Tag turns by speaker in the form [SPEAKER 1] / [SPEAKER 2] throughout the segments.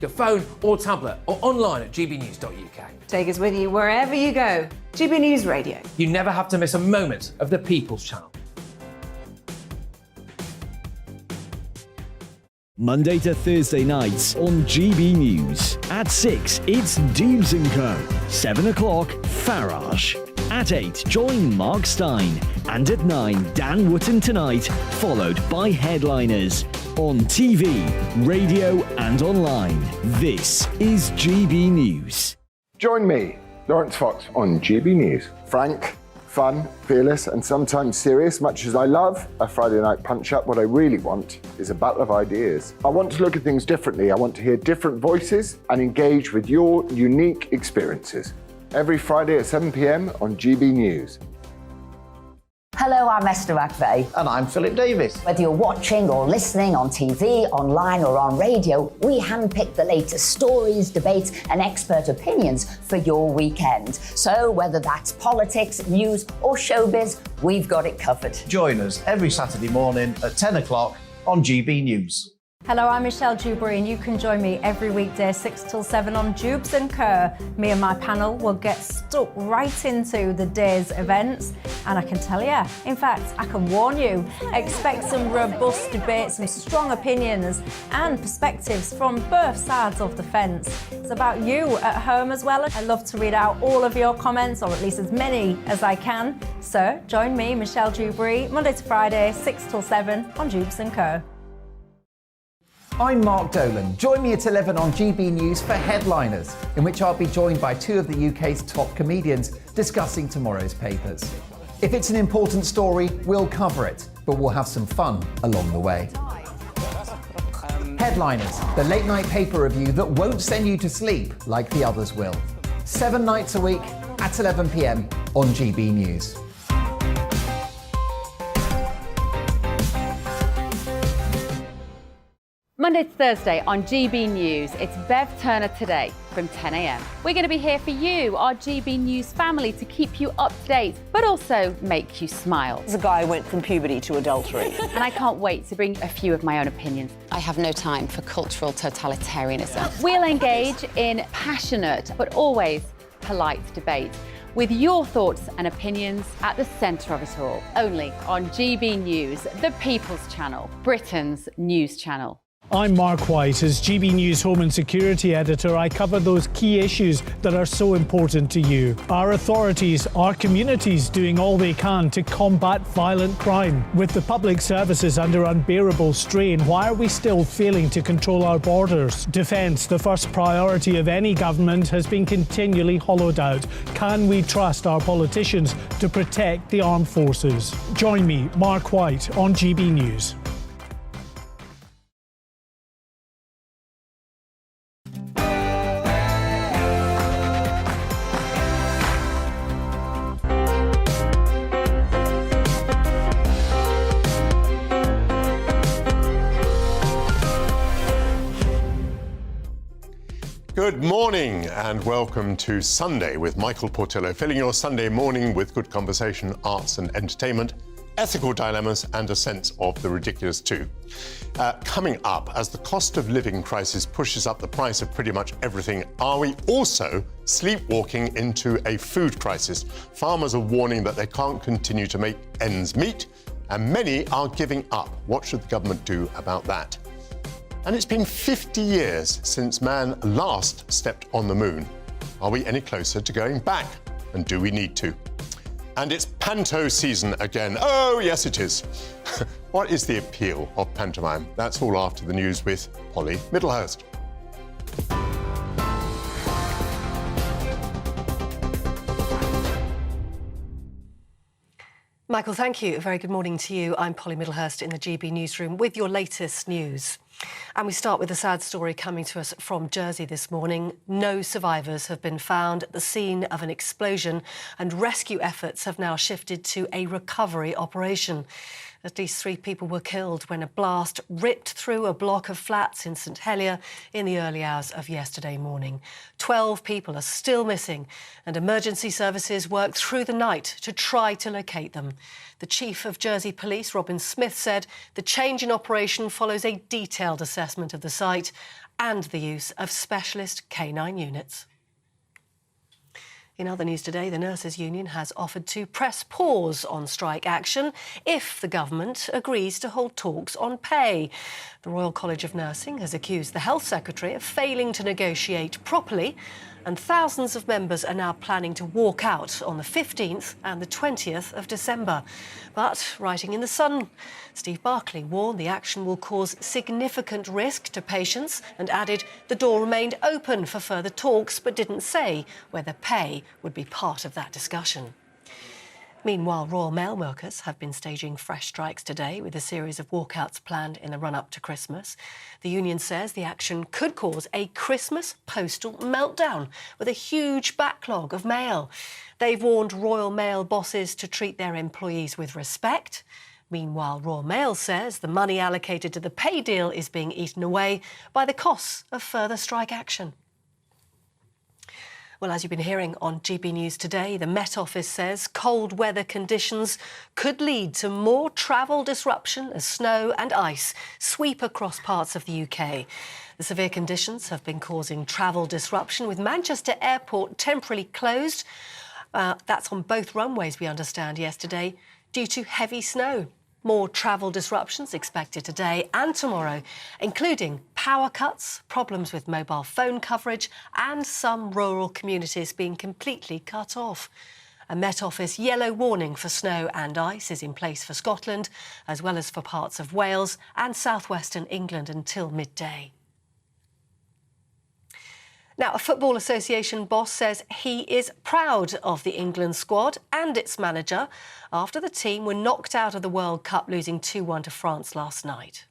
[SPEAKER 1] your phone or tablet, or online at gbnews.uk.
[SPEAKER 2] Take us with you wherever you go. GB News Radio.
[SPEAKER 1] You never have to miss a moment of the People's Channel.
[SPEAKER 3] Monday to Thursday nights on GB News. At 6, it's Deebs & Co. 7 o'clock, Farage. At 8, join Mark Stein. And at 9, Dan Wootton Tonight, followed by Headliners. On TV, radio and online. This is GB News.
[SPEAKER 4] Join me, Lawrence Fox, on GB News. Frank, fun, fearless and sometimes serious. Much as I love a Friday night punch-up, what I really want is a battle of ideas. I want to look at things differently. I want to hear different voices and engage with your unique experiences. Every Friday at 7 p.m. on GB News.
[SPEAKER 5] Hello, I'm Esther McVeigh.
[SPEAKER 6] And I'm Philip Davis.
[SPEAKER 5] Whether you're watching or listening on TV, online or on radio, we handpick the latest stories, debates and expert opinions for your weekend. So whether that's politics, news or showbiz, we've got it covered.
[SPEAKER 6] Join us every Saturday morning at 10 o'clock on GB News.
[SPEAKER 7] Hello, I'm Michelle Dewberry and you can join me every weekday 6 till 7 on Jubes & Kerr. Me and my panel will get stuck right into the day's events and I can tell you, in fact, I can warn you, expect some robust debates, some strong opinions and perspectives from both sides of the fence. It's about you at home as well. I love to read out all of your comments, or at least as many as I can. So join me, Michelle Dewberry, Monday to Friday, 6 till 7 on Jubes & Kerr.
[SPEAKER 8] I'm Mark Dolan. Join me at 11 on GB News for Headliners, in which I'll be joined by two of the UK's top comedians discussing tomorrow's papers. If it's an important story, we'll cover it, but we'll have some fun along the way. Headliners, the late night paper review that won't send you to sleep like the others will. 7 nights a week at 11 p.m. on GB News.
[SPEAKER 9] Monday to Thursday on GB News, it's Bev Turner Today from 10 a.m. We're going to be here for you, our GB News family, to keep you up to date, but also make you smile.
[SPEAKER 2] The guy went from puberty to adultery.
[SPEAKER 9] And I can't wait to bring a few of my own opinions.
[SPEAKER 10] I have no time for cultural totalitarianism.
[SPEAKER 9] We'll engage in passionate, but always polite debate, with your thoughts and opinions at the centre of it all. Only on GB News, the People's Channel, Britain's news channel.
[SPEAKER 11] I'm Mark White. As GB News Home and Security Editor, I cover those key issues that are so important to you. Our authorities, our communities doing all they can to combat violent crime. With the public services under unbearable strain, why are we still failing to control our borders? Defence, the first priority of any government, has been continually hollowed out. Can we trust our politicians to protect the armed forces? Join me, Mark White, on GB News.
[SPEAKER 12] Good morning and welcome to Sunday with Michael Portillo, filling your Sunday morning with good conversation, arts and entertainment, ethical dilemmas and a sense of the ridiculous too. Coming up, as the cost of living crisis pushes up the price of pretty much everything, are we also sleepwalking into a food crisis? Farmers are warning that they can't continue to make ends meet and many are giving up. What should the government do about that? And it's been 50 years since man last stepped on the moon. Are we any closer to going back? And do we need to? And it's panto season again. Oh, yes, it is. What is the appeal of pantomime? That's all after the news with Polly Middlehurst.
[SPEAKER 13] Michael, thank you. A very good morning to you. I'm Polly Middlehurst in the GB newsroom with your latest news. And we start with a sad story coming to us from Jersey this morning. No survivors have been found at the scene of an explosion and rescue efforts have now shifted to a recovery operation. At least 3 people were killed when a blast ripped through a block of flats in St Helier in the early hours of yesterday morning. 12 people are still missing and emergency services worked through the night to try to locate them. The Chief of Jersey Police, Robin Smith, said the change in operation follows a detailed assessment of the site and the use of specialist canine units. In other news today, the Nurses' Union has offered to press pause on strike action if the government agrees to hold talks on pay. The Royal College of Nursing has accused the Health Secretary of failing to negotiate properly, and thousands of members are now planning to walk out on the 15th and the 20th of December. But, writing in The Sun, Steve Barclay warned the action will cause significant risk to patients and added the door remained open for further talks but didn't say whether pay would be part of that discussion. Meanwhile, Royal Mail workers have been staging fresh strikes today with a series of walkouts planned in the run-up to Christmas. The union says the action could cause a Christmas postal meltdown with a huge backlog of mail. They've warned Royal Mail bosses to treat their employees with respect. Meanwhile, Royal Mail says the money allocated to the pay deal is being eaten away by the costs of further strike action. Well, as you've been hearing on GB News today, the Met Office says cold weather conditions could lead to more travel disruption as snow and ice sweep across parts of the UK. The severe conditions have been causing travel disruption, with Manchester Airport temporarily closed. That's on both runways, we understand, yesterday, due to heavy snow. More travel disruptions expected today and tomorrow, including power cuts, problems with mobile phone coverage and some rural communities being completely cut off. A Met Office yellow warning for snow and ice is in place for Scotland, as well as for parts of Wales and southwestern England until midday. Now, a Football Association boss says he is proud of the England squad and its manager after the team were knocked out of the World Cup, losing 2-1 to France last night.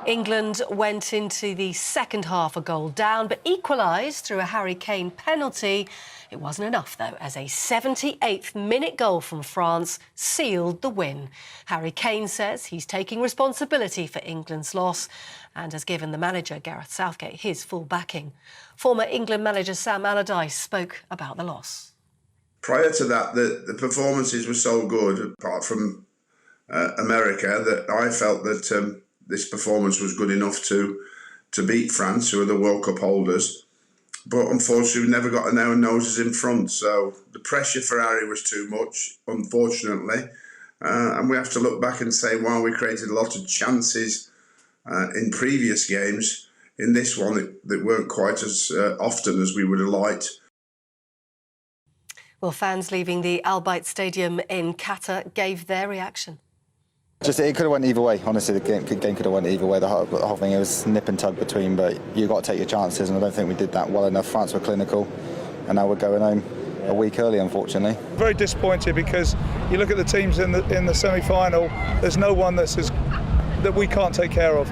[SPEAKER 13] England went into the second half a goal down, but equalised through a Harry Kane penalty. It wasn't enough, though, as a 78th minute goal from France sealed the win. Harry Kane says he's taking responsibility for England's loss and has given the manager, Gareth Southgate, his full backing. Former England manager Sam Allardyce spoke about the loss.
[SPEAKER 14] Prior to that, the performances were so good, apart from America, that I felt that this performance was good enough to beat France, who are the World Cup holders. But unfortunately, we never got our noses in front. So the pressure for Harry was too much, unfortunately. And we have to look back and say, while we created a lot of chances in previous games, in this one, they weren't quite as often as we would have liked.
[SPEAKER 13] Well, fans leaving the Al Bayt Stadium in Qatar gave their reaction.
[SPEAKER 15] Just it could have went either way. Honestly, the game could have went either way. The whole thing, it was nip and tug between, but you got to take your chances, and I don't think we did that well enough. France were clinical, and now we're going home a week early, unfortunately.
[SPEAKER 16] Very disappointed because you look at the teams in the semi-final. There's no one that we can't take care of.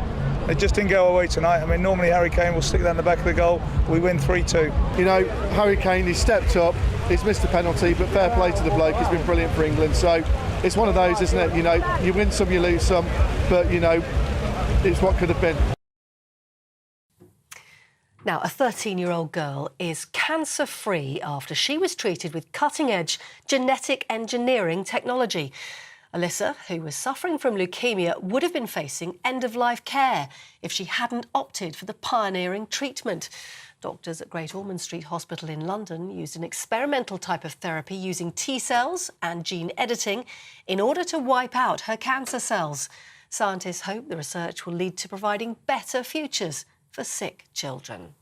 [SPEAKER 16] It just didn't go our way tonight. I mean, normally Harry Kane will stick that in the back of the goal. We win 3-2.
[SPEAKER 17] You know, Harry Kane, he stepped up. He's missed a penalty, but fair play to the bloke. He's been brilliant for England. So it's one of those, isn't it? You know, you win some, you lose some, but, you know, it's what could have been.
[SPEAKER 13] Now, a 13-year-old girl is cancer-free after she was treated with cutting-edge genetic engineering technology. Alyssa, who was suffering from leukemia, would have been facing end-of-life care if she hadn't opted for the pioneering treatment. Doctors at Great Ormond Street Hospital in London used an experimental type of therapy using T-cells and gene editing in order to wipe out her cancer cells. Scientists hope the research will lead to providing better futures for sick children.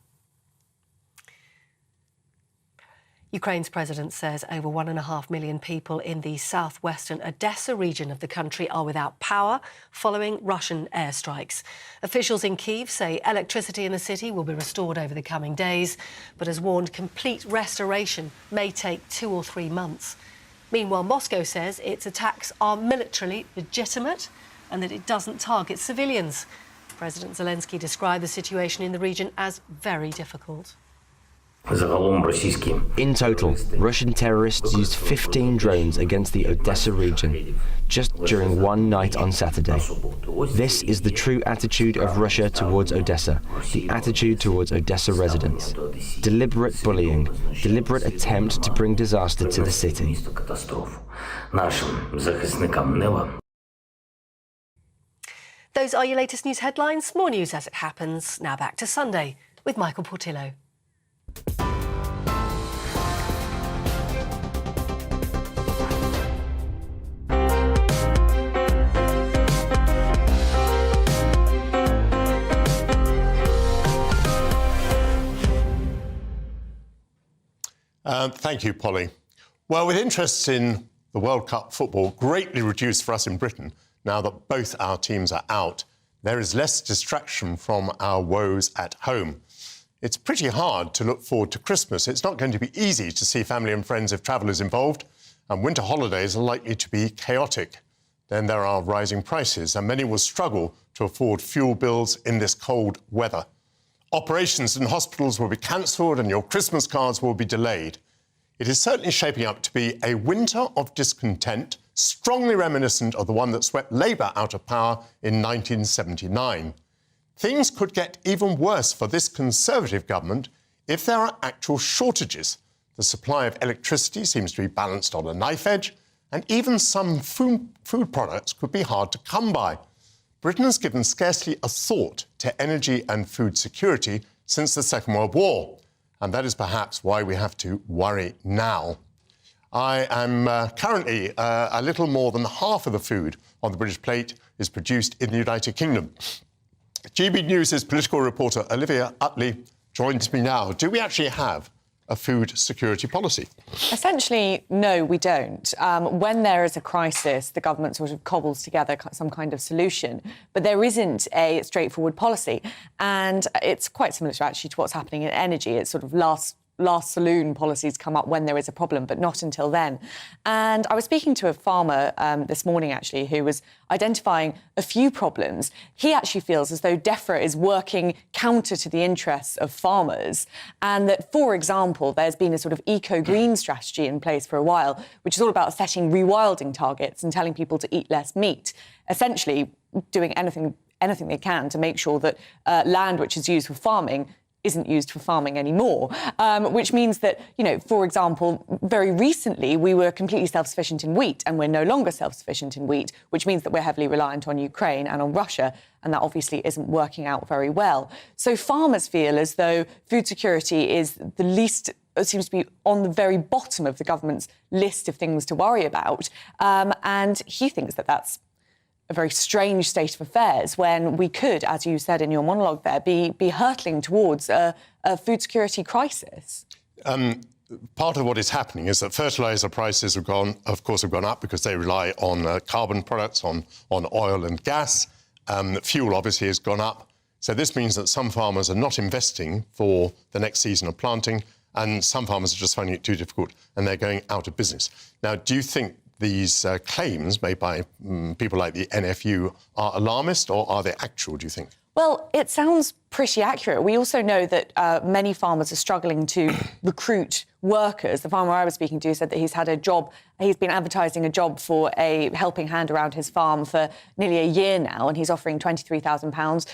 [SPEAKER 13] Ukraine's president says over 1.5 million people in the southwestern Odessa region of the country are without power following Russian airstrikes. Officials in Kyiv say electricity in the city will be restored over the coming days, but has warned complete restoration may take 2 or 3 months. Meanwhile, Moscow says its attacks are militarily legitimate and that it doesn't target civilians. President Zelensky described the situation in the region as very difficult.
[SPEAKER 18] In total, Russian terrorists used 15 drones against the Odessa region, just during one night on Saturday. This is the true attitude of Russia towards Odessa, the attitude towards Odessa residents. Deliberate bullying, deliberate attempt to bring disaster to the city.
[SPEAKER 13] Those are your latest news headlines. More news as it happens. Now back to Sunday with Michael Portillo.
[SPEAKER 12] Thank you, Polly. Well, with interest in the World Cup football greatly reduced for us in Britain, now that both our teams are out, there is less distraction from our woes at home. It's pretty hard to look forward to Christmas. It's not going to be easy to see family and friends if travel is involved, and winter holidays are likely to be chaotic. Then there are rising prices, and many will struggle to afford fuel bills in this cold weather. Operations in hospitals will be cancelled and your Christmas cards will be delayed. It is certainly shaping up to be a winter of discontent, strongly reminiscent of the one that swept Labour out of power in 1979. Things could get even worse for this Conservative government if there are actual shortages. The supply of electricity seems to be balanced on a knife edge, and even some food products could be hard to come by. Britain has given scarcely a thought to energy and food security since the Second World War, and that is perhaps why we have to worry now. I am currently a little more than half of the food on the British plate is produced in the United Kingdom. GB News' political reporter Olivia Utley joins me now. Do we actually have a food security policy?
[SPEAKER 19] Essentially, no, we don't. When there is a crisis, the government sort of cobbles together some kind of solution, but there isn't a straightforward policy. And it's quite similar to actually to what's happening in energy. It's sort of last saloon policies come up when there is a problem, but not until then. And I was speaking to a farmer this morning, actually, who was identifying a few problems. He actually feels as though DEFRA is working counter to the interests of farmers, and that, for example, there's been a sort of eco-green strategy in place for a while, which is all about setting rewilding targets and telling people to eat less meat, essentially doing anything they can to make sure that land which is used for farming isn't used for farming anymore, which means that, you know, for example, very recently we were completely self-sufficient in wheat, and we're no longer self-sufficient in wheat, which means that we're heavily reliant on Ukraine and on Russia, and that obviously isn't working out very well. So farmers feel as though food security is the least, it seems to be on the very bottom of the government's list of things to worry about, and he thinks that that's a very strange state of affairs when we could, as you said in your monologue there, be hurtling towards a food security crisis.
[SPEAKER 12] Part of what is happening is that fertiliser prices have gone up because they rely on carbon products, on oil and gas. Fuel obviously has gone up. So this means that some farmers are not investing for the next season of planting, and some farmers are just finding it too difficult and they're going out of business. Now, do you think these claims made by people like the NFU are alarmist, or are they actual, do you think?
[SPEAKER 19] Well, it sounds pretty accurate. We also know that many farmers are struggling to recruit workers. The farmer I was speaking to said that he's had a job, he's been advertising a job for a helping hand around his farm for nearly a year now, and he's offering £23,000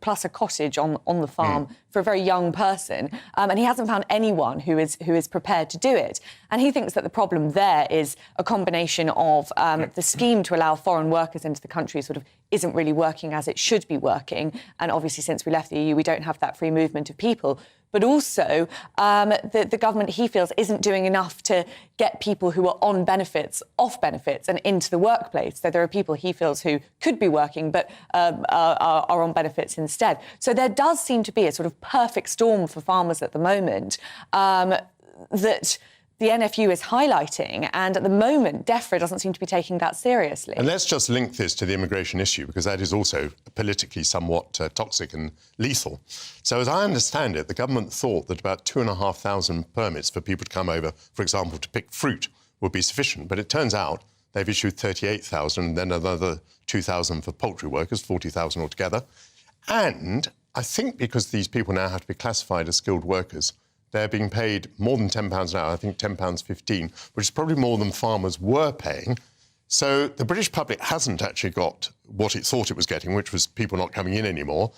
[SPEAKER 19] plus a cottage on the farm for a very young person, and he hasn't found anyone who is prepared to do it. And he thinks that the problem there is a combination of the scheme to allow foreign workers into the country sort of isn't really working as it should be working, and obviously since we left the EU we don't have that free movement of people. But also, the government, he feels, isn't doing enough to get people who are on benefits off benefits and into the workplace. So there are people, he feels, who could be working but are on benefits instead. So there does seem to be a sort of perfect storm for farmers at the moment that the NFU is highlighting, and at the moment, DEFRA doesn't seem to be taking that seriously.
[SPEAKER 12] And let's just link this to the immigration issue, because that is also politically somewhat toxic and lethal. So as I understand it, the government thought that about 2,500 permits for people to come over, for example, to pick fruit would be sufficient. But it turns out they've issued 38,000, and then another 2,000 for poultry workers, 40,000 altogether. And I think because these people now have to be classified as skilled workers, they're being paid more than £10 an hour, I think £10.15, which is probably more than farmers were paying. So the British public hasn't actually got what it thought it was getting, which was people not coming in anymore.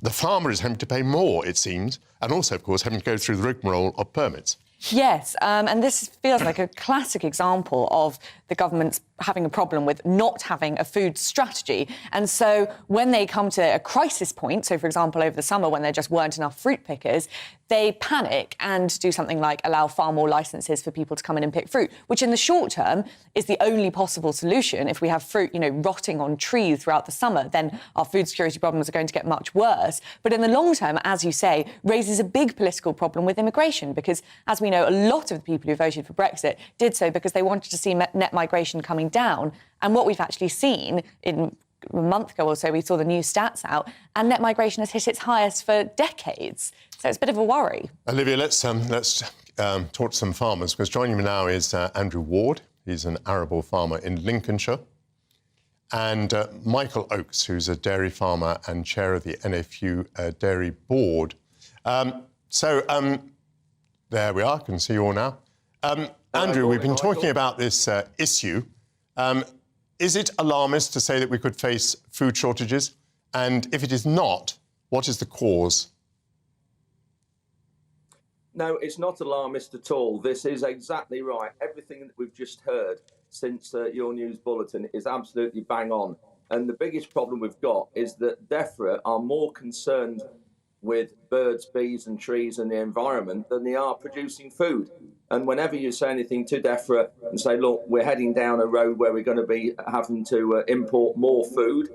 [SPEAKER 12] The farmer is having to pay more, it seems, and also, of course, having to go through the rigmarole of permits.
[SPEAKER 19] Yes, and this feels like a classic example of the government's having a problem with not having a food strategy. And so when they come to a crisis point, so for example, over the summer when there just weren't enough fruit pickers, they panic and do something like allow far more licences for people to come in and pick fruit, which in the short term is the only possible solution. If we have fruit, rotting on trees throughout the summer, then our food security problems are going to get much worse. But in the long term, as you say, raises a big political problem with immigration, because as we know, a lot of the people who voted for Brexit did so because they wanted to see net migration coming down. And what we've actually seen in a month ago or so, we saw the new stats out, and net migration has hit its highest for decades. So it's a bit of a worry.
[SPEAKER 12] Olivia, let's talk to some farmers, because joining me now is Andrew Ward. He's an arable farmer in Lincolnshire. And Michael Oakes, who's a dairy farmer and chair of the NFU Dairy Board. There we are, I can see you all now. Andrew, we've been talking about this issue. Is it alarmist to say that we could face food shortages? And if it is not, what is the cause?
[SPEAKER 20] No, it's not alarmist at all. This is exactly right. Everything that we've just heard since your news bulletin is absolutely bang on. And the biggest problem we've got is that DEFRA are more concerned with birds, bees and trees and the environment than they are producing food. And whenever you say anything to DEFRA and say, look, we're heading down a road where we're going to be having to import more food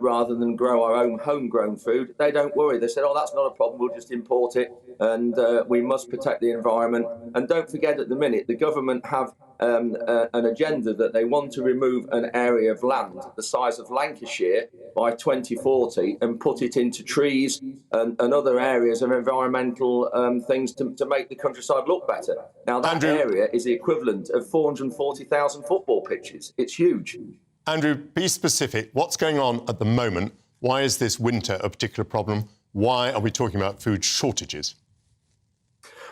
[SPEAKER 20] rather than grow our own homegrown food, they don't worry. They said, oh, that's not a problem, we'll just import it, and we must protect the environment. And don't forget, at the minute, the government have an agenda that they want to remove an area of land the size of Lancashire by 2040 and put it into trees and other areas of environmental things to make the countryside look better. Now, that area is the equivalent of 440,000 football pitches. It's huge.
[SPEAKER 12] Andrew, be specific. What's going on at the moment? Why is this winter a particular problem? Why are we talking about food shortages?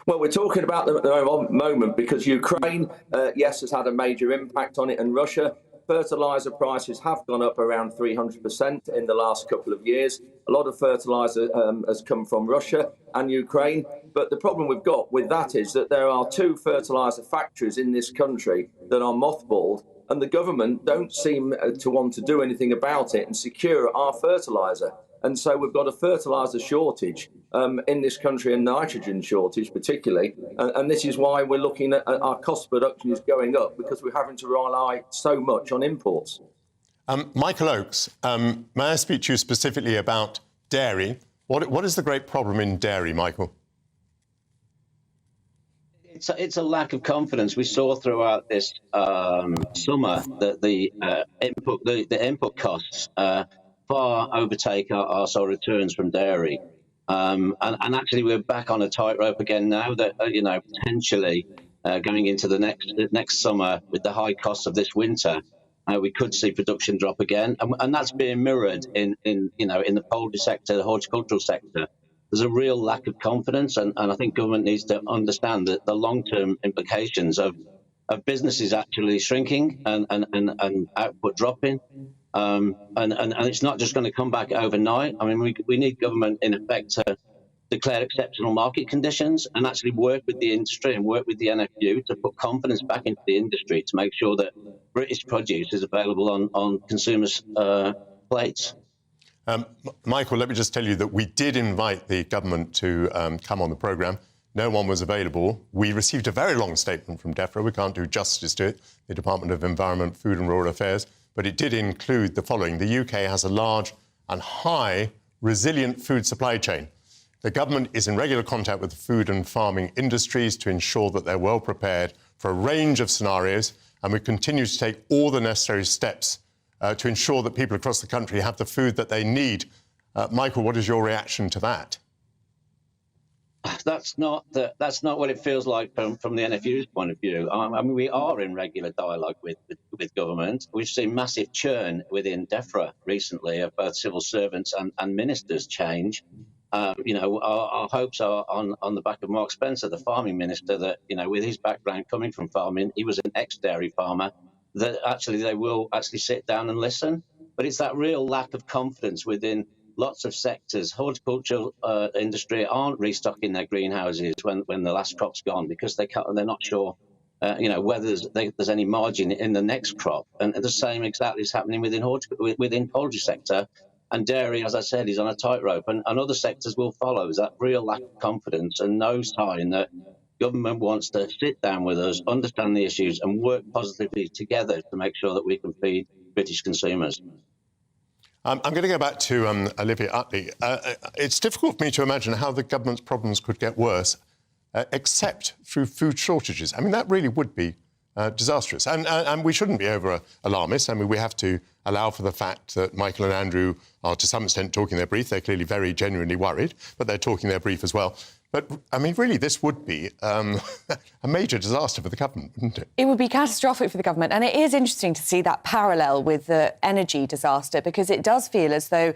[SPEAKER 20] Well, we're talking about them at the moment because Ukraine, yes, has had a major impact on it, and Russia. Fertiliser prices have gone up around 300% in the last couple of years. A lot of fertiliser has come from Russia and Ukraine. But the problem we've got with that is that there are 2 fertiliser factories in this country that are mothballed, and the government don't seem to want to do anything about it and secure our fertiliser. And so we've got a fertiliser shortage in this country, and nitrogen shortage particularly. And this is why we're looking at our cost of production is going up, because we're having to rely so much on imports.
[SPEAKER 12] Michael Oakes, may I speak to you specifically about dairy? What is the great problem in dairy, Michael?
[SPEAKER 21] It's a lack of confidence. We saw throughout this summer that the input costs far overtake our sort of returns from dairy, and actually we're back on a tightrope again now. That potentially going into the next summer with the high costs of this winter, we could see production drop again, and that's being mirrored in the poultry sector, the horticultural sector. There's a real lack of confidence, and I think government needs to understand that the long-term implications of businesses actually shrinking and output dropping. And it's not just going to come back overnight. I mean, we need government, in effect, to declare exceptional market conditions and actually work with the industry and work with the NFU to put confidence back into the industry to make sure that British produce is available on consumers' plates.
[SPEAKER 12] Michael, let me just tell you that we did invite the government to come on the programme. No one was available. We received a very long statement from DEFRA. We can't do justice to it, the Department of Environment, Food and Rural Affairs. But it did include the following. The UK has a large and high resilient food supply chain. The government is in regular contact with the food and farming industries to ensure that they're well prepared for a range of scenarios, and we continue to take all the necessary steps to ensure that people across the country have the food that they need. Michael, what is your reaction to that?
[SPEAKER 21] That's not what it feels like from the NFU's point of view. I mean, we are in regular dialogue with government. We've seen massive churn within DEFRA recently of both civil servants and ministers change. Our hopes are on the back of Mark Spencer, the farming minister, that, with his background coming from farming, he was an ex-dairy farmer, that actually they will actually sit down and listen. But it's that real lack of confidence within lots of sectors. Horticultural industry aren't restocking their greenhouses when the last crop's gone because they're not sure whether there's any margin in the next crop. And the same exactly is happening within poultry sector. And dairy, as I said, is on a tightrope, and other sectors will follow. Is that real lack of confidence and no sign that government wants to sit down with us, understand the issues, and work positively together to make sure that we can feed British consumers.
[SPEAKER 12] I'm going to go back to Olivia Utley. It's difficult for me to imagine how the government's problems could get worse, except through food shortages. I mean, that really would be disastrous. And we shouldn't be over-alarmist. I mean, we have to allow for the fact that Michael and Andrew are, to some extent, talking their brief. They're clearly very genuinely worried, but they're talking their brief as well. But, I mean, really, this would be a major disaster for the government, wouldn't it?
[SPEAKER 19] It would be catastrophic for the government. And it is interesting to see that parallel with the energy disaster, because it does feel as though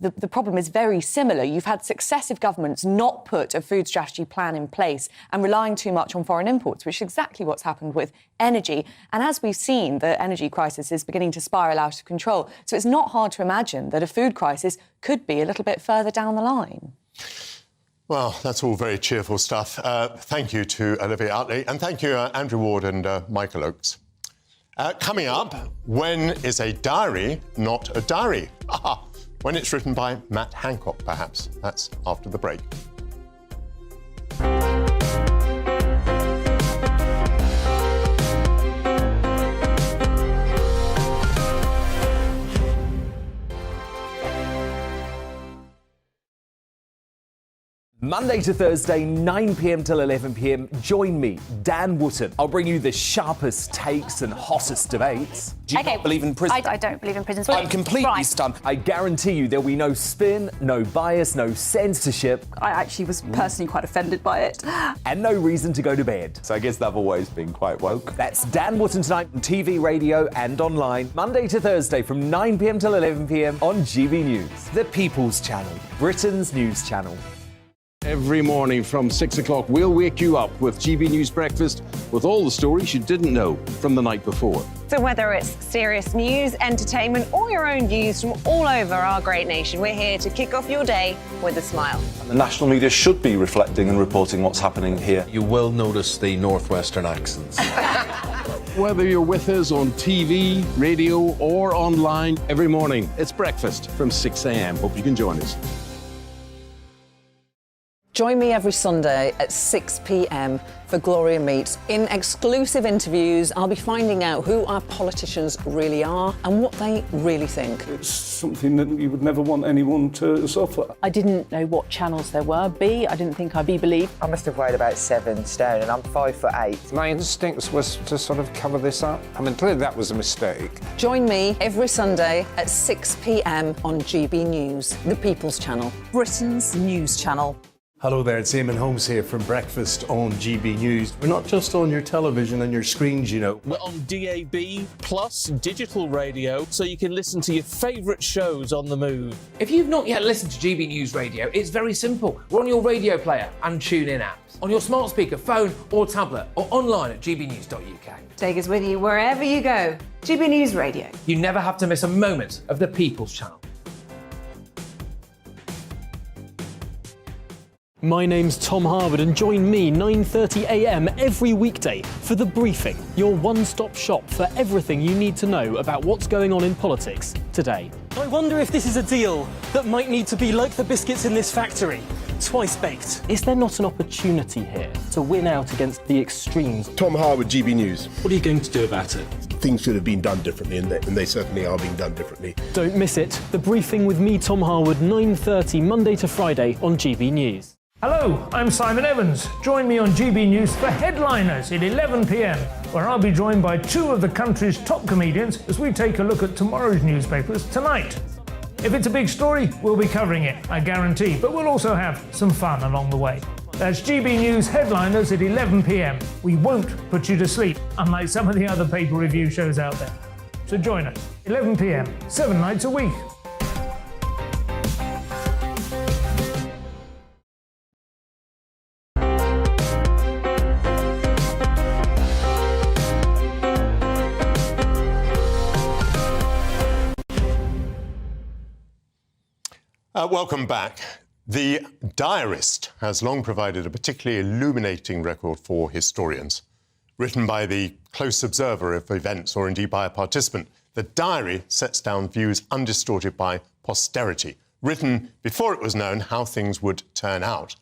[SPEAKER 19] the problem is very similar. You've had successive governments not put a food strategy plan in place and relying too much on foreign imports, which is exactly what's happened with energy. And as we've seen, the energy crisis is beginning to spiral out of control. So it's not hard to imagine that a food crisis could be a little bit further down the line.
[SPEAKER 12] Well, that's all very cheerful stuff. Thank you to Olivia Utley, and thank you, Andrew Ward and Michael Oakes. Coming up, when is a diary not a diary? Aha! When it's written by Matt Hancock, perhaps. That's after the break.
[SPEAKER 1] Monday to Thursday, 9 p.m. till 11 p.m. Join me, Dan Wootton. I'll bring you the sharpest takes and hottest debates. Do you not believe in prison?
[SPEAKER 22] I don't believe in prison.
[SPEAKER 1] I'm completely stunned. I guarantee you there'll be no spin, no bias, no censorship.
[SPEAKER 22] I actually was personally quite offended by it.
[SPEAKER 1] And no reason to go to bed.
[SPEAKER 23] So I guess they've always been quite woke.
[SPEAKER 1] That's Dan Wootton tonight on TV, radio and online. Monday to Thursday from 9 p.m. till 11 p.m. on GB News. The People's Channel, Britain's news channel.
[SPEAKER 24] Every morning from 6 o'clock, we'll wake you up with GB News Breakfast with all the stories you didn't know from the night before.
[SPEAKER 2] So whether it's serious news, entertainment or your own views from all over our great nation, we're here to kick off your day with a smile.
[SPEAKER 25] The national media should be reflecting and reporting what's happening here.
[SPEAKER 26] You will notice the northwestern accents.
[SPEAKER 24] Whether you're with us on TV, radio or online, every morning it's breakfast from 6 a.m. Hope you can join us.
[SPEAKER 2] Join me every Sunday at 6 p.m. for Gloria Meets. In exclusive interviews, I'll be finding out who our politicians really are and what they really think.
[SPEAKER 27] It's something that you would never want anyone to suffer.
[SPEAKER 28] I didn't know what channels there were. I didn't think I'd be believed.
[SPEAKER 29] I must have weighed about 7 stone and I'm 5'8".
[SPEAKER 30] My instincts was to sort of cover this up. I mean, clearly that was a mistake.
[SPEAKER 2] Join me every Sunday at 6 p.m. on GB News, the People's Channel, Britain's news channel.
[SPEAKER 31] Hello there, it's Eamon Holmes here from Breakfast on GB News. We're not just on your television and your screens, you know.
[SPEAKER 32] We're on DAB plus digital radio, so you can listen to your favourite shows on the move.
[SPEAKER 33] If you've not yet listened to GB News Radio, it's very simple. We're on your radio player and tune-in apps, on your smart speaker, phone or tablet, or online at gbnews.uk.
[SPEAKER 2] Take us with you wherever you go. GB News Radio.
[SPEAKER 33] You never have to miss a moment of the People's Channel.
[SPEAKER 11] My name's Tom Harwood and join me 9:30 a.m. every weekday for The Briefing, your one-stop shop for everything you need to know about what's going on in politics today.
[SPEAKER 34] I wonder if this is a deal that might need to be like the biscuits in this factory, twice baked.
[SPEAKER 11] Is there not an opportunity here to win out against the extremes?
[SPEAKER 35] Tom Harwood, GB News.
[SPEAKER 34] What are you going to do about it?
[SPEAKER 35] Things should have been done differently, and they certainly are being done differently.
[SPEAKER 11] Don't miss it. The Briefing with me, Tom Harwood, 9:30 Monday to Friday on GB News.
[SPEAKER 36] Hello, I'm Simon Evans. Join me on GB News for Headliners at 11 p.m, where I'll be joined by 2 of the country's top comedians as we take a look at tomorrow's newspapers tonight. If it's a big story, we'll be covering it, I guarantee, but we'll also have some fun along the way. That's GB News Headliners at 11 p.m. We won't put you to sleep, unlike some of the other paper review shows out there. So join us, 11 p.m, 7 nights a week.
[SPEAKER 12] Welcome back. The Diarist has long provided a particularly illuminating record for historians. written by the close observer of events or indeed by a participant. The diary sets down views undistorted by posterity, written before it was known how things would turn out.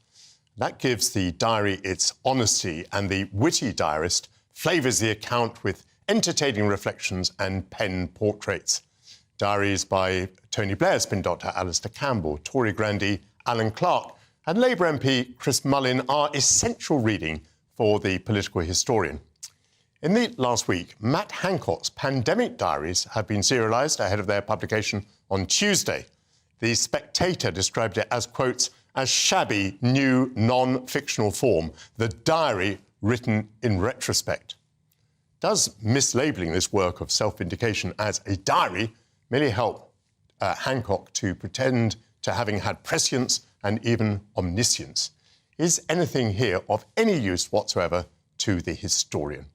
[SPEAKER 12] That gives the diary its honesty, and the witty diarist flavours the account with entertaining reflections and pen portraits. Diaries by Tony Blair's spin doctor Alistair Campbell, Tory grandee Alan Clark and Labour MP Chris Mullin are essential reading for the political historian. In the last week, Matt Hancock's pandemic diaries have been serialised ahead of their publication on Tuesday. The Spectator described it as, quotes, a shabby, new, non-fictional form, the diary written in retrospect. Does mislabelling this work of self-vindication as a diary merely help Hancock to pretend to having had prescience and even omniscience? Is anything here of any use whatsoever to the historian?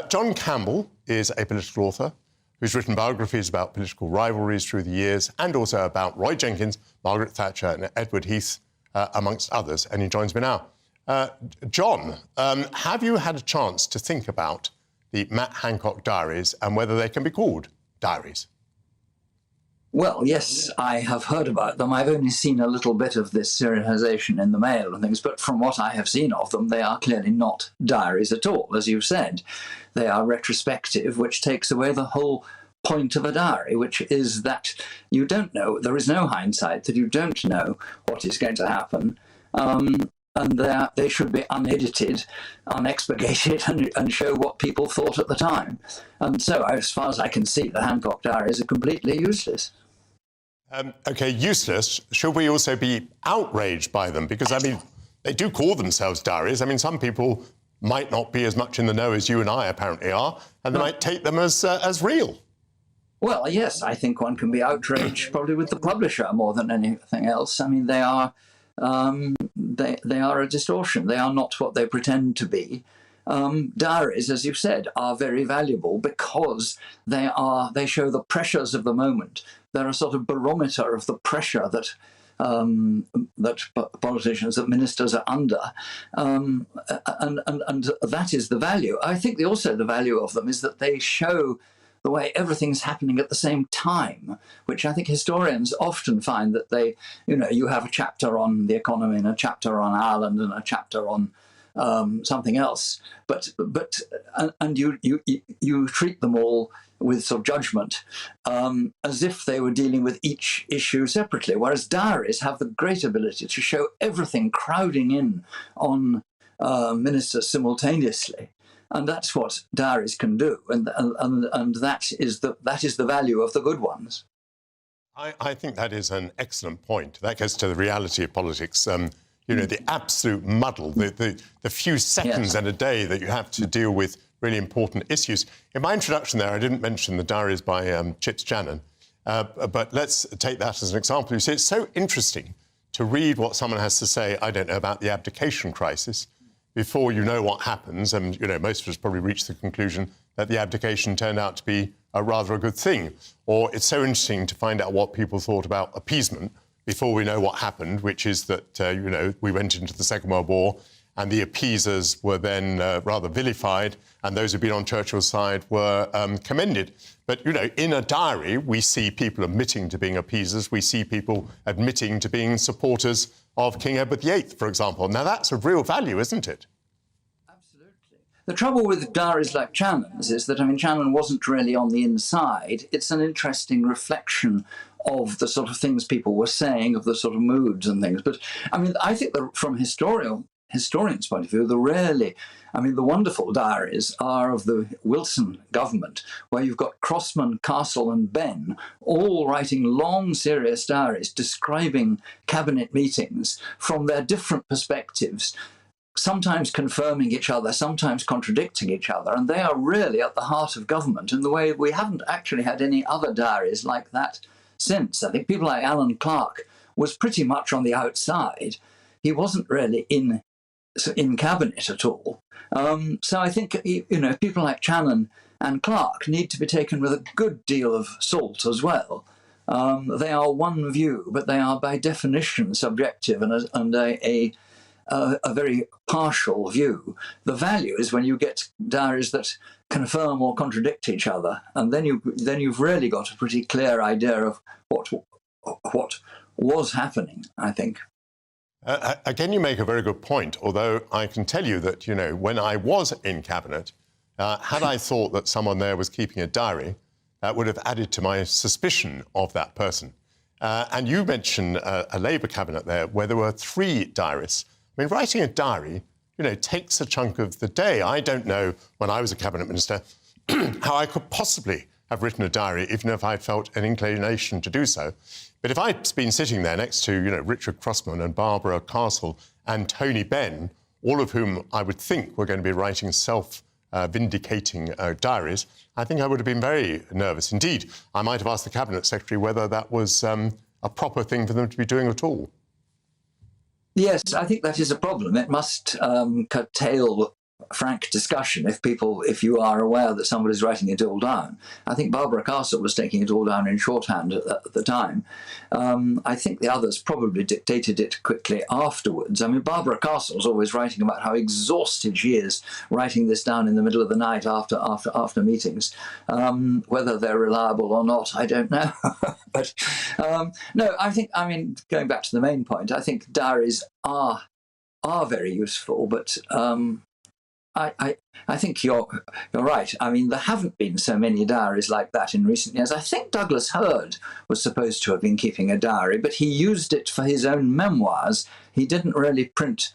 [SPEAKER 12] John Campbell is a political author who's written biographies about political rivalries through the years and also about Roy Jenkins, Margaret Thatcher and Edward Heath, amongst others, and he joins me now. John, have you had a chance to think about the Matt Hancock diaries and whether they can be called diaries?
[SPEAKER 3] Well, yes, I have heard about them. I've only seen a little bit of this serialisation in the Mail and things, but from what I have seen of them, they are clearly not diaries at all, as you've said. They are retrospective, which takes away the whole point of a diary, which is that you don't know, there is no hindsight, that you don't know what is going to happen. And they should be unedited, unexpurgated, and show what people thought at the time. And so, as far as I can see, the Hancock diaries are completely useless.
[SPEAKER 12] OK, useless. Should we also be outraged by them? Because, I mean, they do call themselves diaries. I mean, some people might not be as much in the know as you and I apparently are, and they might take them as real.
[SPEAKER 3] Well, yes, I think one can be outraged probably with the publisher more than anything else. I mean, they are a distortion. They are not what they pretend to be. Diaries, as you've said, are very valuable because they show the pressures of the moment. They're a sort of barometer of the pressure that politicians, that ministers are under, and that is the value. I think also the value of them is that they show the way everything's happening at the same time, which I think historians often find that they, you have a chapter on the economy and a chapter on Ireland and a chapter on something else, but you treat them all with sort of judgment, as if they were dealing with each issue separately, whereas diaries have the great ability to show everything crowding in on ministers simultaneously. And that's what diaries can do, and that is the value of the good ones.
[SPEAKER 12] I think that is an excellent point. That goes to the reality of politics. The absolute muddle, the few seconds and a day that you have to deal with really important issues. In my introduction there, I didn't mention the diaries by Chips Jannon, but let's take that as an example. You see, it's so interesting to read what someone has to say, I don't know, about the abdication crisis, before you know what happens, and most of us probably reach the conclusion that the abdication turned out to be a rather good thing. Or it's so interesting to find out what people thought about appeasement before we know what happened, which is that, we went into the Second World War and the appeasers were then rather vilified, and those who'd been on Churchill's side were commended. But, in a diary, we see people admitting to being appeasers. We see people admitting to being supporters of King Edward VIII, for example. Now, that's of real value, isn't it?
[SPEAKER 3] Absolutely. The trouble with diaries like Channon's is that, Channon wasn't really on the inside. It's an interesting reflection of the sort of things people were saying, of the sort of moods and things. But, I think that from historians' point of view, the wonderful diaries are of the Wilson government, where you've got Crossman, Castle and Benn all writing long, serious diaries describing cabinet meetings from their different perspectives, sometimes confirming each other, sometimes contradicting each other, and they are really at the heart of government in the way we haven't actually had any other diaries like that since. I think people like Alan Clark was pretty much on the outside. He wasn't really in cabinet at all. So I think, people like Channon and Clark need to be taken with a good deal of salt as well. They are one view, but they are by definition subjective and a very partial view. The value is when you get diaries that confirm or contradict each other, and then you've really got a pretty clear idea of what was happening, I think.
[SPEAKER 12] Again, you make a very good point, although I can tell you that, when I was in Cabinet, had I thought that someone there was keeping a diary, that would have added to my suspicion of that person. And you mentioned a Labour Cabinet there where there were 3 diarists. I mean, writing a diary, takes a chunk of the day. I don't know, when I was a Cabinet Minister, how I could possibly have written a diary, even if I felt an inclination to do so. But if I'd been sitting there next to, Richard Crossman and Barbara Castle and Tony Benn, all of whom I would think were going to be writing self-vindicating diaries, I think I would have been very nervous. Indeed, I might have asked the Cabinet Secretary whether that was a proper thing for them to be doing at all.
[SPEAKER 3] Yes, I think that is a problem. It must curtail frank discussion if you are aware that somebody's writing it all down. I think Barbara Castle was taking it all down in shorthand at the time. I think the others probably dictated it quickly afterwards. I mean, Barbara Castle's always writing about how exhausted she is writing this down in the middle of the night after meetings. Whether they're reliable or not, I don't know. But no, I mean, going back to the main point, I think diaries are very useful, but I think you're right. I mean, there haven't been so many diaries like that in recent years. I think Douglas Hurd was supposed to have been keeping a diary, but he used it for his own memoirs. He didn't really print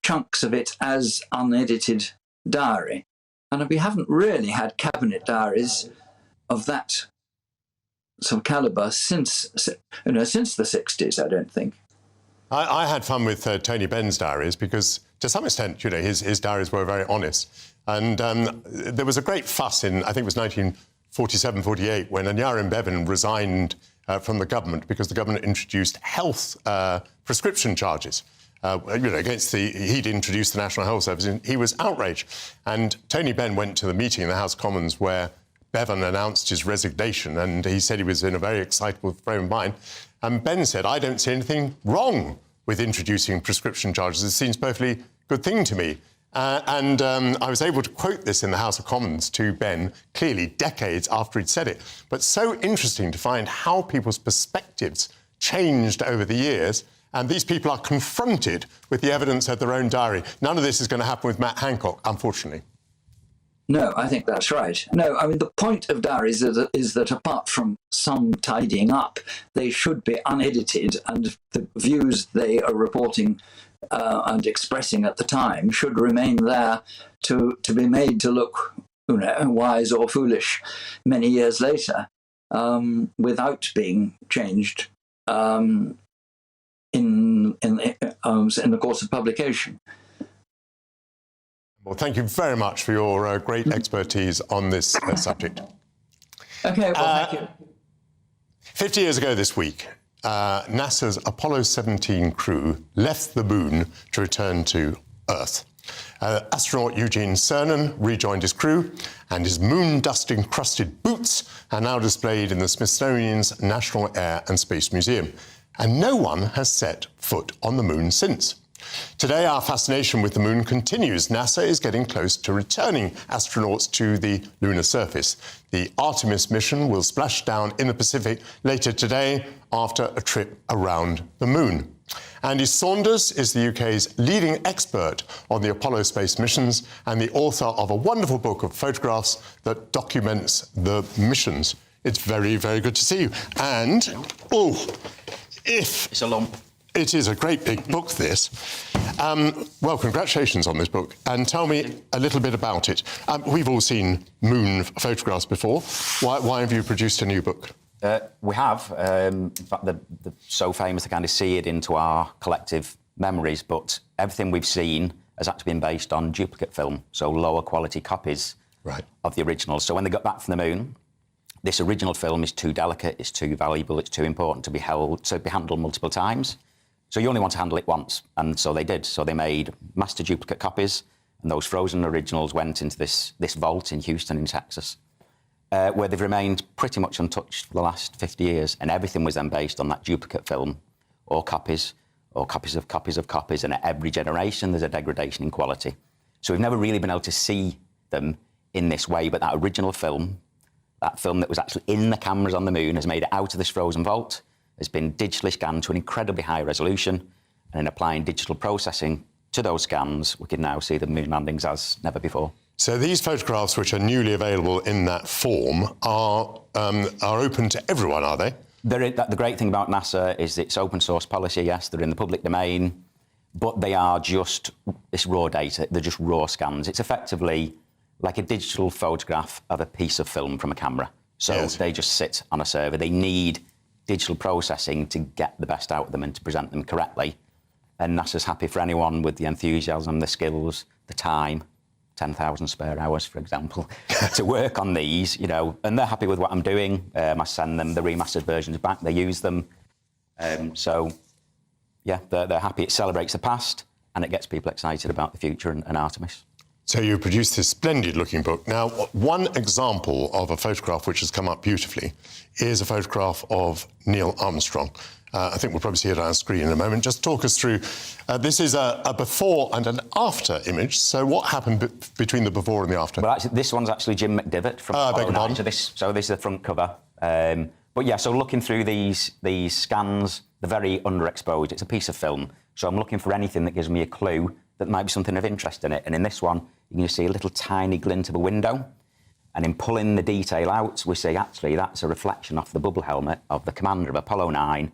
[SPEAKER 3] chunks of it as unedited diary. And we haven't really had cabinet diaries of that sort of calibre since the 60s, I don't think.
[SPEAKER 12] I had fun with Tony Benn's diaries because, to some extent, his diaries were very honest. And there was a great fuss in, I think it was 1947-48, when Anyarin Bevan resigned from the government because the government introduced health prescription charges. He'd introduced the National Health Service, and he was outraged. And Tony Benn went to the meeting in the House of Commons where Bevan announced his resignation, and he said he was in a very excitable frame of mind. And Ben said, I don't see anything wrong with introducing prescription charges. It seems a perfectly good thing to me. I was able to quote this in the House of Commons to Ben, clearly decades after he'd said it. But so interesting to find how people's perspectives changed over the years. And these people are confronted with the evidence of their own diary. None of this is going to happen with Matt Hancock, unfortunately.
[SPEAKER 3] No, I think that's right. No, I mean, the point of diaries is that apart from some tidying up, they should be unedited, and the views they are reporting and expressing at the time should remain there to be made to look, wise or foolish many years later, without being changed in the course of publication.
[SPEAKER 12] Well, thank you very much for your great expertise on this subject.
[SPEAKER 3] OK, well, thank you.
[SPEAKER 12] 50 years ago this week, NASA's Apollo 17 crew left the moon to return to Earth. Astronaut Eugene Cernan rejoined his crew, and his moon dust-encrusted boots are now displayed in the Smithsonian's National Air and Space Museum. And no one has set foot on the moon since. Today, our fascination with the moon continues. NASA is getting close to returning astronauts to the lunar surface. The Artemis mission will splash down in the Pacific later today after a trip around the moon. Andy Saunders is the UK's leading expert on the Apollo space missions and the author of a wonderful book of photographs that documents the missions. It's very, very good to see you. And, it's a lump. It is a great big book, this. Well, congratulations on this book. And tell me a little bit about it. We've all seen moon photographs before. Why have you produced a new book?
[SPEAKER 4] We have. In fact, they're so famous they kind of seared into our collective memories, but everything we've seen has actually been based on duplicate film, so lower quality copies of the original. So when they got back from the moon, this original film is too delicate, it's too valuable, it's too important to be handled multiple times. So you only want to handle it once, and so they did. So they made master duplicate copies, and those frozen originals went into this vault in Houston in Texas, where they've remained pretty much untouched for the last 50 years, and everything was then based on that duplicate film or copies or copies of copies of copies, and at every generation there's a degradation in quality. So we've never really been able to see them in this way, but that original film, that film that was actually in the cameras on the moon, has made it out of this frozen vault, has been digitally scanned to an incredibly high resolution, and in applying digital processing to those scans, we can now see the moon landings as never before.
[SPEAKER 12] So these photographs, which are newly available in that form, are open to everyone, are they?
[SPEAKER 4] The great thing about NASA is it's open source policy, yes, they're in the public domain, but they are just this raw data, they're just raw scans. It's effectively like a digital photograph of a piece of film from a camera. So yes, they just sit on a server. They need digital processing to get the best out of them and to present them correctly. And NASA's happy for anyone with the enthusiasm, the skills, the time, 10,000 spare hours, for example, to work on these, you know, and they're happy with what I'm doing. I send them the remastered versions back, they use them. So, yeah, they're happy. It celebrates the past and it gets people excited about the future and Artemis.
[SPEAKER 12] So you produced this splendid-looking book. Now, one example of a photograph which has come up beautifully is a photograph of Neil Armstrong. I think we'll probably see it on our screen in a moment. Just talk us through. This is a before and an after image. So what happened between the before and the after?
[SPEAKER 4] Well, actually, this one's actually Jim McDivitt from Apollo 9. So this is the front cover. But yeah, so looking through these scans, they're very underexposed. It's a piece of film. So I'm looking for anything that gives me a clue that might be something of interest in it. And in this one, you can see a little tiny glint of a window. And in pulling the detail out, we see actually that's a reflection off the bubble helmet of the commander of Apollo 9.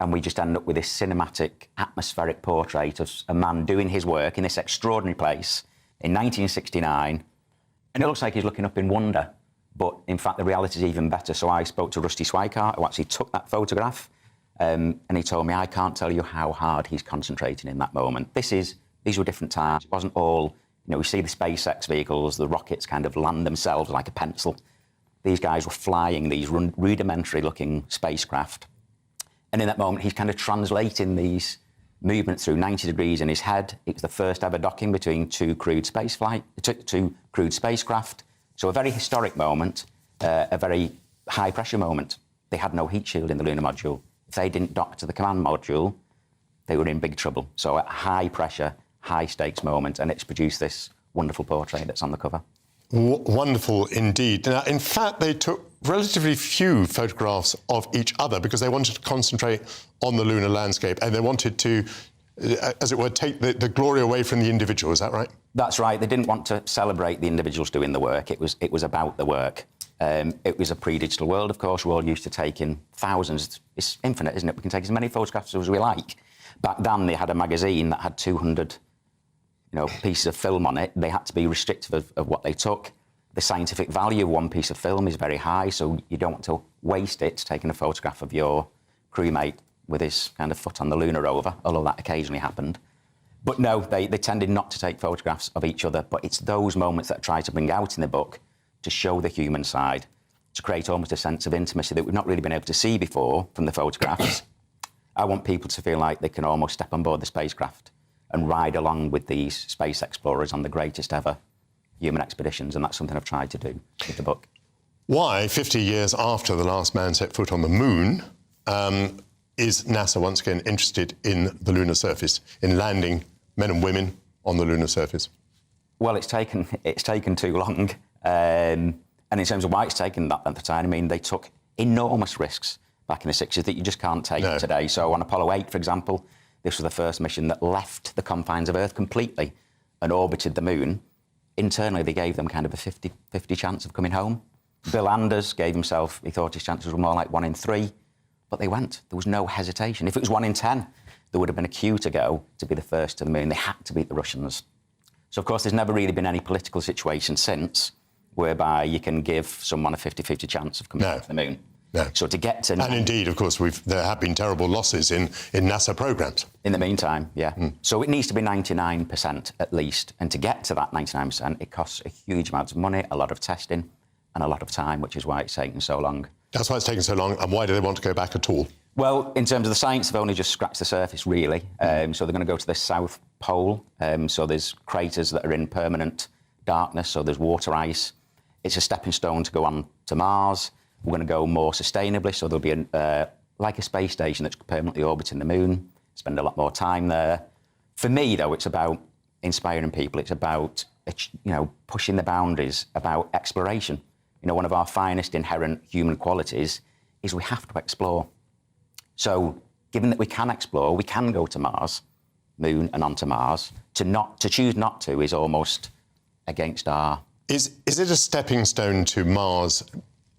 [SPEAKER 4] And we just end up with this cinematic, atmospheric portrait of a man doing his work in this extraordinary place in 1969. And it looks like he's looking up in wonder. But in fact, the reality is even better. So I spoke to Rusty Swikart, who actually took that photograph. And he told me, I can't tell you how hard he's concentrating in that moment. These were different times. It wasn't all, you know, we see the SpaceX vehicles, the rockets kind of land themselves like a pencil. These guys were flying these rudimentary-looking spacecraft. And in that moment, he's kind of translating these movements through 90 degrees in his head. It was the first ever docking between two crewed spacecraft. So a very historic moment, a very high-pressure moment. They had no heat shield in the lunar module. If they didn't dock to the command module, they were in big trouble. So a high-pressure, high-stakes moment, and it's produced this wonderful portrait that's on the cover.
[SPEAKER 12] Wonderful indeed. Now, in fact, they took relatively few photographs of each other because they wanted to concentrate on the lunar landscape and they wanted to, as it were, take the glory away from the individual. Is that right?
[SPEAKER 4] That's right. They didn't want to celebrate the individuals doing the work. It was about the work. It was a pre-digital world, of course. We're all used to taking thousands. It's infinite, isn't it? We can take as many photographs as we like. Back then, they had a magazine that had 200 pieces of film on it. They had to be restrictive of what they took. The scientific value of one piece of film is very high, so you don't want to waste it taking a photograph of your crewmate with his kind of foot on the lunar rover, although that occasionally happened. But no, they tended not to take photographs of each other, but it's those moments that I try to bring out in the book to show the human side, to create almost a sense of intimacy that we've not really been able to see before from the photographs. I want people to feel like they can almost step on board the spacecraft and ride along with these space explorers on the greatest ever human expeditions, and that's something I've tried to do with the book.
[SPEAKER 12] Why, 50 years after the last man set foot on the moon, is NASA once again interested in the lunar surface, in landing men and women on the lunar surface?
[SPEAKER 4] Well, it's taken too long, and in terms of why it's taken that length of time, I mean, they took enormous risks back in the 60s that you just can't take today. So on Apollo 8, for example, this was the first mission that left the confines of Earth completely and orbited the moon. Internally, they gave them kind of a 50-50 chance of coming home. Bill Anders gave himself, he thought his chances were more like 1 in 3, but they went. There was no hesitation. If it was 1 in 10, there would have been a queue to go to be the first to the moon. They had to beat the Russians. So, of course, there's never really been any political situation since whereby you can give someone a 50-50 chance of coming to the moon.
[SPEAKER 12] No.
[SPEAKER 4] So to get to...
[SPEAKER 12] And indeed, of course, there have been terrible losses in NASA programmes.
[SPEAKER 4] In the meantime, yeah. So it needs to be 99% at least. And to get to that 99%, it costs a huge amount of money, a lot of testing and a lot of time, which is why it's taken so long.
[SPEAKER 12] That's why it's taken so long. And why do they want to go back at all?
[SPEAKER 4] Well, in terms of the science, they've only just scratched the surface, really. So they're going to go to the South Pole. So there's craters that are in permanent darkness, so there's water ice. It's a stepping stone to go on to Mars. We're going to go more sustainably, so there'll be like a space station that's permanently orbiting the moon. spend a lot more time there. For me, though, it's about inspiring people. It's about, pushing the boundaries, about exploration. One of our finest inherent human qualities is we have to explore. So, given that we can explore, we can go to Mars, Moon and onto Mars. To choose not to is almost against our...
[SPEAKER 12] Is it a stepping stone to Mars,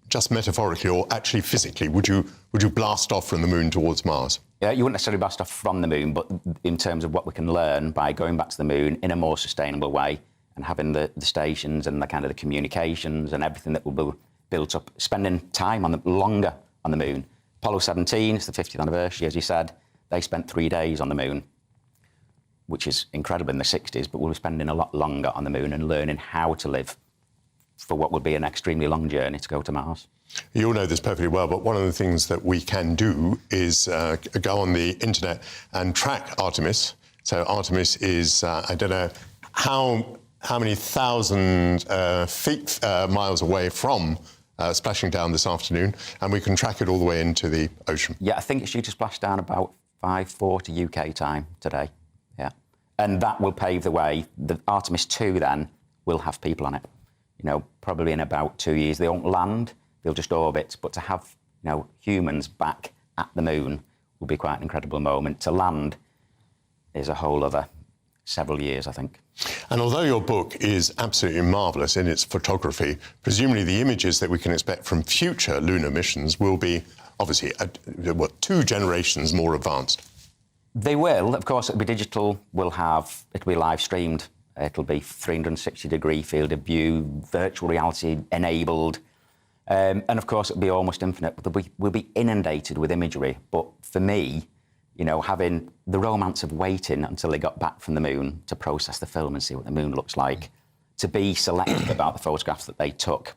[SPEAKER 12] just metaphorically or actually physically? Would you blast off from the Moon towards Mars?
[SPEAKER 4] Yeah, you wouldn't necessarily blast off from the Moon, but in terms of what we can learn by going back to the Moon in a more sustainable way and having the stations and the kind of the communications and everything that will be built up, spending time longer on the Moon. Apollo 17, it's the 50th anniversary, as you said. They spent 3 days on the Moon, which is incredible in the 60s, but we'll be spending a lot longer on the Moon and learning how to live for what would be an extremely long journey to go to Mars.
[SPEAKER 12] You all know this perfectly well, but one of the things that we can do is go on the internet and track Artemis. So Artemis is, I don't know how many thousand miles away from splashing down this afternoon, and we can track it all the way into the ocean.
[SPEAKER 4] Yeah, I think it's due to splash down about 5:40 UK time today. Yeah, and that will pave the way. The Artemis 2 then will have people on it. Probably in about 2 years. They won't land, they'll just orbit. But to have, humans back at the Moon will be quite an incredible moment. To land is a whole other several years, I think.
[SPEAKER 12] And although your book is absolutely marvellous in its photography, presumably the images that we can expect from future lunar missions will be, obviously, 2 generations more advanced.
[SPEAKER 4] They will. Of course, it'll be digital. It'll be live streamed. It'll be 360-degree field of view, virtual reality enabled. And of course, it'll be almost infinite. We'll be inundated with imagery. But for me, having the romance of waiting until they got back from the Moon to process the film and see what the Moon looks like, to be selective about the photographs that they took.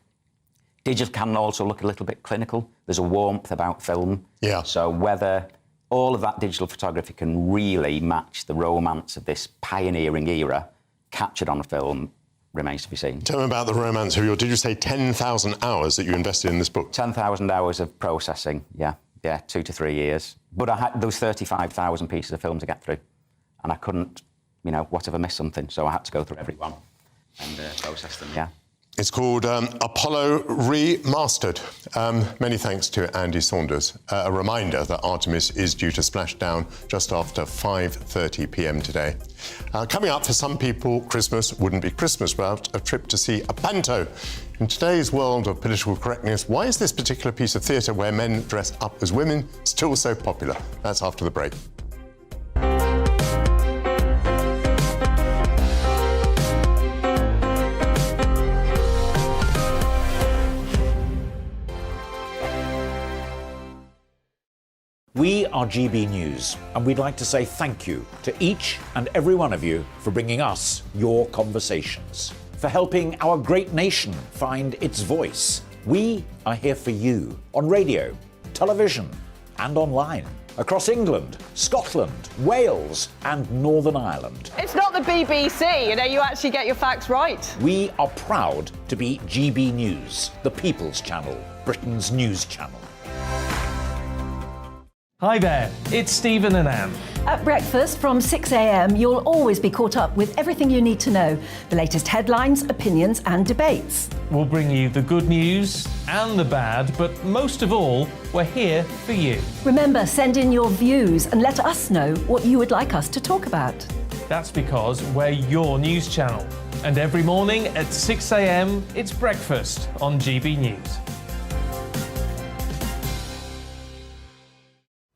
[SPEAKER 4] Digital can also look a little bit clinical. There's a warmth about film.
[SPEAKER 12] Yeah.
[SPEAKER 4] So whether all of that digital photography can really match the romance of this pioneering era captured on film remains to be seen.
[SPEAKER 12] Tell me about the romance of did you say 10,000 hours that you invested in this book?
[SPEAKER 4] 10,000 hours of processing, yeah, 2 to 3 years. But I had those 35,000 pieces of film to get through, and I couldn't, what if I missed something? So I had to go through every one and process them, yeah.
[SPEAKER 12] It's called Apollo Remastered. Many thanks to Andy Saunders. A reminder that Artemis is due to splash down just after 5:30 p.m. today. Coming up, for some people, Christmas wouldn't be Christmas without a trip to see a panto. In today's world of political correctness, why is this particular piece of theatre where men dress up as women still so popular? That's after the break.
[SPEAKER 5] We are GB News, and we'd like to say thank you to each and every one of you for bringing us your conversations, for helping our great nation find its voice. We are here for you on radio, television, and online, across England, Scotland, Wales, and Northern Ireland.
[SPEAKER 28] It's not the BBC, you actually get your facts right.
[SPEAKER 5] We are proud to be GB News, the People's Channel, Britain's news channel.
[SPEAKER 36] Hi there, it's Stephen and Anne.
[SPEAKER 6] At breakfast from 6 a.m, you'll always be caught up with everything you need to know, the latest headlines, opinions and debates.
[SPEAKER 36] We'll bring you the good news and the bad, but most of all, we're here for you.
[SPEAKER 6] Remember, send in your views and let us know what you would like us to talk about.
[SPEAKER 36] That's because we're your news channel. And every morning at 6 a.m, it's breakfast on GB News.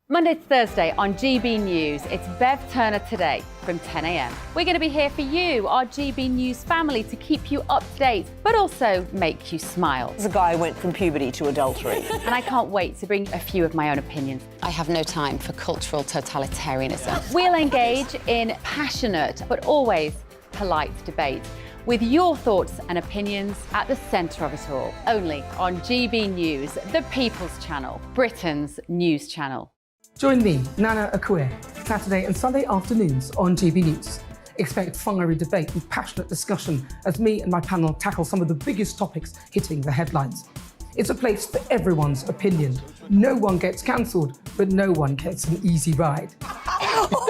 [SPEAKER 7] Monday to Thursday on GB News, it's Bev Turner Today from 10 a.m. We're going to be here for you, our GB News family, to keep you up to date, but also make you smile.
[SPEAKER 2] The guy went from puberty to adultery.
[SPEAKER 7] And I can't wait to bring a few of my own opinions.
[SPEAKER 8] I have no time for cultural totalitarianism.
[SPEAKER 7] We'll engage in passionate, but always polite debate, with your thoughts and opinions at the centre of it all. Only on GB News, the People's Channel, Britain's news channel.
[SPEAKER 9] Join me, Nana Akue, Saturday and Sunday afternoons on GB News. Expect fiery debate and passionate discussion as me and my panel tackle some of the biggest topics hitting the headlines. It's a place for everyone's opinion. No one gets cancelled, but no one gets an easy ride.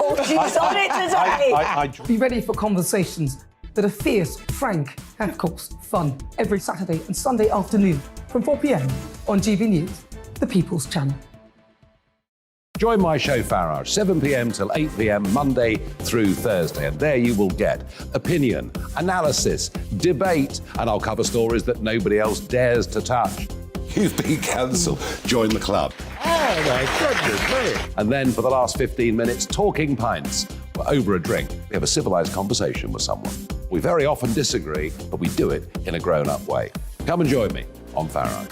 [SPEAKER 6] Oh, she's on it today.
[SPEAKER 9] Be ready for conversations that are fierce, frank, and of course, fun. Every Saturday and Sunday afternoon from 4 p.m. on GB News, the People's Channel.
[SPEAKER 1] Join my show Farage, 7 p.m. till 8 p.m. Monday through Thursday, and there you will get opinion, analysis, debate, and I'll cover stories that nobody else dares to touch. You've been cancelled. Join the club. Oh my goodness me. And then for the last 15 minutes, talking pints. We're over a drink. We have a civilised conversation with someone. We very often disagree, but we do it in a grown-up way. Come and join me on Farage.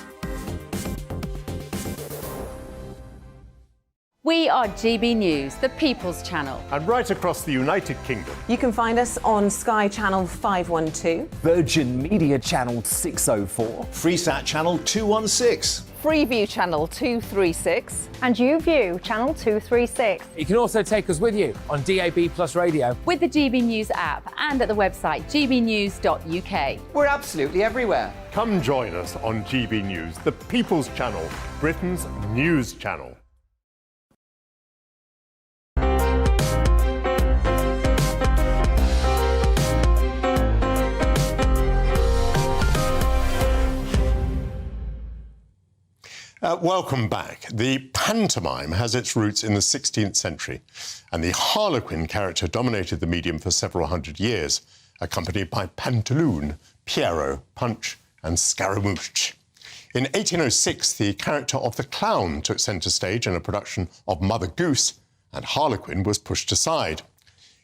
[SPEAKER 7] We are GB News, the People's Channel.
[SPEAKER 12] And right across the United Kingdom.
[SPEAKER 2] You can find us on Sky Channel 512,
[SPEAKER 10] Virgin Media Channel 604,
[SPEAKER 13] Freesat Channel 216,
[SPEAKER 2] Freeview Channel 236,
[SPEAKER 6] and YouView Channel 236.
[SPEAKER 33] You can also take us with you on DAB Plus Radio,
[SPEAKER 7] with the GB News app and at the website gbnews.uk.
[SPEAKER 13] We're absolutely everywhere.
[SPEAKER 12] Come join us on GB News, the People's Channel, Britain's news channel. Welcome back. The pantomime has its roots in the 16th century, and the Harlequin character dominated the medium for several hundred years, accompanied by Pantaloon, Pierrot, Punch and Scaramouche. In 1806, the character of the clown took centre stage in a production of Mother Goose, and Harlequin was pushed aside.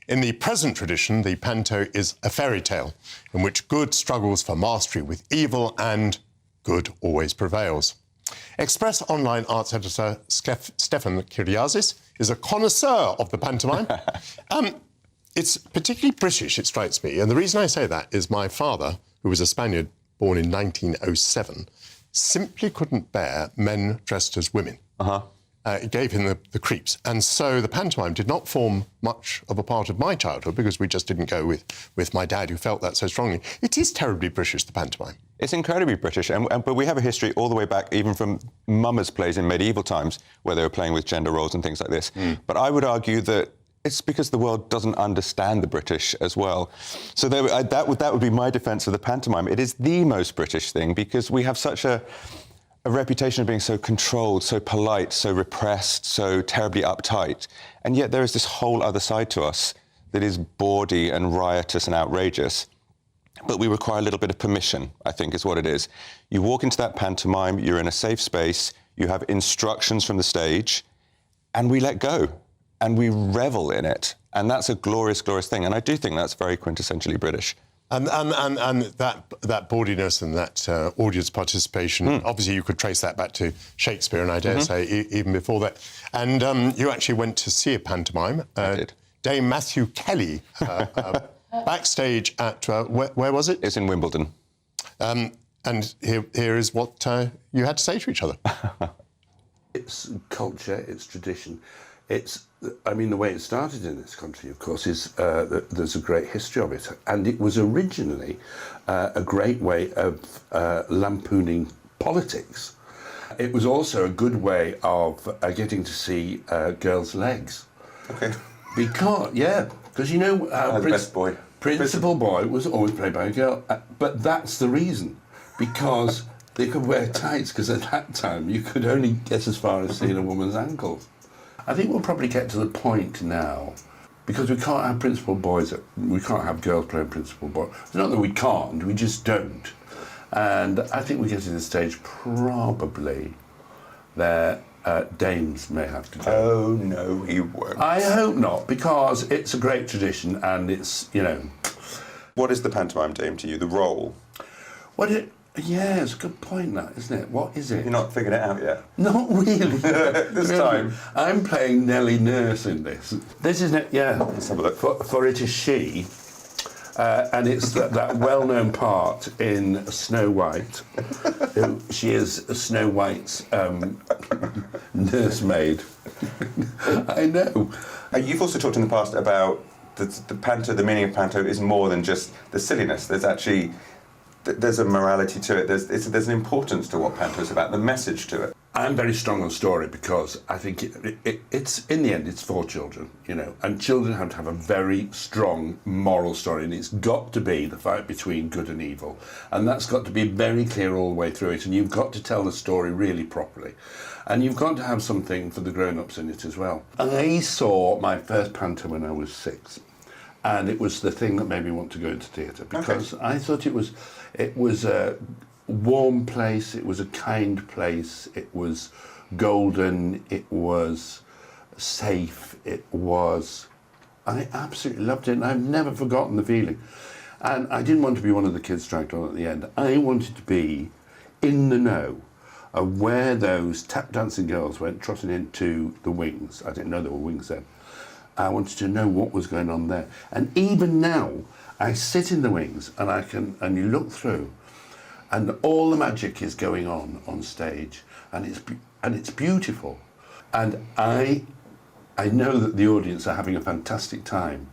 [SPEAKER 12] In the present tradition, the panto is a fairy tale in which good struggles for mastery with evil and good always prevails. Express Online arts editor Stefan Kyriazis is a connoisseur of the pantomime. It's particularly British, it strikes me, and the reason I say that is my father, who was a Spaniard born in 1907, simply couldn't bear men dressed as women. It gave him the creeps. And so the pantomime did not form much of a part of my childhood because we just didn't go with my dad, who felt that so strongly. It is terribly British, the pantomime.
[SPEAKER 14] It's incredibly British, but we have a history all the way back, even from mummers' plays in medieval times, where they were playing with gender roles and things like this. But I would argue that it's because the world doesn't understand the British as well. So that would be my defence of the pantomime. It is the most British thing because we have such a reputation of being so controlled, so polite, so repressed, so terribly uptight. And yet there is this whole other side to us that is bawdy and riotous and outrageous. But we require a little bit of permission, I think, is what it is. You walk into that pantomime, you're in a safe space, you have instructions from the stage, and we let go, and we revel in it. And that's a glorious, glorious thing. And I do think that's very quintessentially British.
[SPEAKER 12] And that bawdiness and that audience participation, obviously you could trace that back to Shakespeare, and I dare say even before that. And you actually went to see a pantomime.
[SPEAKER 14] I did.
[SPEAKER 12] Dame Matthew Kelly, backstage at, where was it?
[SPEAKER 14] It's in Wimbledon.
[SPEAKER 12] And here is what you had to say to each other.
[SPEAKER 35] It's culture, it's tradition. I mean, the way it started in this country, of course, is that there's a great history of it. And it was originally a great way of lampooning politics. It was also a good way of getting to see girls' legs.
[SPEAKER 14] Okay.
[SPEAKER 35] Because you know,
[SPEAKER 14] best boy.
[SPEAKER 35] Principal boy was always played by a girl. But that's the reason, because they could wear tights, because at that time you could only get as far as seeing a woman's ankles. I think we'll probably get to the point now, because we can't have principal boys, we can't have girls playing principal boys. It's not that we can't, we just don't. And I think we get to the stage probably that dames may have to go.
[SPEAKER 14] Oh, no, he won't.
[SPEAKER 35] I hope not, because it's a great tradition and it's, you know...
[SPEAKER 14] What is the pantomime dame to you, the role?
[SPEAKER 35] Yeah, it's a good point, that, isn't it? What is it?
[SPEAKER 14] You're not figured it out yet?
[SPEAKER 35] Not really.
[SPEAKER 14] This time.
[SPEAKER 35] I'm playing Nellie Nurse in this. This is it, yeah.
[SPEAKER 14] Let's have a look.
[SPEAKER 35] For It Is She. And it's that well-known part in Snow White. She is Snow White's nursemaid. I know.
[SPEAKER 14] You've also talked in the past about the panto, the meaning of panto is more than just the silliness. There's actually... There's a morality to it. There's an importance to what panto is about, the message to it.
[SPEAKER 35] I'm very strong on story because I think it's in the end it's for children, and children have to have a very strong moral story, and it's got to be the fight between good and evil, and that's got to be very clear all the way through it, and you've got to tell the story really properly, and you've got to have something for the grown-ups in it as well. I saw my first panto when I was 6, and it was the thing that made me want to go into theatre because I thought it was a warm place, it was a kind place, it was golden, it was safe, I absolutely loved it, and I've never forgotten the feeling. And I didn't want to be one of the kids dragged on at the end. I wanted to be in the know of where those tap dancing girls went trotting into the wings. I didn't know there were wings then. I wanted to know what was going on there. And even now, I sit in the wings and you look through, and all the magic is going on stage, and it's beautiful. And I know that the audience are having a fantastic time,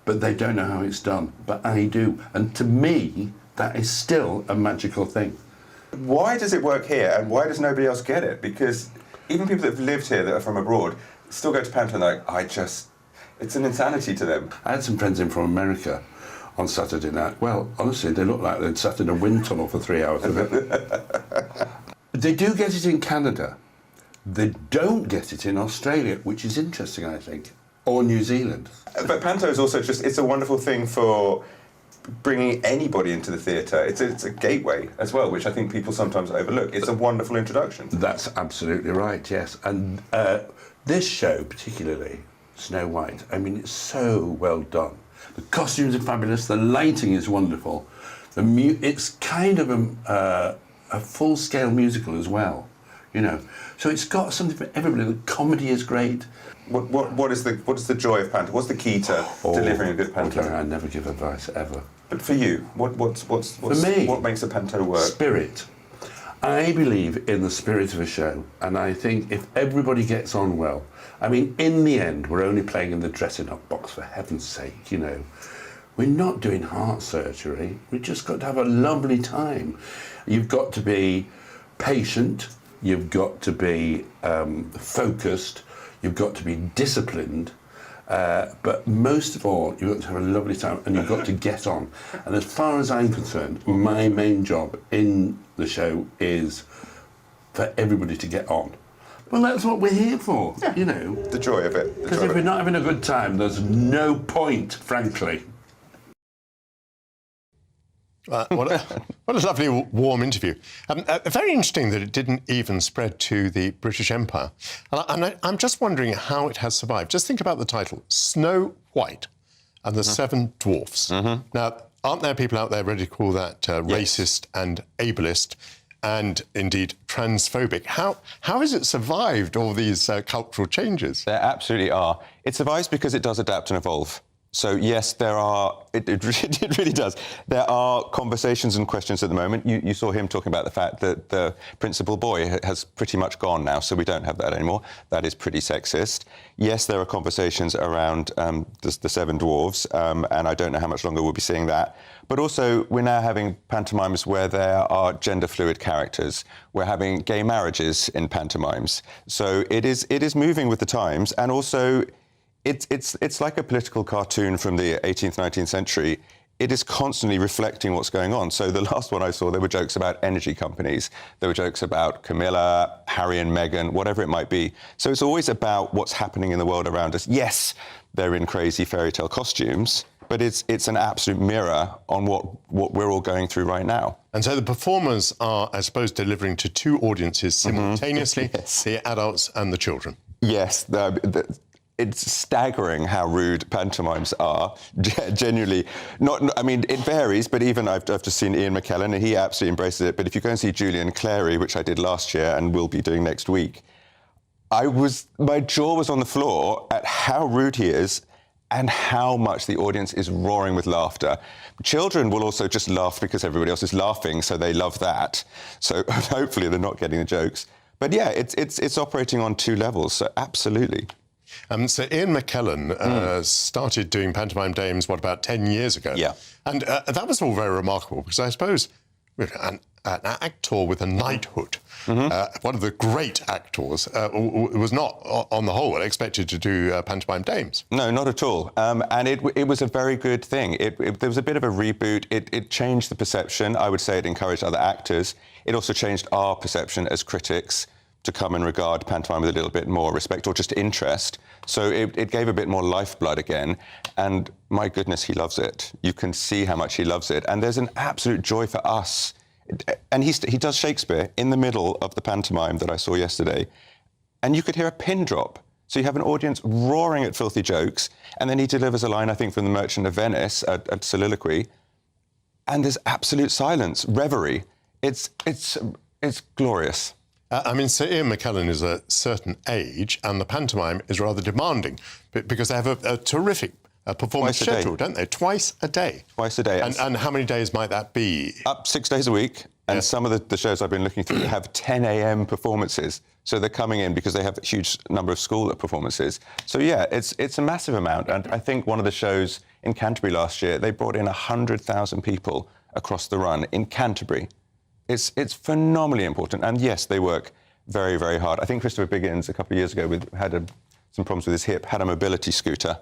[SPEAKER 35] but they don't know how it's done. But I do, and to me, that is still a magical thing.
[SPEAKER 14] Why does it work here, and why does nobody else get it? Because even people that have lived here that are from abroad still go to panto and they're like, it's an insanity to them.
[SPEAKER 35] I had some friends in from America on Saturday night. Well, honestly, they looked like they'd sat in a wind tunnel for 3 hours of it. They do get it in Canada. They don't get it in Australia, which is interesting, I think, or New Zealand.
[SPEAKER 14] But panto is also it's a wonderful thing for bringing anybody into the theatre. It's a gateway as well, which I think people sometimes overlook. It's a wonderful introduction.
[SPEAKER 35] That's absolutely right, yes. And this show, particularly, Snow White, I mean, it's so well done. The costumes are fabulous, the lighting is wonderful. It's kind of a full-scale musical as well, So it's got something for everybody. The comedy is great.
[SPEAKER 14] What is the joy of panto? What's the key to delivering a good panto?
[SPEAKER 35] I never give advice ever.
[SPEAKER 14] But for you, for me, what makes a panto work?
[SPEAKER 35] Spirit. I believe in the spirit of a show, and I think if everybody gets on well, I mean, in the end, we're only playing in the dressing-up box, for heaven's sake, We're not doing heart surgery. We've just got to have a lovely time. You've got to be patient. You've got to be focused. You've got to be disciplined. But most of all, you've got to have a lovely time, and you've got to get on. And as far as I'm concerned, my main job in the show is for everybody to get on. Well, that's what we're here for,
[SPEAKER 14] The joy of it.
[SPEAKER 35] Because if we're not having a good time, there's no point, frankly.
[SPEAKER 12] What a lovely, warm interview. Very interesting that it didn't even spread to the British Empire. And I'm just wondering how it has survived. Just think about the title, Snow White and the Seven Dwarfs. Now, aren't there people out there ready to call that racist and ableist and, indeed, transphobic? How has it survived all these cultural changes?
[SPEAKER 14] There absolutely are. It survives because it does adapt and evolve. So yes, there are. It really does. There are conversations and questions at the moment. You saw him talking about the fact that the principal boy has pretty much gone now, so we don't have that anymore. That is pretty sexist. Yes, there are conversations around the Seven Dwarves, and I don't know how much longer we'll be seeing that. But also, we're now having pantomimes where there are gender-fluid characters. We're having gay marriages in pantomimes. So it is moving with the times, and also. It's like a political cartoon from the 18th, 19th century. It is constantly reflecting what's going on. So the last one I saw, there were jokes about energy companies. There were jokes about Camilla, Harry and Meghan, whatever it might be. So it's always about what's happening in the world around us. Yes, they're in crazy fairy tale costumes, but it's an absolute mirror on what we're all going through right now.
[SPEAKER 12] And so the performers are, I suppose, delivering to two audiences simultaneously, the adults and the children.
[SPEAKER 14] Yes, it's staggering how rude pantomimes are. Genuinely, it varies, but even I've just seen Ian McKellen, and he absolutely embraces it. But if you go and see Julian Clary, which I did last year and will be doing next week, my jaw was on the floor at how rude he is and how much the audience is roaring with laughter. Children will also just laugh because everybody else is laughing, so they love that. So hopefully they're not getting the jokes. But yeah, it's operating on two levels, so absolutely.
[SPEAKER 12] So Ian McKellen started doing Pantomime Dames, about 10 years ago?
[SPEAKER 14] Yeah.
[SPEAKER 12] And that was all very remarkable, because I suppose an actor with a knighthood, one of the great actors, was not, on the whole, expected to do pantomime dames.
[SPEAKER 14] No, not at all. And it was a very good thing. There was a bit of a reboot. It changed the perception. I would say it encouraged other actors. It also changed our perception as critics to come and regard pantomime with a little bit more respect or just interest. So it gave a bit more lifeblood again. And my goodness, he loves it. You can see how much he loves it. And there's an absolute joy for us. And he does Shakespeare in the middle of the pantomime that I saw yesterday. And you could hear a pin drop. So you have an audience roaring at filthy jokes. And then he delivers a line, I think, from The Merchant of Venice, a soliloquy. And there's absolute silence, reverie. It's glorious.
[SPEAKER 12] I mean, Sir Ian McKellen is a certain age, and the pantomime is rather demanding because they have a terrific performance schedule, don't they? Twice a day.
[SPEAKER 14] Twice a day.
[SPEAKER 12] And how many days might that be?
[SPEAKER 14] Up 6 days a week. And some of the shows I've been looking through have 10 a.m. performances. So they're coming in because they have a huge number of school performances. So, yeah, it's a massive amount. And I think one of the shows in Canterbury last year, they brought in 100,000 people across the run in Canterbury. It's phenomenally important. And, yes, they work very, very hard. I think Christopher Biggins, a couple of years ago, had some problems with his hip, had a mobility scooter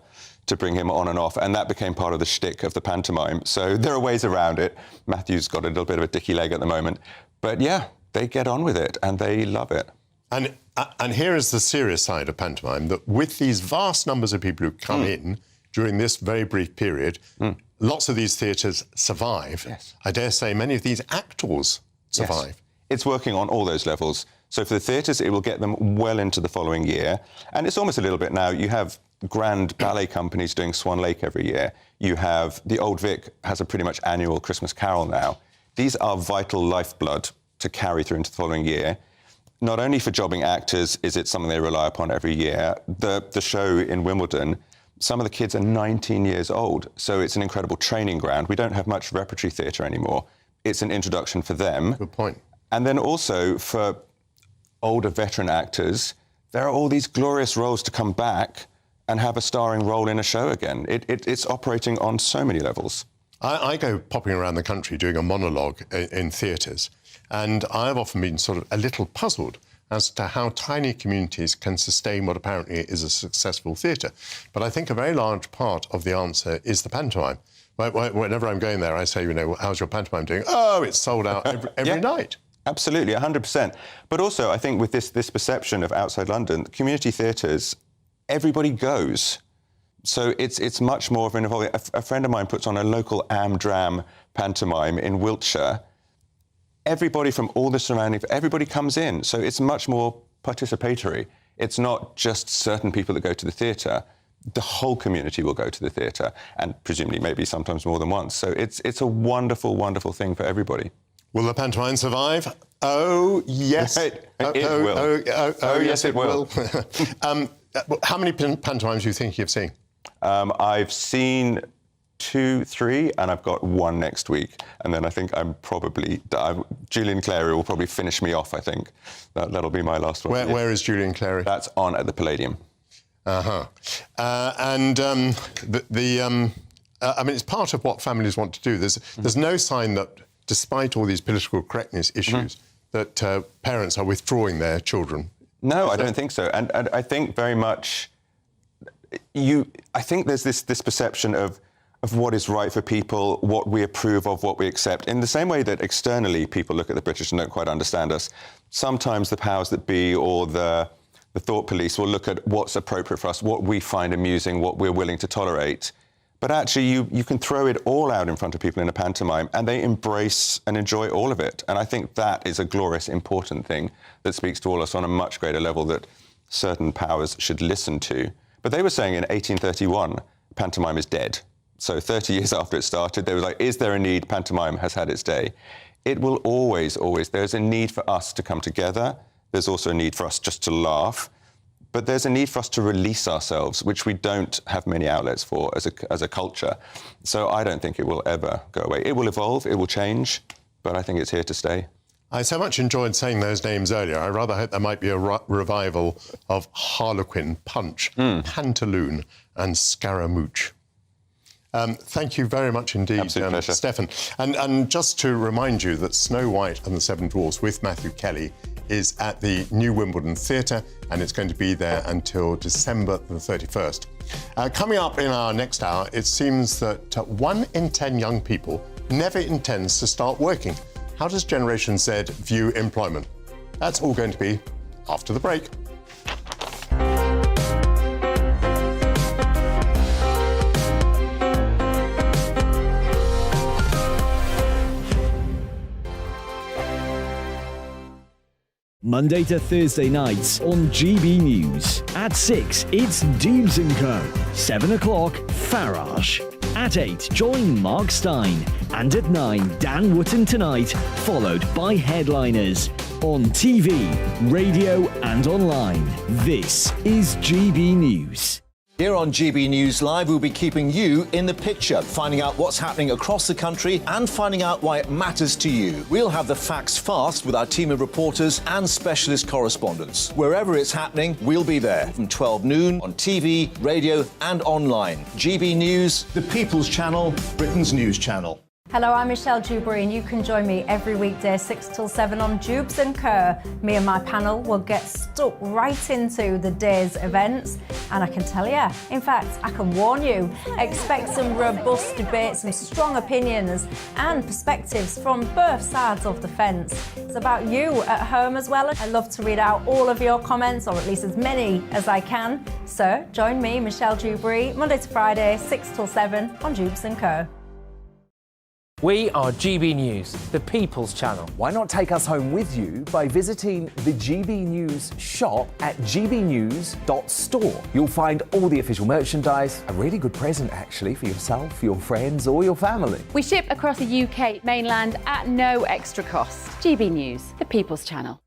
[SPEAKER 14] to bring him on and off, and that became part of the shtick of the pantomime. So there are ways around it. Matthew's got a little bit of a dicky leg at the moment. But, yeah, they get on with it, and they love it.
[SPEAKER 12] And here is the serious side of pantomime, that with these vast numbers of people who come in during this very brief period, lots of these theatres survive.
[SPEAKER 14] Yes.
[SPEAKER 12] I dare say many of these actors survive.
[SPEAKER 14] Yes. It's working on all those levels. So for the theatres, it will get them well into the following year. And it's almost a little bit now, you have grand ballet companies doing Swan Lake every year. You have the Old Vic has a pretty much annual Christmas Carol now. These are vital lifeblood to carry through into the following year. Not only for jobbing actors is it something they rely upon every year. The show in Wimbledon, some of the kids are 19 years old, so it's an incredible training ground. We don't have much repertory theatre anymore. It's an introduction for them.
[SPEAKER 12] Good point.
[SPEAKER 14] And then also for older veteran actors, there are all these glorious roles to come back and have a starring role in a show again. It's operating on so many levels.
[SPEAKER 12] I go popping around the country doing a monologue in theatres, and I've often been sort of a little puzzled as to how tiny communities can sustain what apparently is a successful theatre. But I think a very large part of the answer is the pantomime. Whenever I'm going there, I say, you know, how's your pantomime doing? Oh, it's sold out every night.
[SPEAKER 14] Absolutely, 100%. But also, I think with this perception of outside London, community theatres, everybody goes. So it's much more of an involving... A friend of mine puts on a local Am-Dram pantomime in Wiltshire. Everybody from all the surrounding... Everybody comes in. So it's much more participatory. It's not just certain people that go to the theatre. The whole community will go to the theatre, and presumably maybe sometimes more than once. So it's a wonderful, wonderful thing for everybody.
[SPEAKER 12] Will the pantomime survive? Oh, yes.
[SPEAKER 14] It will.
[SPEAKER 12] Oh, yes, it will. How many pantomimes do you think you've seen?
[SPEAKER 14] I've seen 2, 3, and I've got 1 next week. And then I think Julian Clary will probably finish me off, I think. That'll be my last one.
[SPEAKER 12] Where is Julian Clary?
[SPEAKER 14] That's on at the Palladium.
[SPEAKER 12] I mean, it's part of what families want to do. There's no sign that, despite all these political correctness issues, that parents are withdrawing their children.
[SPEAKER 14] No, I don't think so. And I think very much... I think there's this perception of what is right for people, what we approve of, what we accept. In the same way that externally people look at the British and don't quite understand us, sometimes the powers that be or the thought police will look at what's appropriate for us, what we find amusing, what we're willing to tolerate. But actually, you can throw it all out in front of people in a pantomime, and they embrace and enjoy all of it. And I think that is a glorious, important thing that speaks to all of us on a much greater level that certain powers should listen to. But they were saying in 1831, pantomime is dead. So 30 years after it started, they were like, is there a need? Pantomime has had its day. It will always, there's a need for us to come together. There's also a need for us just to laugh. But there's a need for us to release ourselves, which we don't have many outlets for as a culture. So I don't think it will ever go away. It will evolve, it will change, but I think it's here to stay.
[SPEAKER 12] I so much enjoyed saying those names earlier. I rather hope there might be a revival of Harlequin, Punch, Pantaloon and Scaramouche. Thank you very much indeed, Stefan. And just to remind you that Snow White and the Seven Dwarfs with Matthew Kelly is at the New Wimbledon Theatre, and it's going to be there until December the 31st. Coming up in our next hour, it seems that 1 in 10 young people never intends to start working. How does Generation Z view employment? That's all going to be after the break.
[SPEAKER 15] Monday to Thursday nights on GB News. At 6, it's Dubes & Co. 7 o'clock, Farage. At 8, join Mark Stein. And at 9, Dan Wootton Tonight, followed by Headliners. On TV, radio and online. This is GB News.
[SPEAKER 13] Here on GB News Live, we'll be keeping you in the picture, finding out what's happening across the country and finding out why it matters to you. We'll have the facts fast with our team of reporters and specialist correspondents. Wherever it's happening, we'll be there from 12 noon on TV, radio and online. GB News, the People's Channel, Britain's news channel.
[SPEAKER 16] Hello, I'm Michelle Dewberry, and you can join me every weekday 6 till 7 on Dubes & Co. Me and my panel will get stuck right into the day's events, and I can tell you, in fact, I can warn you, expect some robust debates, some strong opinions and perspectives from both sides of the fence. It's about you at home as well. I love to read out all of your comments, or at least as many as I can. So join me, Michelle Dewberry, Monday to Friday, 6 till 7 on Dubes & Co.
[SPEAKER 33] We are GB News, the People's Channel.
[SPEAKER 10] Why not take us home with you by visiting the GB News shop at gbnews.store. You'll find all the official merchandise, a really good present actually for yourself, your friends or your family.
[SPEAKER 7] We ship across the UK mainland at no extra cost. GB News, the People's Channel.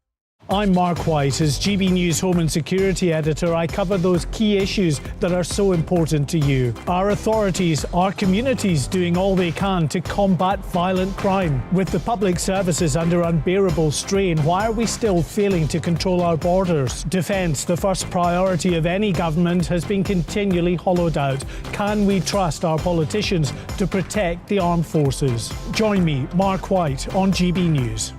[SPEAKER 11] I'm Mark White. As GB News Home and Security Editor, I cover those key issues that are so important to you. Our authorities, our communities doing all they can to combat violent crime. With the public services under unbearable strain, why are we still failing to control our borders? Defence, the first priority of any government, has been continually hollowed out. Can we trust our politicians to protect the armed forces? Join me, Mark White, on GB News.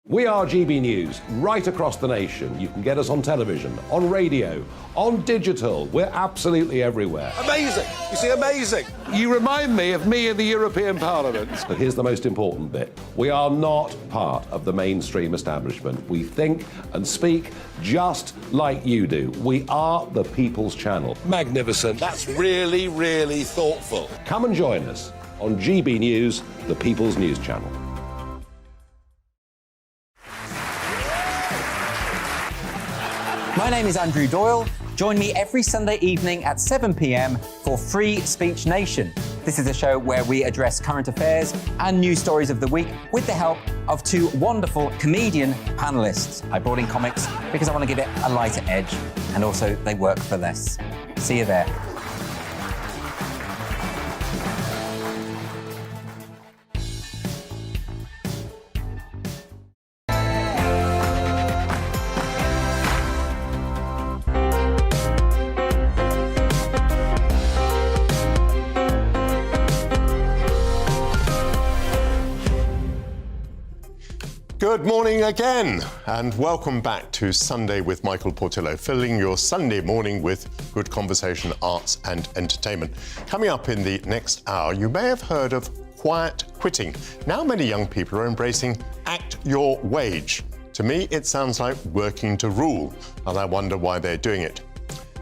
[SPEAKER 1] We are GB News, right across the nation. You can get us on television, on radio, on digital. We're absolutely everywhere.
[SPEAKER 17] Amazing! You see, amazing!
[SPEAKER 1] You remind me of me in the European Parliament. But here's the most important bit. We are not part of the mainstream establishment. We think and speak just like you do. We are the People's Channel.
[SPEAKER 17] Magnificent. That's really, really thoughtful.
[SPEAKER 1] Come and join us on GB News, the People's News Channel.
[SPEAKER 18] My name is Andrew Doyle. Join me every Sunday evening at 7 p.m. for Free Speech Nation. This is a show where we address current affairs and news stories of the week with the help of 2 wonderful comedian panellists. I brought in comics because I want to give it a lighter edge, and also they work for less. See you there.
[SPEAKER 12] Good morning again, and welcome back to Sunday with Michael Portillo, filling your Sunday morning with good conversation, arts and entertainment. Coming up in the next hour, you may have heard of quiet quitting. Now many young people are embracing act your wage. To me, it sounds like working to rule, and I wonder why they're doing it.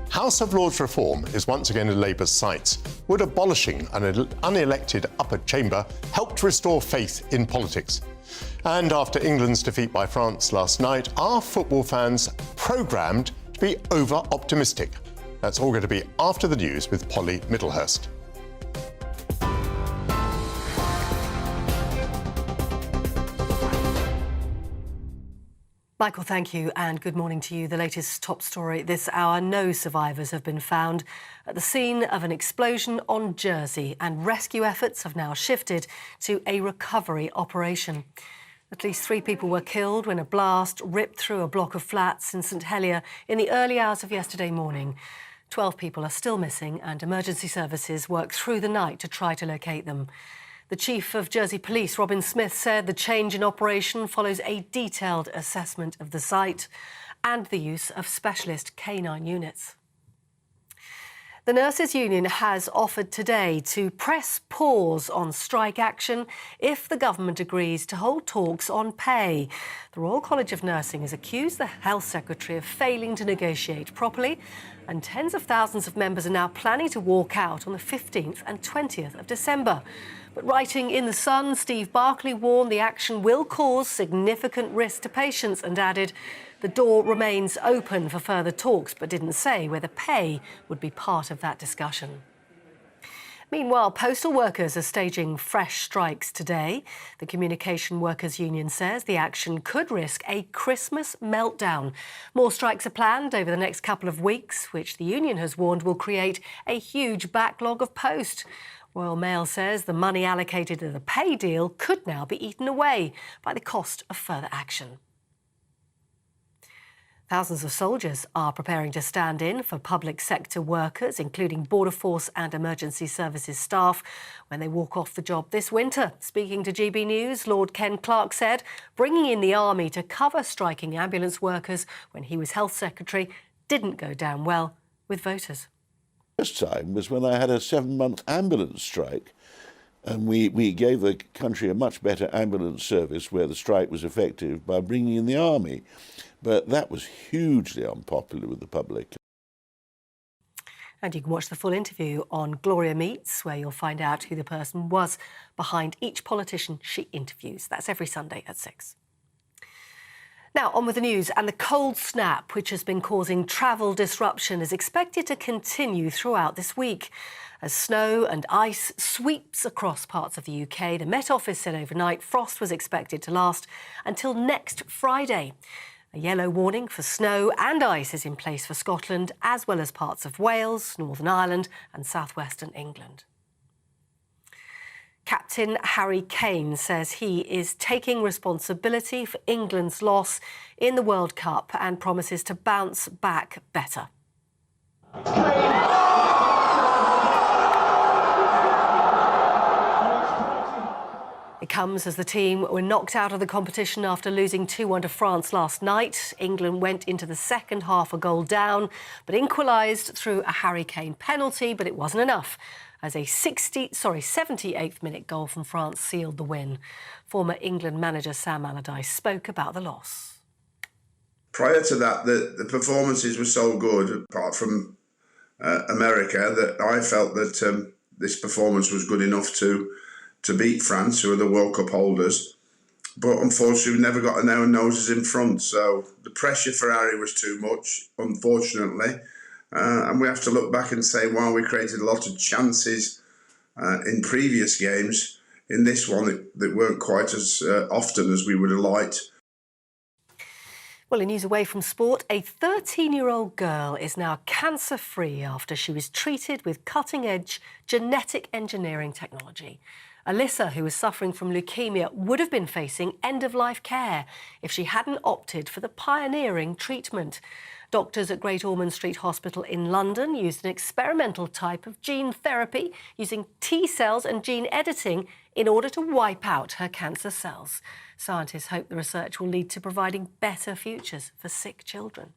[SPEAKER 12] House of Lords reform is once again in Labour's sights. Would abolishing an unelected upper chamber help to restore faith in politics? And after England's defeat by France last night, are football fans programmed to be over-optimistic? That's all going to be after the news with Polly Middlehurst.
[SPEAKER 19] Michael, thank you, and good morning to you. The latest top story this hour: no survivors have been found at the scene of an explosion on Jersey, and rescue efforts have now shifted to a recovery operation. At least 3 people were killed when a blast ripped through a block of flats in St Helier in the early hours of yesterday morning. 12 people are still missing and emergency services work through the night to try to locate them. The Chief of Jersey Police, Robin Smith, said the change in operation follows a detailed assessment of the site and the use of specialist canine units. The Nurses' Union has offered today to press pause on strike action if the government agrees to hold talks on pay. The Royal College of Nursing has accused the Health Secretary of failing to negotiate properly, and tens of thousands of members are now planning to walk out on the 15th and 20th of December. But writing in The Sun, Steve Barclay warned the action will cause significant risk to patients and added the door remains open for further talks, but didn't say whether pay would be part of that discussion. Meanwhile, postal workers are staging fresh strikes today. The Communication Workers Union says the action could risk a Christmas meltdown. More strikes are planned over the next couple of weeks, which the union has warned will create a huge backlog of post. Royal Mail says the money allocated to the pay deal could now be eaten away by the cost of further action. Thousands of soldiers are preparing to stand in for public sector workers, including Border Force and Emergency Services staff, when they walk off the job this winter. Speaking to GB News, Lord Ken Clarke said bringing in the army to cover striking ambulance workers when he was Health Secretary didn't go down well with voters.
[SPEAKER 3] First time was when I had a 7-month ambulance strike, and we gave the country a much better ambulance service where the strike was effective by bringing in the army. But that was hugely unpopular with the public.
[SPEAKER 19] And you can watch the full interview on Gloria Meets, where you'll find out who the person was behind each politician she interviews. That's every Sunday at 6. Now, on with the news. And the cold snap, which has been causing travel disruption, is expected to continue throughout this week. As snow and ice sweeps across parts of the UK, the Met Office said overnight frost was expected to last until next Friday. A yellow warning for snow and ice is in place for Scotland, as well as parts of Wales, Northern Ireland and southwestern England. Captain Harry Kane says he is taking responsibility for England's loss in the World Cup and promises to bounce back better. It comes as the team were knocked out of the competition after losing 2-1 to France last night. England went into the second half a goal down, but equalised through a Harry Kane penalty, but it wasn't enough, as a 78th minute goal from France sealed the win. Former England manager Sam Allardyce spoke about the loss.
[SPEAKER 4] Prior to that, the performances were so good, apart from America, that I felt that this performance was good enough to beat France, who are the World Cup holders. But unfortunately, we never got our noses in front. So the pressure for Harry was too much, unfortunately. And we have to look back and say, while we created a lot of chances in previous games, in this one, that weren't quite as often as we would have liked.
[SPEAKER 19] Well, in news away from sport, a 13-year-old girl is now cancer-free after she was treated with cutting-edge genetic engineering technology. Alyssa, who was suffering from leukemia, would have been facing end-of-life care if she hadn't opted for the pioneering treatment. Doctors at Great Ormond Street Hospital in London used an experimental type of gene therapy using T-cells and gene editing in order to wipe out her cancer cells. Scientists hope the research will lead to providing better futures for sick children.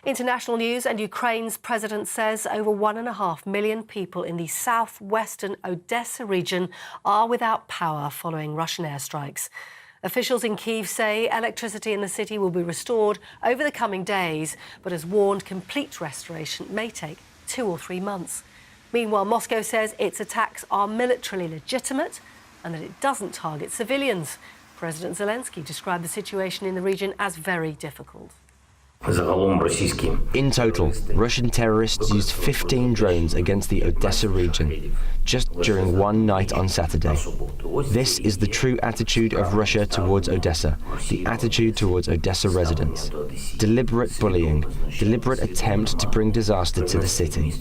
[SPEAKER 19] International news, and Ukraine's president says over 1.5 million people in the southwestern Odessa region are without power following Russian airstrikes. Officials in Kyiv say electricity in the city will be restored over the coming days, but has warned complete restoration may take 2 or 3 months. Meanwhile, Moscow says its attacks are militarily legitimate and that it doesn't target civilians. President Zelensky described the situation in the region as very difficult.
[SPEAKER 20] In total, Russian terrorists used 15 drones against the Odessa region, just during one night on Saturday. This is the true attitude of Russia towards Odessa, the attitude towards Odessa residents. Deliberate bullying, deliberate attempt to bring disaster to the city.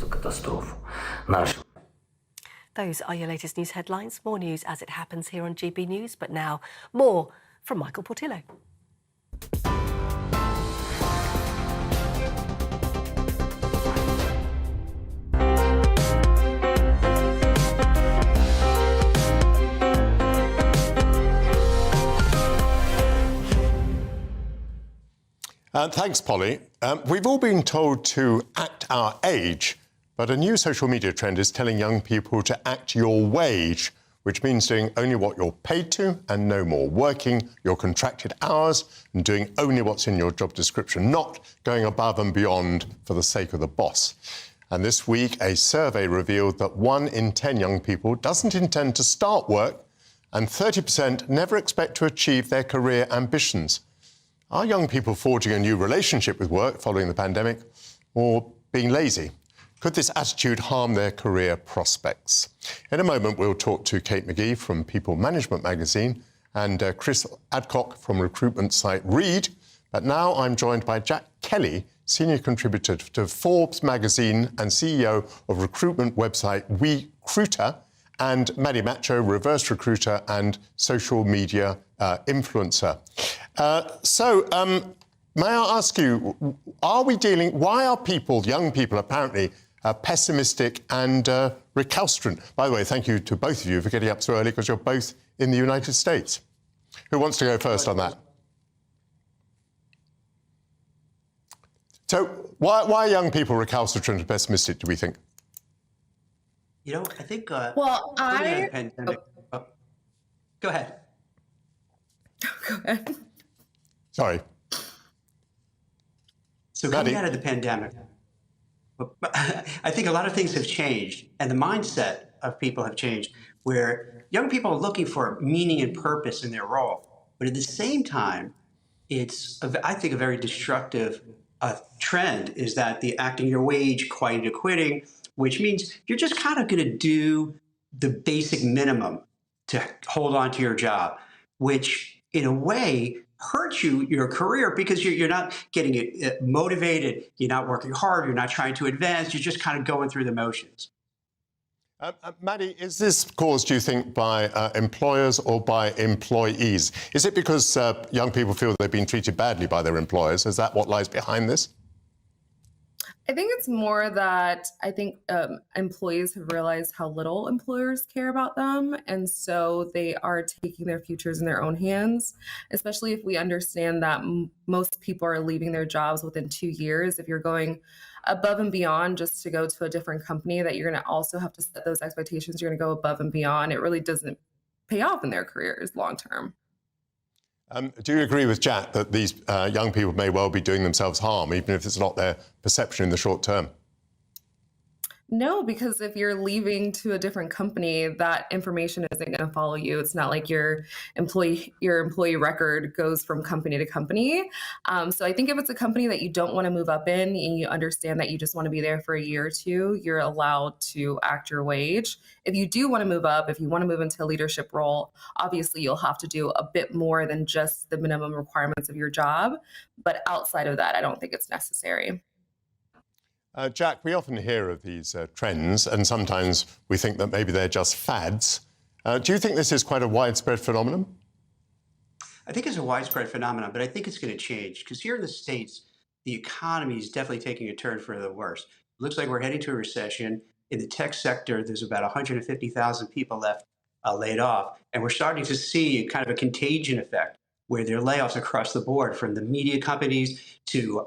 [SPEAKER 19] Those are your latest news headlines. More news as it happens here on GB News, but now more from Michael Portillo.
[SPEAKER 12] Thanks, Polly. We've all been told to act our age, but a new social media trend is telling young people to act your wage, which means doing only what you're paid to and no more, working your contracted hours and doing only what's in your job description, not going above and beyond for the sake of the boss. And this week, a survey revealed that 1 in 10 young people doesn't intend to start work and 30% never expect to achieve their career ambitions. Are young people forging a new relationship with work following the pandemic or being lazy? Could this attitude harm their career prospects? In a moment, we'll talk to Kate McGee from People Management magazine and Chris Adcock from recruitment site Reed. But now I'm joined by Jack Kelly, senior contributor to Forbes magazine and CEO of recruitment website WeCruiter, and Maddie Macho, reverse recruiter and social media influencer. May I ask you, why are young people apparently pessimistic and recalcitrant? By the way, thank you to both of you for getting up so early because you're both in the United States. Who wants to go first on that? So why are young people recalcitrant and pessimistic, do we think?
[SPEAKER 5] You know, I think...
[SPEAKER 8] well,
[SPEAKER 5] pandemic... Oh. Go ahead.
[SPEAKER 8] Go ahead.
[SPEAKER 12] Sorry.
[SPEAKER 5] So coming out of the pandemic, I think a lot of things have changed, and the mindset of people have changed, where young people are looking for meaning and purpose in their role. But at the same time, it's, I think, a very destructive trend is that the acting your wage, quitting to quitting, which means you're just kind of going to do the basic minimum to hold on to your job, which in a way hurts your career because you're not getting it motivated, you're not working hard, you're not trying to advance, you're just kind of going through the motions.
[SPEAKER 12] Maddie, is this caused, do you think, by employers or by employees? Is it because young people feel they've been treated badly by their employers? Is that what lies behind this?
[SPEAKER 8] I think it's more that employees have realized how little employers care about them. And so they are taking their futures in their own hands, especially if we understand that most people are leaving their jobs within 2 years. If you're going above and beyond just to go to a different company, that you're going to also have to set those expectations. You're going to go above and beyond. It really doesn't pay off in their careers long term.
[SPEAKER 12] Do you agree with Jack that these young people may well be doing themselves harm, even if it's not their perception in the short term?
[SPEAKER 8] No, because if you're leaving to a different company, that information isn't going to follow you. It's not like your employee record goes from company to company. So I think if it's a company that you don't want to move up in and you understand that you just want to be there for a year or two, you're allowed to act your wage. If you do want to move up, if you want to move into a leadership role, obviously you'll have to do a bit more than just the minimum requirements of your job. But outside of that, I don't think it's necessary.
[SPEAKER 12] Jack, we often hear of these trends, and sometimes we think that maybe they're just fads. Do you think this is quite a widespread phenomenon?
[SPEAKER 5] I think it's a widespread phenomenon, but I think it's going to change because here in the States, the economy is definitely taking a turn for the worse. It looks like we're heading to a recession. In the tech sector, there's about 150,000 people left laid off, and we're starting to see kind of a contagion effect where there are layoffs across the board, from the media companies to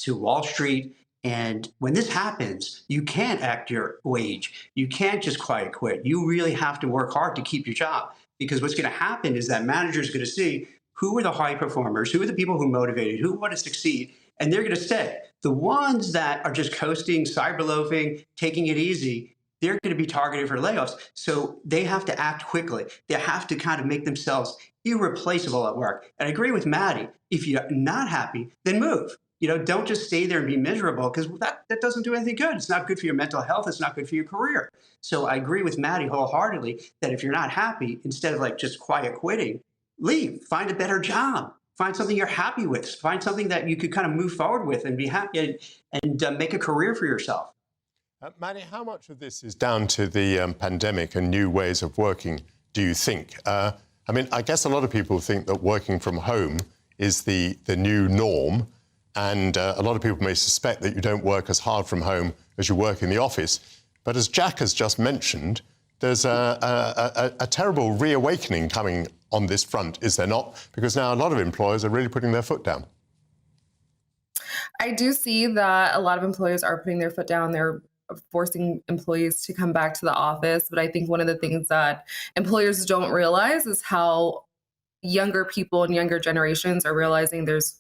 [SPEAKER 5] Wall Street. And when this happens, you can't act your wage. You can't just quiet quit. You really have to work hard to keep your job, because what's going to happen is that managers are going to see who are the high performers, who are the people who motivated, who want to succeed, and they're going to stay. The ones that are just coasting, cyberloafing, taking it easy, they're going to be targeted for layoffs. So they have to act quickly. They have to kind of make themselves irreplaceable at work. And I agree with Maddie. If you're not happy, then move. You know, don't just stay there and be miserable, because that doesn't do anything good. It's not good for your mental health. It's not good for your career. So I agree with Maddie wholeheartedly that if you're not happy, instead of like just quiet quitting, leave, find a better job, find something you're happy with, find something that you could kind of move forward with and be happy and make a career for yourself.
[SPEAKER 12] Maddie, how much of this is down to the pandemic and new ways of working, do you think? I mean, I guess a lot of people think that working from home is the new norm. And a lot of people may suspect that you don't work as hard from home as you work in the office. But as Jack has just mentioned, there's a terrible reawakening coming on this front, is there not? Because now a lot of employers are really putting their foot down.
[SPEAKER 8] I do see that a lot of employers are putting their foot down. They're forcing employees to come back to the office. But I think one of the things that employers don't realize is how younger people and younger generations are realizing there's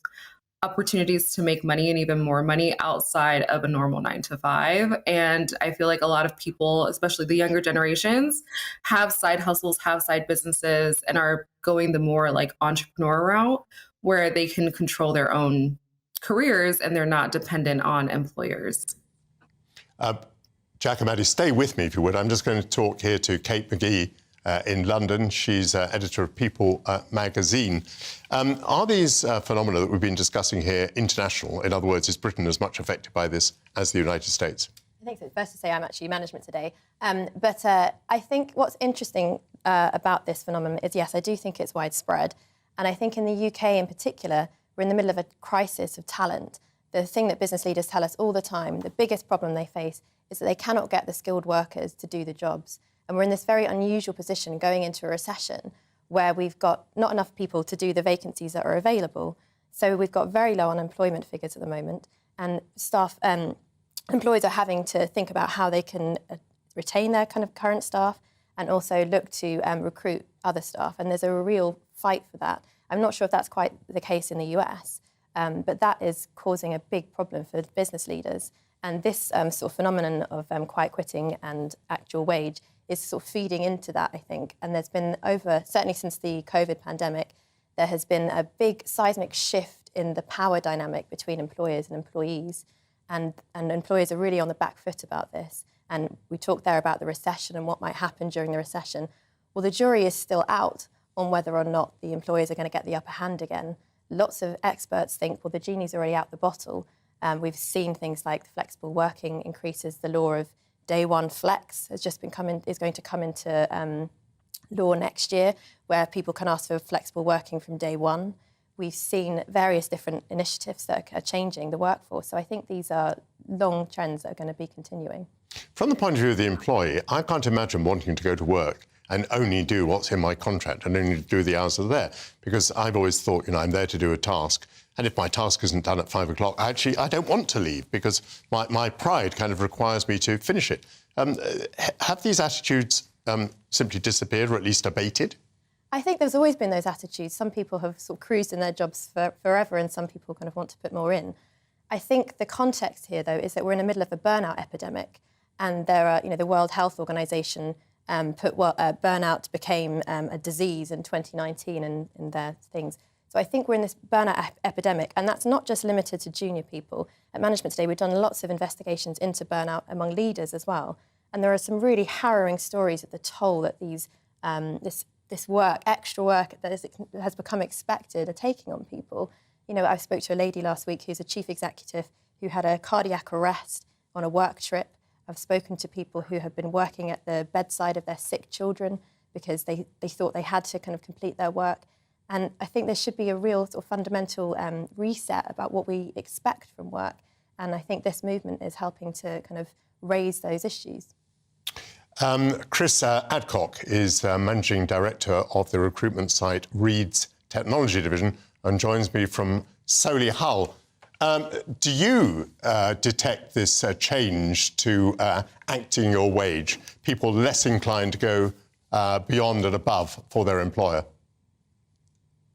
[SPEAKER 8] opportunities to make money and even more money outside of a normal 9 to 5. And I feel like a lot of people, especially the younger generations, have side hustles, have side businesses, and are going the more like entrepreneur route where they can control their own careers and they're not dependent on employers.
[SPEAKER 12] Jack and Maddie, stay with me if you would. I'm just going to talk here to Kate McGee in London. She's editor of People magazine. Are these phenomena that we've been discussing here international? In other words, is Britain as much affected by this as the United States?
[SPEAKER 2] I think so. It's best to say I'm actually management today. But I think what's interesting about this phenomenon is, yes, I do think it's widespread. And I think in the UK in particular, we're in the middle of a crisis of talent. The thing that business leaders tell us all the time, the biggest problem they face is that they cannot get the skilled workers to do the jobs. And we're in this very unusual position going into a recession where we've got not enough people to do the vacancies that are available. So we've got very low unemployment figures at the moment, and staff, employers are having to think about how they can retain their kind of current staff and also look to recruit other staff. And there's a real fight for that. I'm not sure if that's quite the case in the US, but that is causing a big problem for business leaders. And this sort of phenomenon of quiet quitting and actual wage is sort of feeding into that, I think. And there's been certainly since the COVID pandemic, there has been a big seismic shift in the power dynamic between employers and employees. And employers are really on the back foot about this. And we talked there about the recession and what might happen during the recession. Well, the jury is still out on whether or not the employers are going to get the upper hand again. Lots of experts think, well, the genie's already out the bottle. We've seen things like the flexible working increases. The law of day one flex is going to come into law next year, where people can ask for flexible working from day one. We've seen various different initiatives that are changing the workforce. So I think these are long trends that are going to be continuing.
[SPEAKER 12] From the point of view of the employee, I can't imagine wanting to go to work and only do what's in my contract and only do the hours that are there. Because I've always thought, I'm there to do a task. And if my task isn't done at 5 o'clock, actually, I don't want to leave because my pride kind of requires me to finish it. Have these attitudes simply disappeared or at least abated?
[SPEAKER 2] I think there's always been those attitudes. Some people have sort of cruised in their jobs forever and some people kind of want to put more in. I think the context here, though, is that we're in the middle of a burnout epidemic. And there are, the World Health Organization burnout became a disease in 2019 in their things. So I think we're in this burnout epidemic, and that's not just limited to junior people. At Management Today, we've done lots of investigations into burnout among leaders as well. And there are some really harrowing stories of the toll that these this work, extra work that has become expected, are taking on people. I spoke to a lady last week who's a chief executive who had a cardiac arrest on a work trip. I've spoken to people who have been working at the bedside of their sick children because they thought they had to kind of complete their work. And I think there should be a real sort of fundamental reset about what we expect from work. And I think this movement is helping to kind of raise those issues.
[SPEAKER 12] Chris Adcock is Managing Director of the recruitment site Reed's Technology Division and joins me from Solihull. Do you detect this change to acting your wage, people less inclined to go beyond and above for their employer?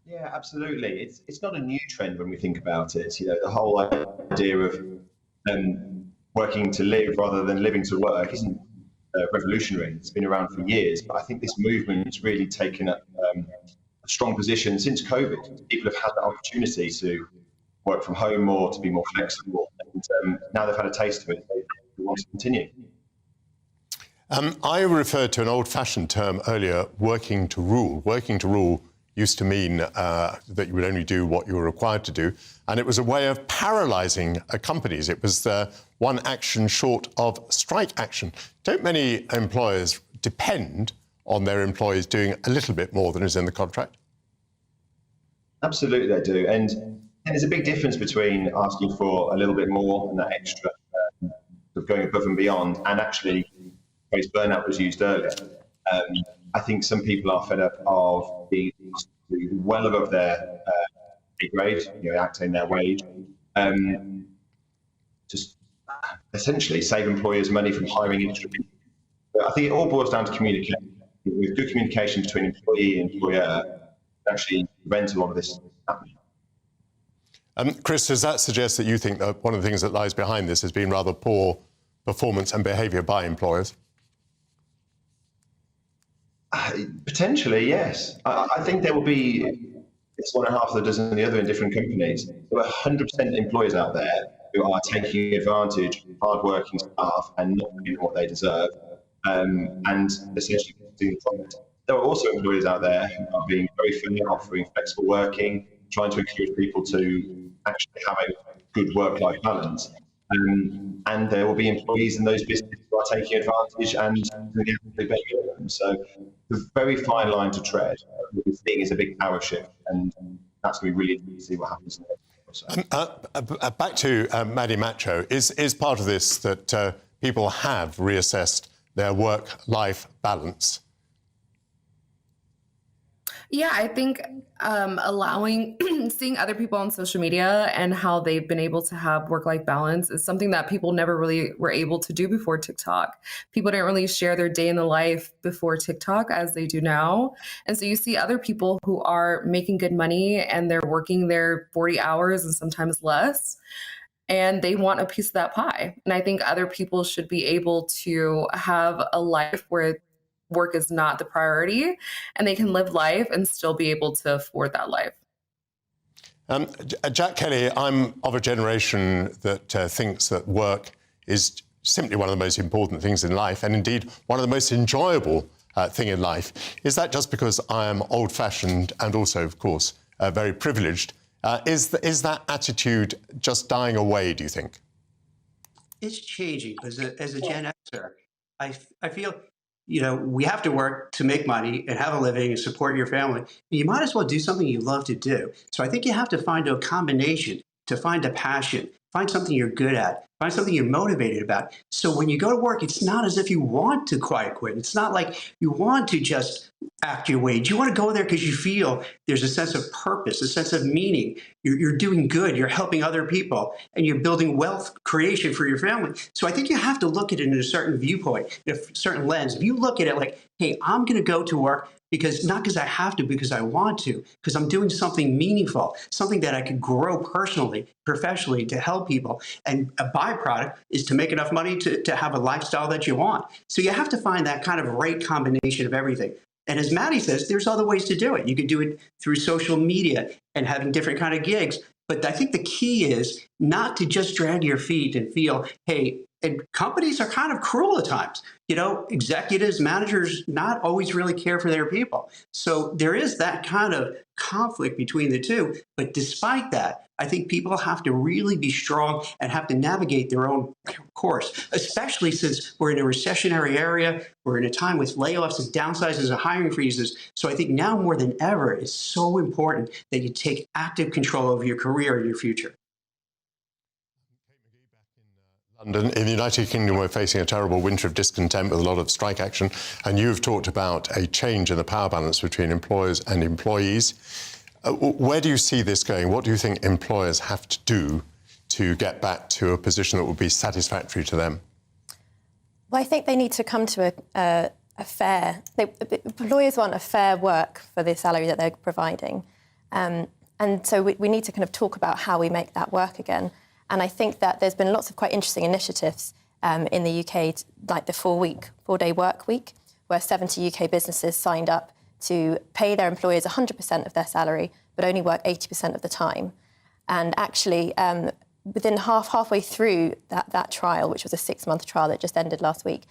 [SPEAKER 9] Yeah, absolutely. It's not a new trend when we think about it. The whole idea of working to live rather than living to work isn't revolutionary. It's been around for years, but I think this movement has really taken a strong position since COVID. People have had the opportunity to work from home more, to be more flexible, and now they've had a taste of it. They want to continue.
[SPEAKER 12] I referred to an old-fashioned term earlier, working to rule. Working to rule used to mean that you would only do what you were required to do, and it was a way of paralysing companies. It was one action short of strike action. Don't many employers depend on their employees doing a little bit more than is in the contract?
[SPEAKER 9] Absolutely, they do. And there's a big difference between asking for a little bit more and that extra of going above and beyond, and actually, the phrase burnout was used earlier. I think some people are fed up of being well above their pay grade, acting their wage. essentially save employers money from hiring extra people. But I think it all boils down to communication. With good communication between employee and employer, actually prevent a lot of this happening.
[SPEAKER 12] Chris, does that suggest that you think that one of the things that lies behind this has been rather poor performance and behaviour by employers?
[SPEAKER 9] Potentially, yes. I think there will be, it's 1.5 of a dozen of the other in different companies. There are 100% employers out there who are taking advantage of hard-working staff and not giving them what they deserve, and essentially doing the profit. There are also employers out there who are being very fair, offering flexible working, trying to encourage people to actually have a good work-life balance. And there will be employees in those businesses who are taking advantage and doing the best of them. So it's a very fine line to tread. What we're seeing is a big power shift, and that's going to be really interesting to see what happens next.
[SPEAKER 12] Back to Maddie Macho, is part of this that people have reassessed their work-life balance?
[SPEAKER 8] Yeah, I think seeing other people on social media and how they've been able to have work-life balance is something that people never really were able to do before TikTok. People didn't really share their day in the life before TikTok as they do now. And so you see other people who are making good money and they're working their 40 hours and sometimes less, and they want a piece of that pie. And I think other people should be able to have a life where work is not the priority, and they can live life and still be able to afford that life.
[SPEAKER 12] Jack Kelly, I'm of a generation that thinks that work is simply one of the most important things in life, and indeed one of the most enjoyable thing in life. Is that just because I am old-fashioned and also, of course, very privileged? Is that attitude just dying away, do you think?
[SPEAKER 5] It's changing. As a Gen Xer, I feel, we have to work to make money and have a living and support your family. You might as well do something you love to do. So I think you have to find a combination to find a passion, find something you're good at, find something you're motivated about. So when you go to work, it's not as if you want to quiet quit. It's not like you want to just act your wage. You want to go there because you feel there's a sense of purpose, a sense of meaning. You're doing good, you're helping other people, and you're building wealth creation for your family. So I think you have to look at it in a certain viewpoint, in a certain lens. If you look at it like, hey, I'm going to go to work not because I have to, because I want to, because I'm doing something meaningful, something that I could grow personally, professionally, to help people. And a byproduct is to make enough money to have a lifestyle that you want. So you have to find that kind of right combination of everything. And as Maddie says, there's other ways to do it. You could do it through social media and having different kind of gigs. But I think the key is not to just drag your feet and feel, hey, and companies are kind of cruel at times. Executives, managers not always really care for their people. So there is that kind of conflict between the two. But despite that, I think people have to really be strong and have to navigate their own course, especially since we're in a recessionary area. We're in a time with layoffs and downsizes and hiring freezes. So I think now more than ever, it's so important that you take active control over your career and your future.
[SPEAKER 12] London. In the United Kingdom, we're facing a terrible winter of discontent with a lot of strike action, and you've talked about a change in the power balance between employers and employees. Where do you see this going? What do you think employers have to do to get back to a position that would be satisfactory to them?
[SPEAKER 2] Well, I think they need to come to a fair... employers want a fair work for the salary that they're providing. And so we need to kind of talk about how we make that work again. And I think that there's been lots of quite interesting initiatives in the UK, like the 4-day work week, where 70 UK businesses signed up to pay their employers 100% of their salary, but only work 80% of the time. And actually, within halfway through that trial, which was a 6-month trial that just ended last week,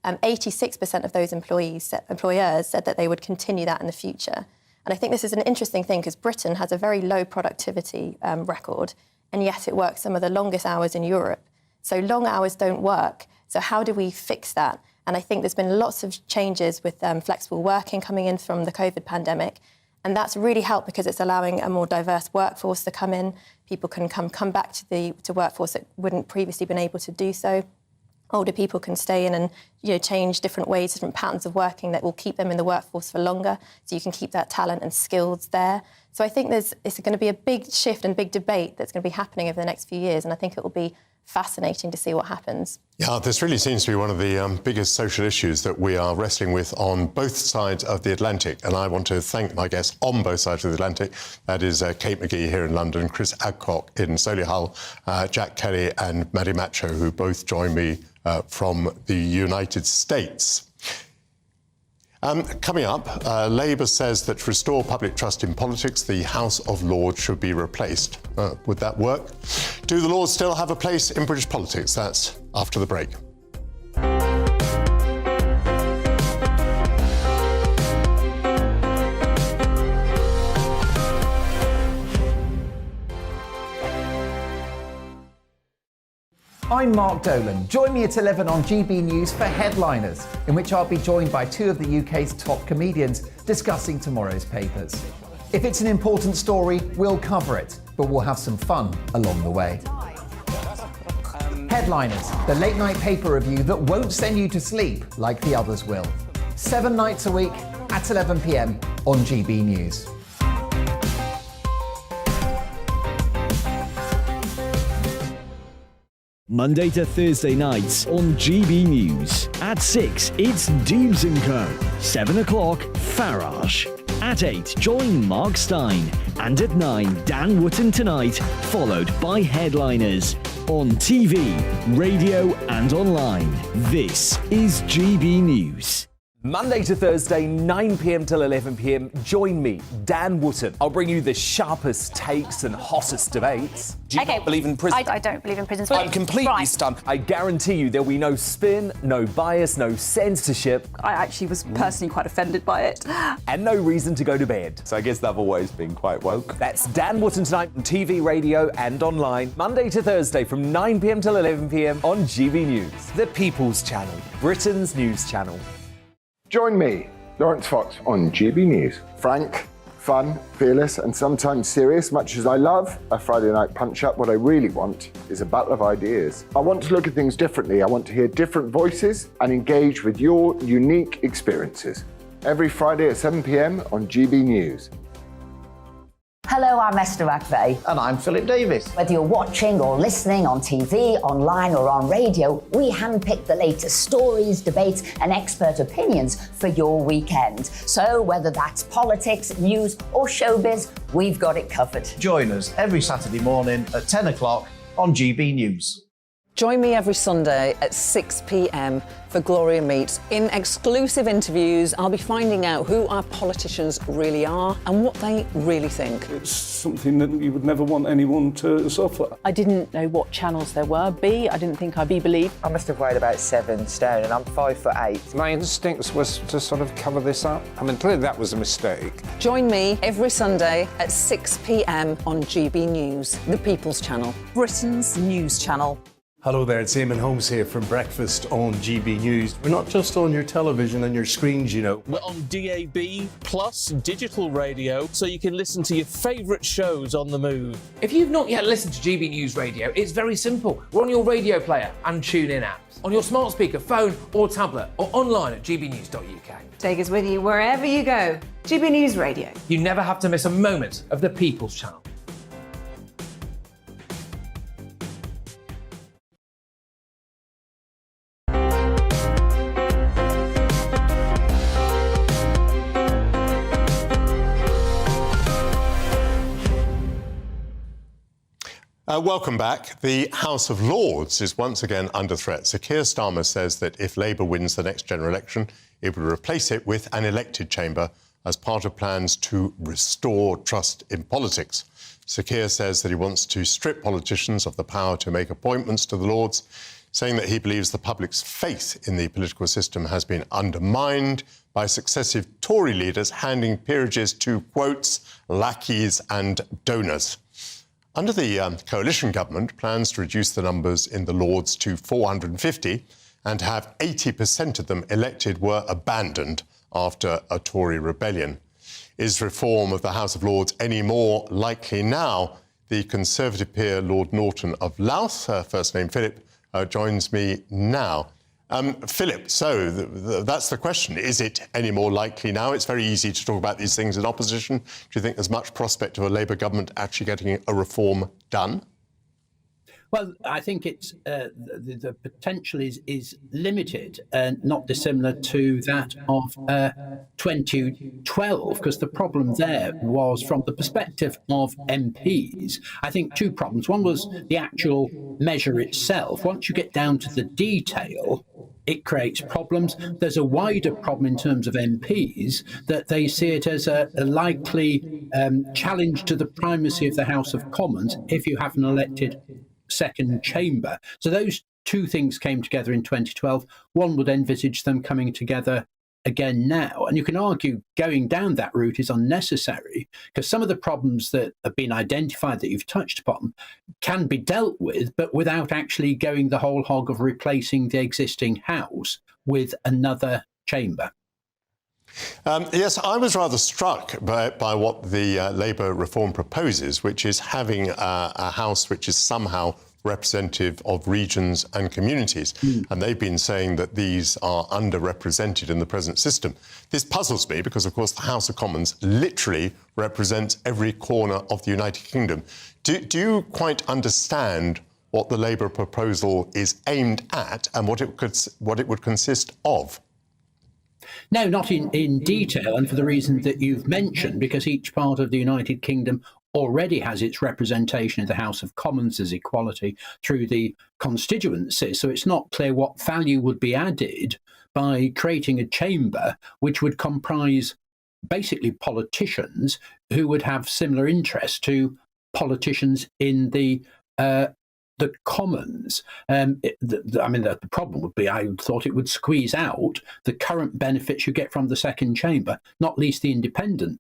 [SPEAKER 2] 86% of those employers said that they would continue that in the future. And I think this is an interesting thing because Britain has a very low productivity record, and yet it works some of the longest hours in Europe. So long hours don't work. So how do we fix that? And I think there's been lots of changes with flexible working coming in from the COVID pandemic. And that's really helped because it's allowing a more diverse workforce to come in. People can come back to workforce that wouldn't previously been able to do so. Older people can stay in and change different ways, different patterns of working that will keep them in the workforce for longer, so you can keep that talent and skills there. So I think it's going to be a big shift and big debate that's going to be happening over the next few years, and I think it will be fascinating to see what happens.
[SPEAKER 12] Yeah, this really seems to be one of the biggest social issues that we are wrestling with on both sides of the Atlantic. And I want to thank my guests on both sides of the Atlantic. That is Kate McGee here in London, Chris Adcock in Solihull, Jack Kelly and Maddie Macho, who both join me from the United States. Coming up, Labour says that to restore public trust in politics, the House of Lords should be replaced. Would that work? Do the Lords still have a place in British politics? That's after the break.
[SPEAKER 10] I'm Mark Dolan. Join me at 11 on GB News for Headliners, in which I'll be joined by two of the UK's top comedians discussing tomorrow's papers. If it's an important story, we'll cover it, but we'll have some fun along the way. Headliners, the late-night paper review that won't send you to sleep like the others will. 7 nights a week at 11 p.m. on GB News.
[SPEAKER 15] Monday to Thursday nights on GB News. At 6, it's Dubes & Co. 7 o'clock, Farage. At 8, join Mark Stein. And at 9, Dan Wootton Tonight, followed by Headliners. On TV, radio and online. This is GB News.
[SPEAKER 10] Monday to Thursday, 9 p.m. till 11 p.m. Join me, Dan Wootton. I'll bring you the sharpest takes and hottest debates.
[SPEAKER 6] Do you not believe in prison? I don't believe in prison.
[SPEAKER 10] I'm completely stunned. I guarantee you there'll be no spin, no bias, no censorship.
[SPEAKER 6] I actually was personally quite offended by it.
[SPEAKER 10] And no reason to go to bed.
[SPEAKER 21] So I guess they've always been quite woke.
[SPEAKER 10] That's Dan Wootton Tonight on TV, radio and online. Monday to Thursday from 9 p.m. till 11 p.m. on GB News. The People's Channel, Britain's news channel.
[SPEAKER 22] Join me, Lawrence Fox, on GB News. Frank, fun, fearless, and sometimes serious. Much as I love a Friday night punch-up, what I really want is a battle of ideas. I want to look at things differently. I want to hear different voices and engage with your unique experiences. Every Friday at 7 p.m. on GB News.
[SPEAKER 23] Hello, I'm Esther McVeigh.
[SPEAKER 24] And I'm Philip Davis.
[SPEAKER 23] Whether you're watching or listening on TV, online or on radio, we handpick the latest stories, debates and expert opinions for your weekend. So whether that's politics, news or showbiz, we've got it covered.
[SPEAKER 24] Join us every Saturday morning at 10 o'clock on GB News.
[SPEAKER 25] Join me every Sunday at 6 p.m. for Gloria Meets. In exclusive interviews, I'll be finding out who our politicians really are and what they really think.
[SPEAKER 26] It's something that you would never want anyone to suffer.
[SPEAKER 25] I didn't know what channels there were. B, I didn't think I'd be believed.
[SPEAKER 27] I must have weighed about 7 stone and I'm 5'8".
[SPEAKER 28] My instincts was to sort of cover this up. I mean, clearly that was a mistake.
[SPEAKER 25] Join me every Sunday at 6 p.m. on GB News, the People's Channel, Britain's news channel.
[SPEAKER 29] Hello there, it's Eamon Holmes here from Breakfast on GB News. We're not just on your television and your screens, you know.
[SPEAKER 30] We're on DAB plus digital radio, so you can listen to your favourite shows on the move.
[SPEAKER 33] If you've not yet listened to GB News Radio, it's very simple. We're on your radio player and TuneIn apps, on your smart speaker, phone or tablet, or online at gbnews.uk.
[SPEAKER 31] Take us with you wherever you go. GB News Radio.
[SPEAKER 33] You never have to miss a moment of the People's Channel.
[SPEAKER 12] Welcome back. The House of Lords is once again under threat. Sir Keir Starmer says that if Labour wins the next general election, it will replace it with an elected chamber as part of plans to restore trust in politics. Sir Keir says that he wants to strip politicians of the power to make appointments to the Lords, saying that he believes the public's faith in the political system has been undermined by successive Tory leaders handing peerages to, quotes, lackeys and donors. Under the coalition government, plans to reduce the numbers in the Lords to 450 and to have 80% of them elected were abandoned after a Tory rebellion. Is reform of the House of Lords any more likely now? The Conservative peer, Lord Norton of Louth, first name Philip, joins me now. Philip, so that's the question. Is it any more likely now? It's very easy to talk about these things in opposition. Do you think there's much prospect of a Labour government actually getting a reform done?
[SPEAKER 1] Well, I think it's the potential is limited and not dissimilar to that of 2012, because the problem there was from the perspective of MPs. I think two problems. One was the actual measure itself. Once you get down to the detail, it creates problems. There's a wider problem in terms of MPs that they see it as a likely challenge to the primacy of the House of Commons if you have an elected second chamber. So those two things came together in 2012. One would envisage them coming together again now. And you can argue going down that route is unnecessary, because some of the problems that have been identified that you've touched upon can be dealt with, but without actually going the whole hog of replacing the existing House with another chamber.
[SPEAKER 12] Yes, I was rather struck by what the Labour reform proposes, which is having a House which is somehow representative of regions and communities. And they've been saying that these are underrepresented in the present system. This puzzles me because, of course, the House of Commons literally represents every corner of the United Kingdom. Do you quite understand what the Labour proposal is aimed at and what it would consist of?
[SPEAKER 1] No, not in detail, and for the reason that you've mentioned, because each part of the United Kingdom already has its representation in the House of Commons as equality through the constituencies. So it's not clear what value would be added by creating a chamber which would comprise basically politicians who would have similar interests to politicians in the Commons. The problem would be, I thought it would squeeze out the current benefits you get from the second chamber, not least the independent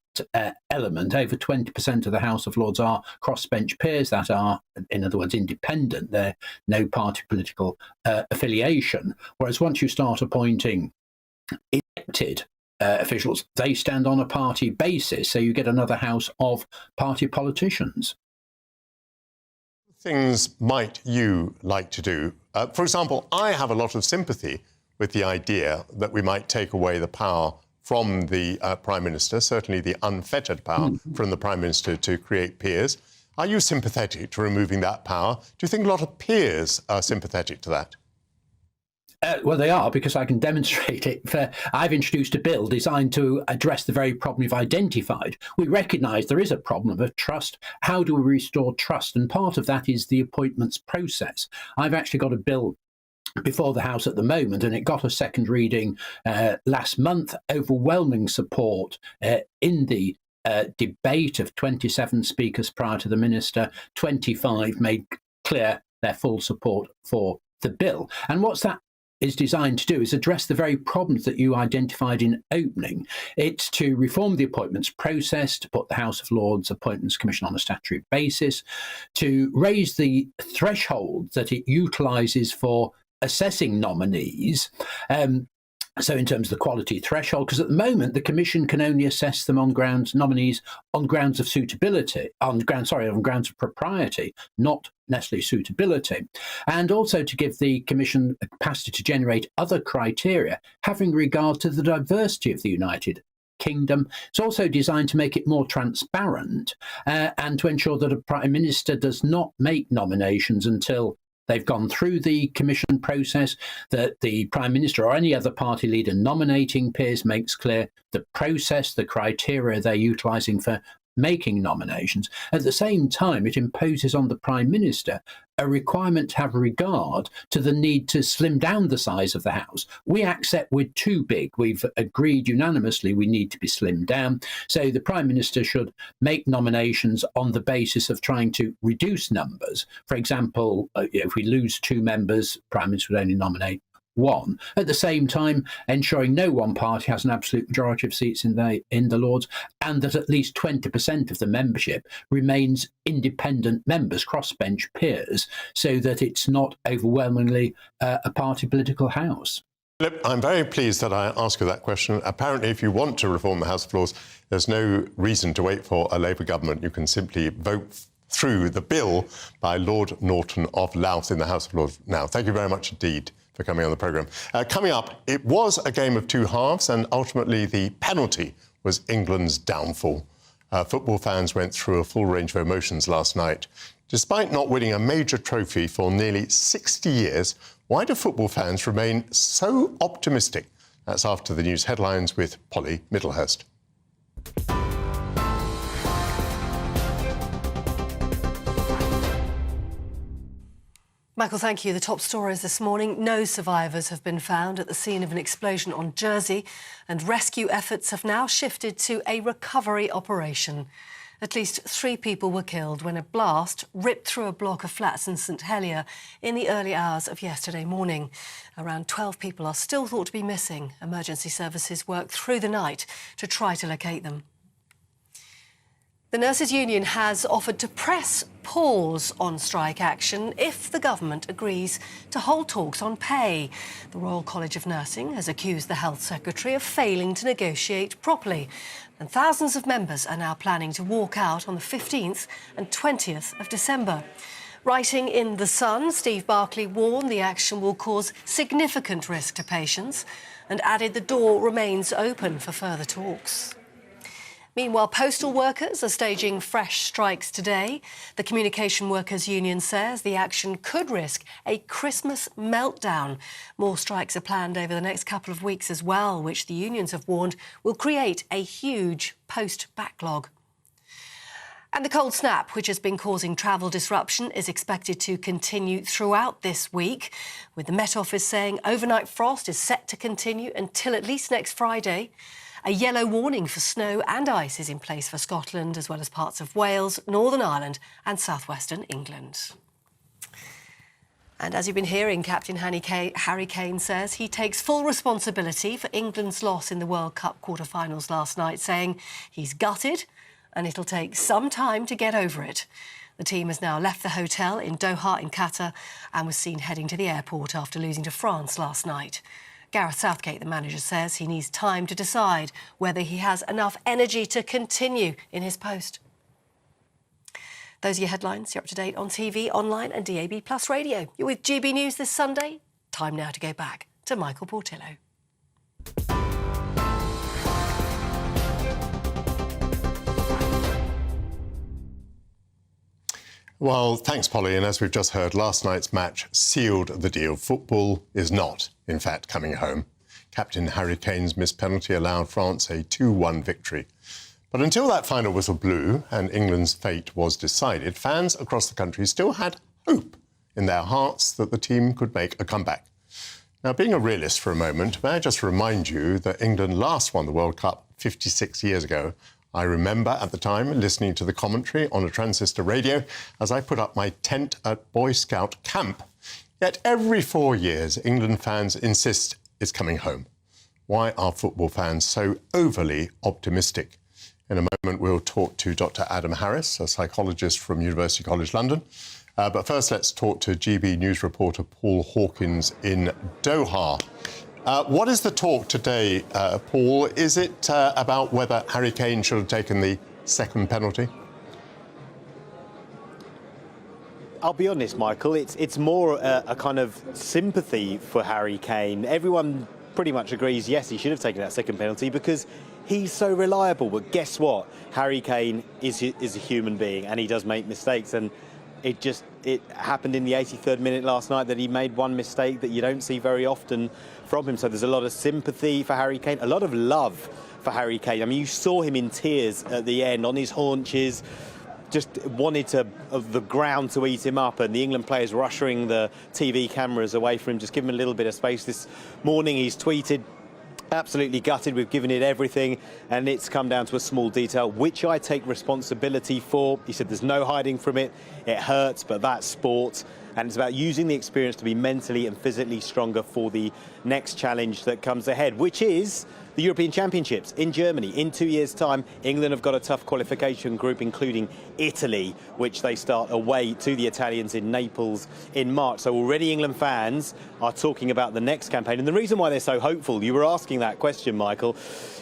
[SPEAKER 1] element. Over 20% of the House of Lords are crossbench peers that are, in other words, independent. They're no party political affiliation. Whereas once you start appointing elected officials, they stand on a party basis. So you get another house of party politicians.
[SPEAKER 12] Things might you like to do? For example, I have a lot of sympathy with the idea that we might take away the power from the Prime Minister, certainly the unfettered power from the Prime Minister to create peers. Are you sympathetic to removing that power? Do you think a lot of peers are sympathetic to that?
[SPEAKER 1] Well, they are, because I can demonstrate it. I've introduced a bill designed to address the very problem you've identified. We recognise there is a problem of trust. How do we restore trust? And part of that is the appointments process. I've actually got a bill before the House at the moment, and it got a second reading last month. Overwhelming support in the debate of 27 speakers prior to the Minister. 25 made clear their full support for the bill. And what's that is designed to do is address the very problems that you identified in opening. It's to reform the appointments process, to put the House of Lords Appointments Commission on a statutory basis, to raise the threshold that it utilises for assessing nominees. So in terms of the quality threshold, because at the moment the Commission can only assess them on nominees on grounds of suitability, on grounds of propriety, not necessarily suitability. And also to give the Commission a capacity to generate other criteria having regard to the diversity of the United Kingdom. It's also designed to make it more transparent and to ensure that a Prime Minister does not make nominations until they've gone through the commission process, that the Prime Minister or any other party leader nominating peers makes clear the process, the criteria they're utilising for making nominations. At the same time, it imposes on the Prime Minister a requirement to have regard to the need to slim down the size of the House. We accept we're too big. We've agreed unanimously we need to be slimmed down. So the Prime Minister should make nominations on the basis of trying to reduce numbers. For example, if we lose 2 members, Prime Minister would only nominate 1. At the same time, ensuring no one party has an absolute majority of seats in the Lords, and that at least 20% of the membership remains independent members, crossbench peers, so that it's not overwhelmingly a party political House.
[SPEAKER 12] Philip, I'm very pleased that I asked you that question. Apparently, if you want to reform the House of Lords, there's no reason to wait for a Labour government. You can simply vote through the bill by Lord Norton of Louth in the House of Lords now. Thank you very much indeed for coming on the programme. Coming up, it was a game of 2 halves, and ultimately the penalty was England's downfall. Football fans went through a full range of emotions last night. Despite not winning a major trophy for nearly 60 years, why do football fans remain so optimistic? That's after the news headlines with Polly Middlehurst.
[SPEAKER 3] Michael, thank you. The top stories this morning. No survivors have been found at the scene of an explosion on Jersey, and rescue efforts have now shifted to a recovery operation. At least 3 people were killed when a blast ripped through a block of flats in St Helier in the early hours of yesterday morning. Around 12 people are still thought to be missing. Emergency services worked through the night to try to locate them. The Nurses' Union has offered to press pause on strike action if the government agrees to hold talks on pay. The Royal College of Nursing has accused the Health Secretary of failing to negotiate properly. And thousands of members are now planning to walk out on the 15th and 20th of December. Writing in The Sun, Steve Barclay warned the action will cause significant risk to patients and added the door remains open for further talks. Meanwhile, postal workers are staging fresh strikes today. The Communication Workers Union says the action could risk a Christmas meltdown. More strikes are planned over the next couple of weeks as well, which the unions have warned will create a huge post backlog. And the cold snap, which has been causing travel disruption, is expected to continue throughout this week, with the Met Office saying overnight frost is set to continue until at least next Friday. A yellow warning for snow and ice is in place for Scotland, as well as parts of Wales, Northern Ireland and southwestern England. And as you've been hearing, Captain Harry Kane says he takes full responsibility for England's loss in the World Cup quarter-finals last night, saying he's gutted and it'll take some time to get over it. The team has now left the hotel in Doha in Qatar and was seen heading to the airport after losing to France last night. Gareth Southgate, the manager, says he needs time to decide whether he has enough energy to continue in his post. Those are your headlines. You're up to date on TV, online and DAB+ radio. You're with GB News this Sunday. Time now to go back to Michael Portillo.
[SPEAKER 12] Well, thanks, Polly. And as we've just heard, last night's match sealed the deal. Football is not, in fact, coming home. Captain Harry Kane's missed penalty allowed France a 2-1 victory. But until that final whistle blew and England's fate was decided, fans across the country still had hope in their hearts that the team could make a comeback. Now, being a realist for a moment, may I just remind you that England last won the World Cup 56 years ago. I remember at the time listening to the commentary on a transistor radio as I put up my tent at Boy Scout camp. Yet every 4 years, England fans insist it's coming home. Why are football fans so overly optimistic? In a moment, we'll talk to Dr. Adam Harris, a psychologist from University College London. But first, let's talk to GB News reporter Paul Hawkins in Doha. What is the talk today, Paul? Is it about whether Harry Kane should have taken the second penalty?
[SPEAKER 4] I'll be honest, Michael, it's more a kind of sympathy for Harry Kane. Everyone pretty much agrees, yes, he should have taken that second penalty because he's so reliable. But guess what? Harry Kane is a human being and he does make mistakes. And it happened in the 83rd minute last night that he made one mistake that you don't see very often from him. So there's a lot of sympathy for Harry Kane, a lot of love for Harry Kane. I mean, you saw him in tears at the end, on his haunches, just wanted the ground to eat him up, and the England players were ushering the TV cameras away from him, just give him a little bit of space. This morning he's tweeted, absolutely gutted, we've given it everything, and it's come down to a small detail, which I take responsibility for. He said there's no hiding from it, it hurts, but that's sport, and it's about using the experience to be mentally and physically stronger for the next challenge that comes ahead, which is the European Championships in Germany. In 2 years' time, England have got a tough qualification group, including Italy, which they start away to the Italians in Naples in March. So already England fans are talking about the next campaign. And the reason why they're so hopeful, you were asking that question, Michael,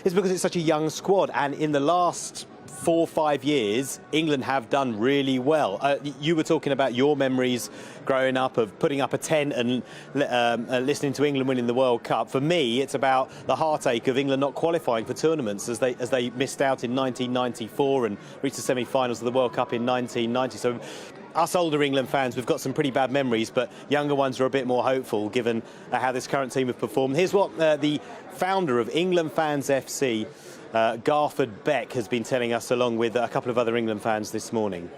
[SPEAKER 4] is because it's such a young squad. And in the last 4 or 5 years, England have done really well. You were talking about your memories growing up of putting up a tent and listening to England winning the World Cup. For me, it's about the heartache of England not qualifying for tournaments as they missed out in 1994 and reached the semi-finals of the World Cup in 1990. So us older England fans, we've got some pretty bad memories, but younger ones are a bit more hopeful given how this current team have performed. Here's what the founder of England Fans FC, Garford Beck, has been telling us, along with a couple of other England fans this morning.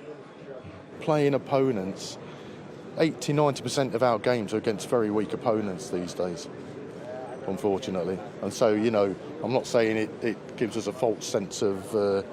[SPEAKER 5] Playing opponents, 80-90% of our games are against very weak opponents these days, unfortunately. And so, you know, I'm not saying it gives us a false sense of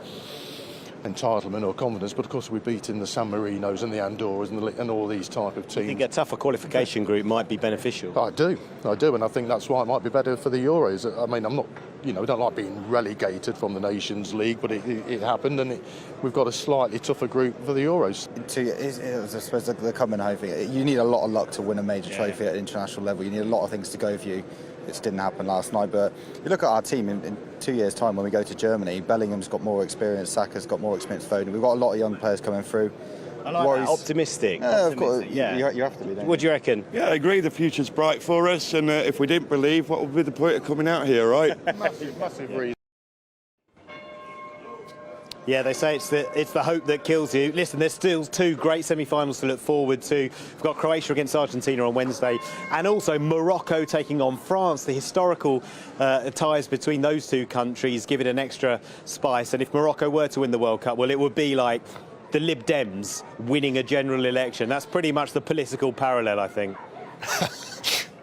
[SPEAKER 5] entitlement or confidence, but of course we're beating the San Marinos and the Andorras and all these type of teams.
[SPEAKER 4] I think a tougher qualification group might be beneficial.
[SPEAKER 5] I do, and I think that's why it might be better for the Euros. I mean, I'm not, you know, we don't like being relegated from the Nations League, but it happened, and we've got a slightly tougher group for the Euros.
[SPEAKER 27] I suppose the common home thing, you need a lot of luck to win a major trophy at international level. You need a lot of things to go for you. It didn't happen last night, but you look at our team in 2 years' time when we go to Germany. Bellingham's got more experience, Saka's got more experience, Foden. We've got a lot of young players coming through.
[SPEAKER 4] I like that. Optimistic.
[SPEAKER 27] Of course, you have to be there.
[SPEAKER 4] What do you reckon?
[SPEAKER 7] Yeah, I agree. The future's bright for us, and if we didn't believe, what would be the point of coming out here, right?
[SPEAKER 5] massive reason.
[SPEAKER 4] Yeah, they say it's the hope that kills you. Listen, there's still 2 great semi-finals to look forward to. We've got Croatia against Argentina on Wednesday, and also Morocco taking on France. The historical ties between those 2 countries give it an extra spice. And if Morocco were to win the World Cup, well, it would be like the Lib Dems winning a general election. That's pretty much the political parallel, I think.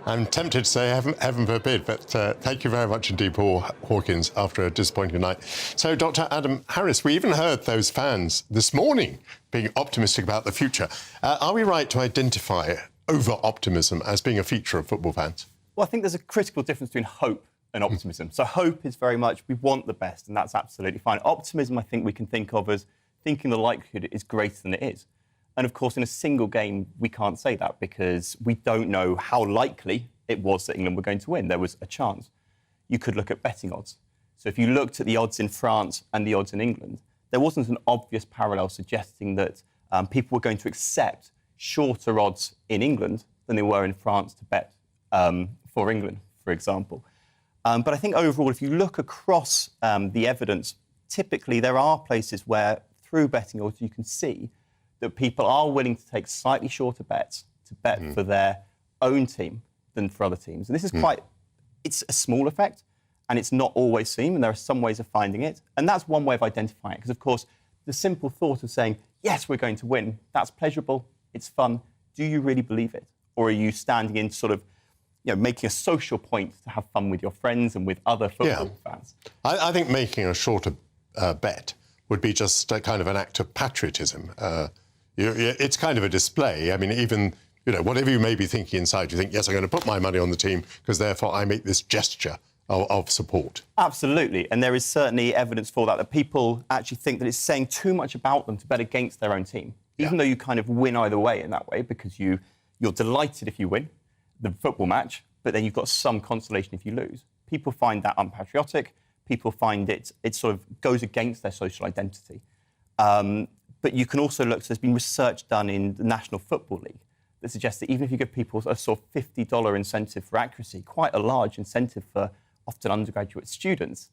[SPEAKER 12] I'm tempted to say heaven forbid, but thank you very much indeed, Paul Hawkins, after a disappointing night. So, Dr. Adam Harris, we even heard those fans this morning being optimistic about the future. Are we right to identify over-optimism as being a feature of football fans?
[SPEAKER 8] Well, I think there's a critical difference between hope and optimism. So hope is very much, we want the best, and that's absolutely fine. Optimism, I think we can think of as thinking the likelihood is greater than it is. And of course, in a single game, we can't say that because we don't know how likely it was that England were going to win. There was a chance. You could look at betting odds. So if you looked at the odds in France and the odds in England, there wasn't an obvious parallel suggesting that people were going to accept shorter odds in England than they were in France to bet for England, for example. But I think overall, if you look across the evidence, typically there are places where through betting odds you can see that people are willing to take slightly shorter bets to bet for their own team than for other teams. And this is it's a small effect, and it's not always seen, and there are some ways of finding it. And that's one way of identifying it, because, of course, the simple thought of saying, yes, we're going to win, that's pleasurable, it's fun. Do you really believe it? Or are you standing in sort of, you know, making a social point to have fun with your friends and with other football fans?
[SPEAKER 12] I think making a shorter bet would be just a kind of an act of patriotism. It's kind of a display. I mean, even, you know, whatever you may be thinking inside, you think, yes, I'm going to put my money on the team because therefore I make this gesture of support.
[SPEAKER 8] Absolutely. And there is certainly evidence for that people actually think that it's saying too much about them to bet against their own team, even though you kind of win either way in that way, because you're delighted if you win the football match, but then you've got some consolation if you lose. People find that unpatriotic. People find it sort of goes against their social identity. But you can also look, so there's been research done in the National Football League that suggests that even if you give people a sort of $50 incentive for accuracy, quite a large incentive for often undergraduate students,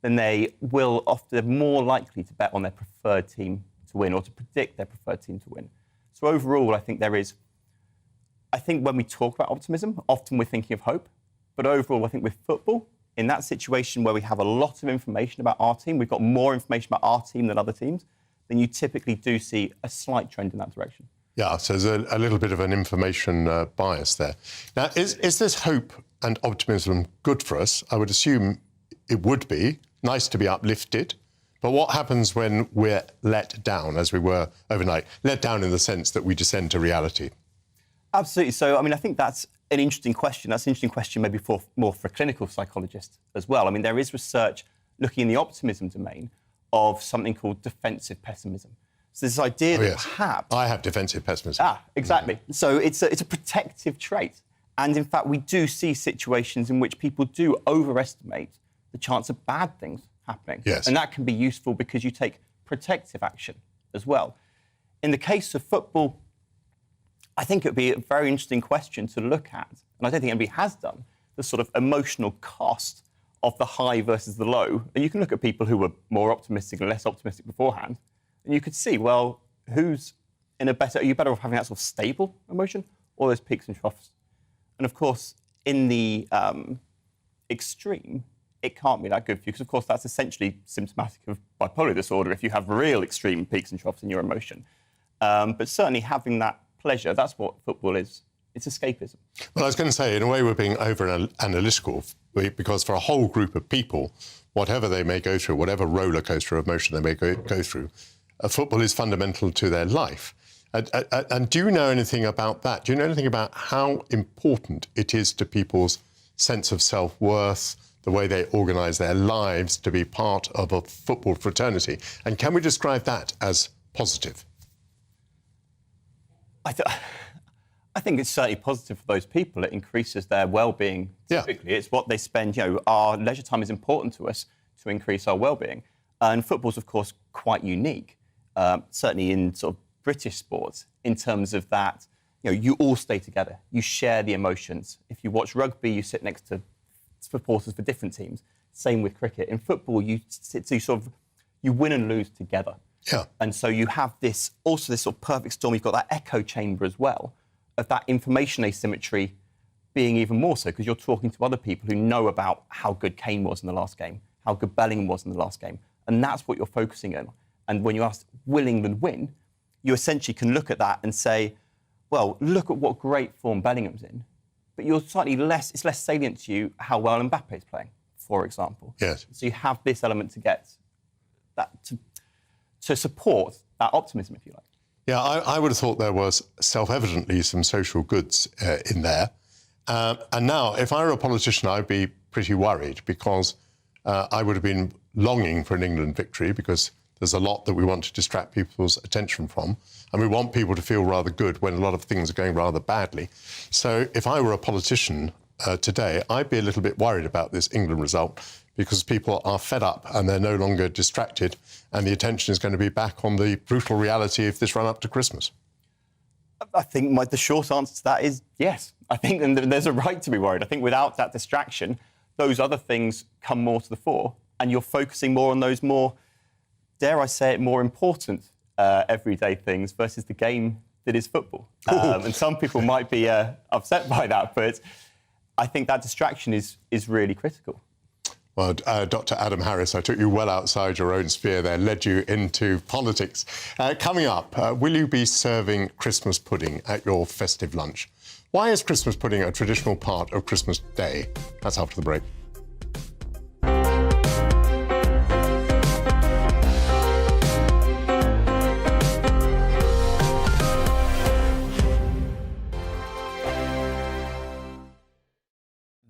[SPEAKER 8] then they're more likely to bet on their preferred team to win or to predict their preferred team to win. So overall, I think when we talk about optimism, often we're thinking of hope. But overall, I think with football, in that situation where we have a lot of information about our team, we've got more information about our team than other teams, then you typically do see a slight trend in that direction.
[SPEAKER 12] Yeah, so there's a little bit of an information bias there. Now, is this hope and optimism good for us? I would assume it would be. Nice to be uplifted. But what happens when we're let down, as we were overnight? Let down in the sense that we descend to reality.
[SPEAKER 8] Absolutely. So, I mean, I think that's an interesting question. That's an interesting question maybe more for a clinical psychologist as well. I mean, there is research looking in the optimism domain of something called defensive pessimism. So this idea that perhaps...
[SPEAKER 12] I have defensive pessimism.
[SPEAKER 8] Exactly. So it's a protective trait. And in fact, we do see situations in which people do overestimate the chance of bad things happening.
[SPEAKER 12] Yes.
[SPEAKER 8] And that can be useful because you take protective action as well. In the case of football, I think it would be a very interesting question to look at, and I don't think anybody has done, the sort of emotional cost of the high versus the low. And you can look at people who were more optimistic and less optimistic beforehand, and you could see, well, who's in a better... Are you better off having that sort of stable emotion or those peaks and troughs? And, of course, in the extreme, it can't be that good for you because, of course, that's essentially symptomatic of bipolar disorder if you have real extreme peaks and troughs in your emotion. But certainly having that pleasure, that's what football is. It's escapism.
[SPEAKER 12] Well, I was going to say, in a way, we're being over-analytical because for a whole group of people, whatever they may go through, whatever roller coaster of emotion they may go through, football is fundamental to their life. And do you know anything about that? Do you know anything about how important it is to people's sense of self-worth, the way they organise their lives to be part of a football fraternity? And can we describe that as positive?
[SPEAKER 8] I think it's certainly positive for those people. It increases their well-being. Typically, it's what they spend. Our leisure time is important to us to increase our well-being. And football's, of course, quite unique, certainly in sort of British sports, in terms of that, you all stay together. You share the emotions. If you watch rugby, you sit next to supporters for different teams. Same with cricket. In football, you win and lose together.
[SPEAKER 12] Yeah.
[SPEAKER 8] And so you have this sort of perfect storm. You've got that echo chamber as well of that information asymmetry being even more so because you're talking to other people who know about how good Kane was in the last game, how good Bellingham was in the last game. And that's what you're focusing on. And when you ask, will England win? You essentially can look at that and say, well, look at what great form Bellingham's in. But it's less salient to you how well Mbappe's playing, for example.
[SPEAKER 12] Yes.
[SPEAKER 8] So you have this element to get that, to support that optimism, if you like.
[SPEAKER 12] Yeah, I would have thought there was self-evidently some social goods in there. And now, if I were a politician, I'd be pretty worried because I would have been longing for an England victory because there's a lot that we want to distract people's attention from. And we want people to feel rather good when a lot of things are going rather badly. So if I were a politician today, I'd be a little bit worried about this England result because people are fed up and they're no longer distracted and the attention is going to be back on the brutal reality of this run up to Christmas.
[SPEAKER 8] I think the short answer to that is yes. I think there's a right to be worried. I think without that distraction, those other things come more to the fore and you're focusing more on those more, dare I say it, more important everyday things versus the game that is football. And some people might be upset by that, but I think that distraction is really critical.
[SPEAKER 12] Well, Dr. Adam Harris, I took you well outside your own sphere there, led you into politics. Coming up, will you be serving Christmas pudding at your festive lunch? Why is Christmas pudding a traditional part of Christmas Day? That's after the break.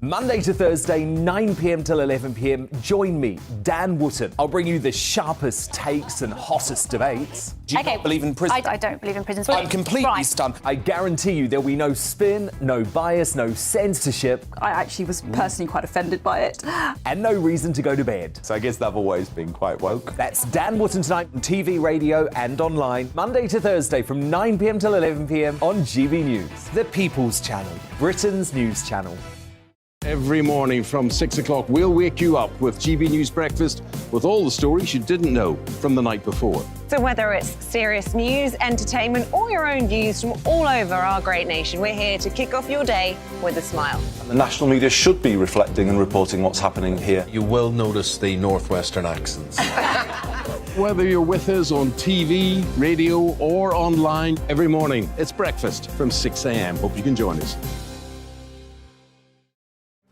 [SPEAKER 10] Monday to Thursday, 9 p.m. till 11 p.m. Join me, Dan Wootton. I'll bring you the sharpest takes and hottest debates.
[SPEAKER 2] Do you not believe in prison? I don't believe in prison.
[SPEAKER 10] I'm completely stunned. I guarantee you there'll be no spin, no bias, no censorship.
[SPEAKER 2] I actually was personally quite offended by it.
[SPEAKER 10] And no reason to go to bed.
[SPEAKER 21] So I guess they've always been quite woke.
[SPEAKER 10] That's Dan Wootton tonight on TV, radio and online. Monday to Thursday from 9 p.m. till 11 p.m. on GB News. The People's Channel, Britain's news channel.
[SPEAKER 26] Every morning from 6 o'clock, we'll wake you up with GB News Breakfast with all the stories you didn't know from the night before.
[SPEAKER 31] So whether it's serious news, entertainment or your own views from all over our great nation, we're here to kick off your day with a smile.
[SPEAKER 6] The national media should be reflecting and reporting what's happening here.
[SPEAKER 29] You will notice the northwestern accents.
[SPEAKER 26] Whether you're with us on TV, radio or online, every morning, it's breakfast from 6 a.m. Hope you can join us.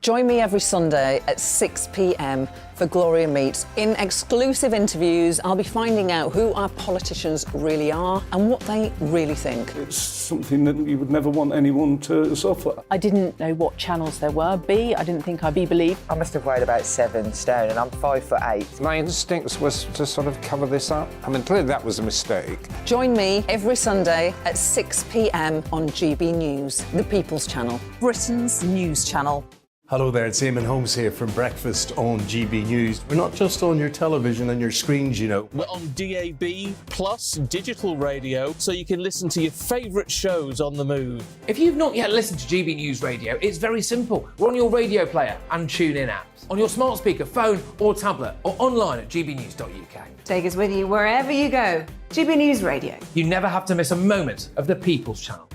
[SPEAKER 25] Join me every Sunday at 6 p.m. for Gloria Meets. In exclusive interviews, I'll be finding out who our politicians really are and what they really think.
[SPEAKER 26] It's something that you would never want anyone to suffer.
[SPEAKER 31] I didn't know what channels there were. I didn't think I'd be believed.
[SPEAKER 9] I must have weighed about 7 stone and I'm 5'8".
[SPEAKER 28] My instincts was to sort of cover this up. I mean, clearly that was a mistake.
[SPEAKER 25] Join me every Sunday at 6 p.m. on GB News, the People's Channel, Britain's news channel.
[SPEAKER 29] Hello there, it's Eamon Holmes here from Breakfast on GB News. We're not just on your television and your screens, you know.
[SPEAKER 30] We're on DAB plus digital radio, so you can listen to your favourite shows on the move.
[SPEAKER 33] If you've not yet listened to GB News Radio, it's very simple. We're on your radio player and TuneIn apps, on your smart speaker, phone or tablet, or online at gbnews.uk.
[SPEAKER 31] Take us with you wherever you go. GB News Radio.
[SPEAKER 33] You never have to miss a moment of the People's Channel.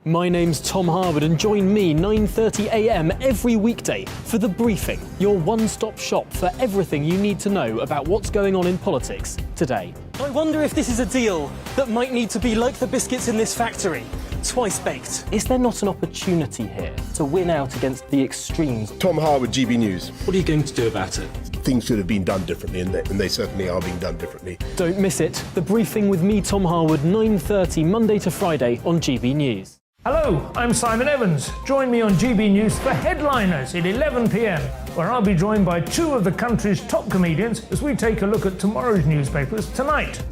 [SPEAKER 11] My name's Tom Harwood and join me 9:30 a.m. every weekday for The Briefing, your one-stop shop for everything you need to know about what's going on in politics today.
[SPEAKER 13] I wonder if this is a deal that might need to be like the biscuits in this factory, twice baked.
[SPEAKER 11] Is there not an opportunity here to win out against the extremes?
[SPEAKER 14] Tom Harwood, GB News.
[SPEAKER 11] What are you going to do about it?
[SPEAKER 14] Things should have been done differently, and they certainly are being done differently.
[SPEAKER 11] Don't miss it. The Briefing with me, Tom Harwood, 9:30 Monday to Friday on GB News.
[SPEAKER 15] Hello, I'm Simon Evans. Join me on GB News for Headliners at 11 p.m, where I'll be joined by two of the country's top comedians as we take a look at tomorrow's newspapers tonight.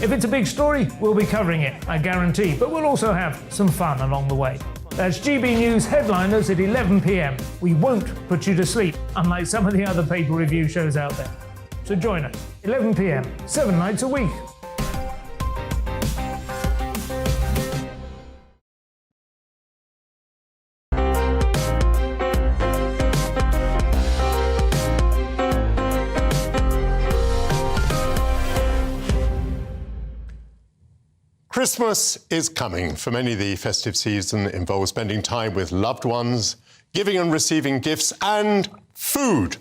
[SPEAKER 15] If it's a big story, we'll be covering it, I guarantee, but we'll also have some fun along the way. That's GB News Headliners at 11 p.m. We won't put you to sleep, unlike some of the other paper review shows out there. So join us, 11 p.m, 7 nights a week.
[SPEAKER 12] Christmas is coming. For many, the festive season involves spending time with loved ones, giving and receiving gifts, and food.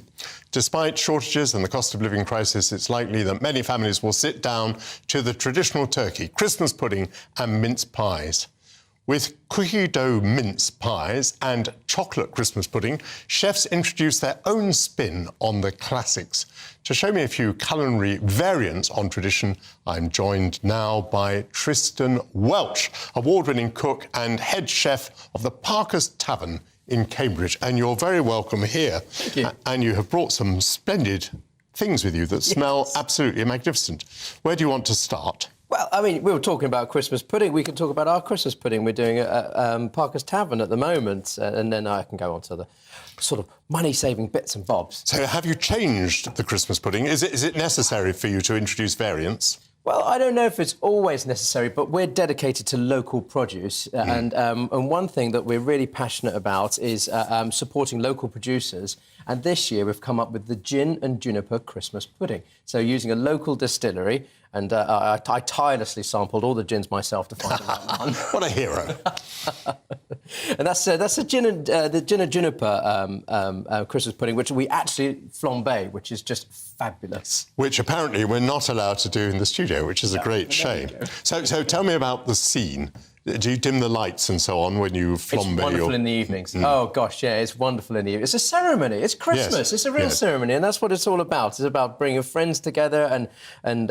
[SPEAKER 12] Despite shortages and the cost of living crisis, it's likely that many families will sit down to the traditional turkey, Christmas pudding, and mince pies. With cookie dough mince pies and chocolate Christmas pudding, chefs introduce their own spin on the classics. To show me a few culinary variants on tradition, I'm joined now by Tristan Welch, award-winning cook and head chef of the Parker's Tavern in Cambridge. And you're very welcome here.
[SPEAKER 16] Thank you.
[SPEAKER 12] And you have brought some splendid things with you that smell absolutely magnificent. Where do you want to start?
[SPEAKER 16] Well, I mean, we were talking about Christmas pudding. We can talk about our Christmas pudding. We're doing it at Parker's Tavern at the moment, and then I can go on to the sort of money-saving bits and bobs.
[SPEAKER 12] So have you changed the Christmas pudding? Is it necessary for you to introduce variants?
[SPEAKER 16] Well, I don't know if it's always necessary, but we're dedicated to local produce, and one thing that we're really passionate about is supporting local producers. And this year we've come up with the gin and juniper Christmas pudding. So using a local distillery, and I tirelessly sampled all the gins myself to find the right one.
[SPEAKER 12] What a hero!
[SPEAKER 16] And that's the gin and juniper Christmas pudding, which we actually flambe, which is just fabulous.
[SPEAKER 12] Which apparently we're not allowed to do in the studio, which is a great shame. So tell me about the scene. Do you dim the lights and so on when you flambe?
[SPEAKER 16] It's wonderful in the evenings. Oh, gosh, yeah, it's wonderful in the evenings. It's a ceremony. It's Christmas.
[SPEAKER 12] Yes.
[SPEAKER 16] It's a real ceremony, and that's what it's all about. It's about bringing friends together and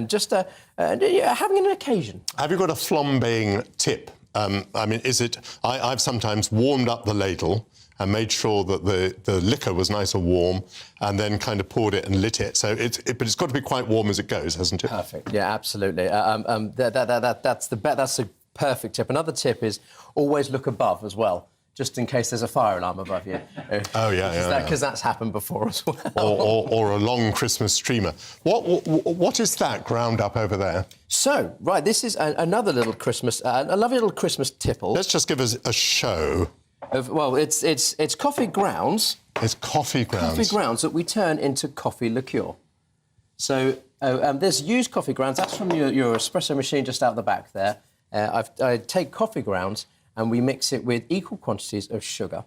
[SPEAKER 16] just having an occasion.
[SPEAKER 12] Have you got a flambeing tip? I mean, is it... I've sometimes warmed up the ladle and made sure that the liquor was nice and warm, and then kind of poured it and lit it. So but it's got to be quite warm as it goes, hasn't it?
[SPEAKER 16] Perfect. Yeah, absolutely. That's the perfect tip. Another tip is always look above as well, just in case there's a fire alarm above you.
[SPEAKER 12] Oh, yeah.
[SPEAKER 16] Because that's happened before as well.
[SPEAKER 12] Or a long Christmas streamer. What is that ground up over there?
[SPEAKER 16] So, right, this is another little Christmas, a lovely little Christmas tipple.
[SPEAKER 12] Let's just give us a show.
[SPEAKER 16] Well, it's coffee grounds.
[SPEAKER 12] It's coffee grounds.
[SPEAKER 16] Coffee grounds that we turn into coffee liqueur. So there's used coffee grounds. That's from your espresso machine just out the back there. I take coffee grounds and we mix it with equal quantities of sugar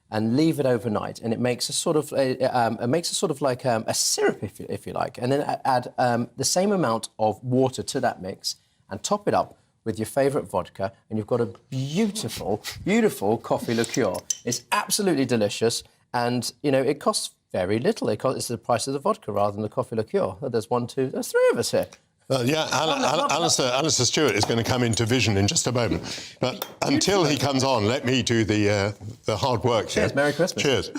[SPEAKER 16] and leave it overnight, and it makes a sort of like a syrup, if you like, and then add the same amount of water to that mix and top it up with your favourite vodka, and you've got a beautiful, beautiful coffee liqueur. It's absolutely delicious, and, you know, it costs very little. It's the price of the vodka rather than the coffee liqueur. There's three of us here.
[SPEAKER 12] Alistair Stewart is going to come into vision in just a moment. But until he comes on, let me do the hard work here.
[SPEAKER 16] Cheers, Merry Christmas.
[SPEAKER 12] Cheers.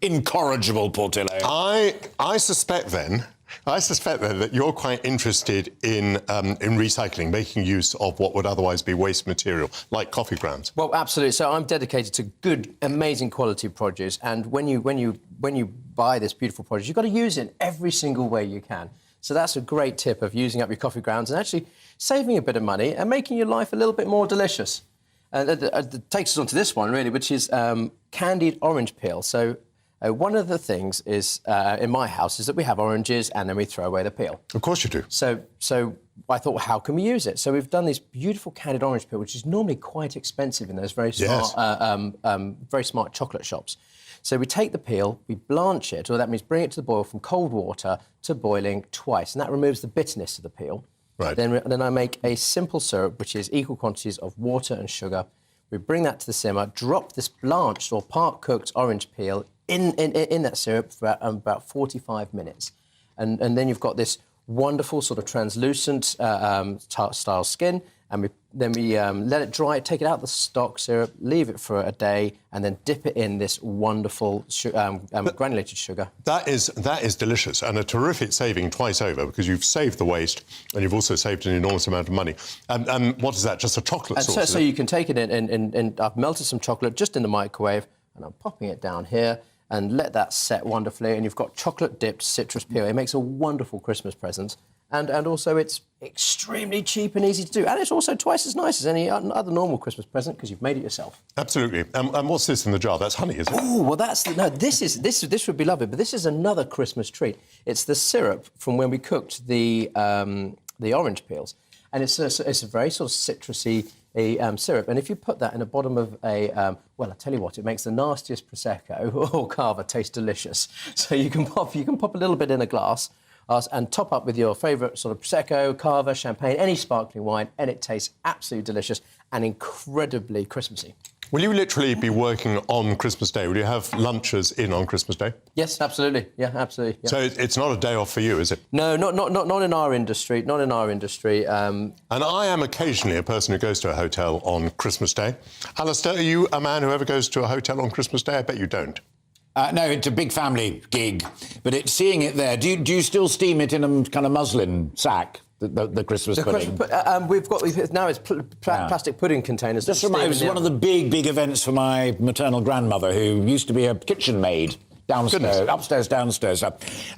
[SPEAKER 14] Incorrigible, Portillo.
[SPEAKER 12] I suspect, then, I suspect, though, that you're quite interested in recycling, making use of what would otherwise be waste material, like coffee grounds.
[SPEAKER 16] Well, absolutely. So I'm dedicated to good, amazing quality produce, and when you buy this beautiful produce, you've got to use it in every single way you can. So that's a great tip of using up your coffee grounds and actually saving a bit of money and making your life a little bit more delicious. And it takes us on to this one, really, which is candied orange peel. So one of the things is in my house is that we have oranges and then we throw away the peel.
[SPEAKER 12] Of course you do.
[SPEAKER 16] So I thought, well, how can we use it? So we've done this beautiful candied orange peel, which is normally quite expensive in those very smart, very smart chocolate shops. So we take the peel, we blanch it, or that means bring it to the boil from cold water to boiling twice, and that removes the bitterness of the peel.
[SPEAKER 12] Right.
[SPEAKER 16] Then I make a simple syrup, which is equal quantities of water and sugar. We bring that to the simmer, drop this blanched or part-cooked orange peel in that syrup for about 45 minutes. And then you've got this wonderful sort of translucent tart-style skin, and then we let it dry, take it out of the stock syrup, leave it for a day, and then dip it in this wonderful granulated sugar.
[SPEAKER 12] That is delicious, and a terrific saving twice over, because you've saved the waste and you've also saved an enormous amount of money. What is that, just a chocolate sauce?
[SPEAKER 16] So you can take it in I've melted some chocolate just in the microwave, and I'm popping it down here, and let that set wonderfully, and you've got chocolate-dipped citrus peel. It makes a wonderful Christmas present. And also it's extremely cheap and easy to do. And it's also twice as nice as any other normal Christmas present because you've made it yourself.
[SPEAKER 12] Absolutely. And what's this in the jar? That's honey, is it?
[SPEAKER 16] Oh, well, this would be lovely, but this is another Christmas treat. It's the syrup from when we cooked the orange peels. And it's a very sort of citrusy syrup. And if you put that in the bottom of well, I tell you what, it makes the nastiest Prosecco or Cava taste delicious. So you can pop a little bit in a glass, and top up with your favourite sort of Prosecco, Cava, Champagne, any sparkling wine, and it tastes absolutely delicious and incredibly Christmassy.
[SPEAKER 12] Will you literally be working on Christmas Day? Will you have lunches in on Christmas Day?
[SPEAKER 16] Yes, absolutely. Yeah, absolutely. Yeah.
[SPEAKER 12] So it's not a day off for you, is it?
[SPEAKER 16] No, not in our industry. Not in our industry.
[SPEAKER 12] And I am occasionally a person who goes to a hotel on Christmas Day. Alistair, are you a man who ever goes to a hotel on Christmas Day? I bet you don't.
[SPEAKER 1] No, it's a big family gig, but seeing it there. Do you still steam it in a kind of muslin sack? The Christmas pudding.
[SPEAKER 16] Now it's plastic pudding containers.
[SPEAKER 1] Just remind me, it was one of the big events for my maternal grandmother, who used to be a kitchen maid upstairs, downstairs,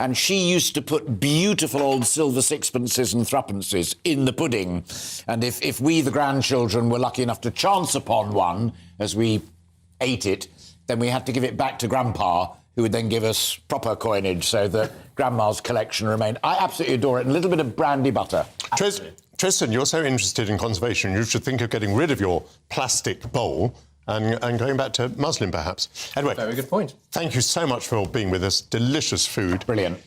[SPEAKER 1] and she used to put beautiful old silver sixpences and threepences in the pudding, and if we, the grandchildren, were lucky enough to chance upon one as we ate it, then we had to give it back to Grandpa, who would then give us proper coinage so that Grandma's collection remained. I absolutely adore it. And a little bit of brandy butter.
[SPEAKER 12] Tristan, you're so interested in conservation, you should think of getting rid of your plastic bowl and going back to muslin, perhaps. Anyway.
[SPEAKER 16] Very good point.
[SPEAKER 12] Thank you so much for being with us. Delicious food.
[SPEAKER 1] Brilliant.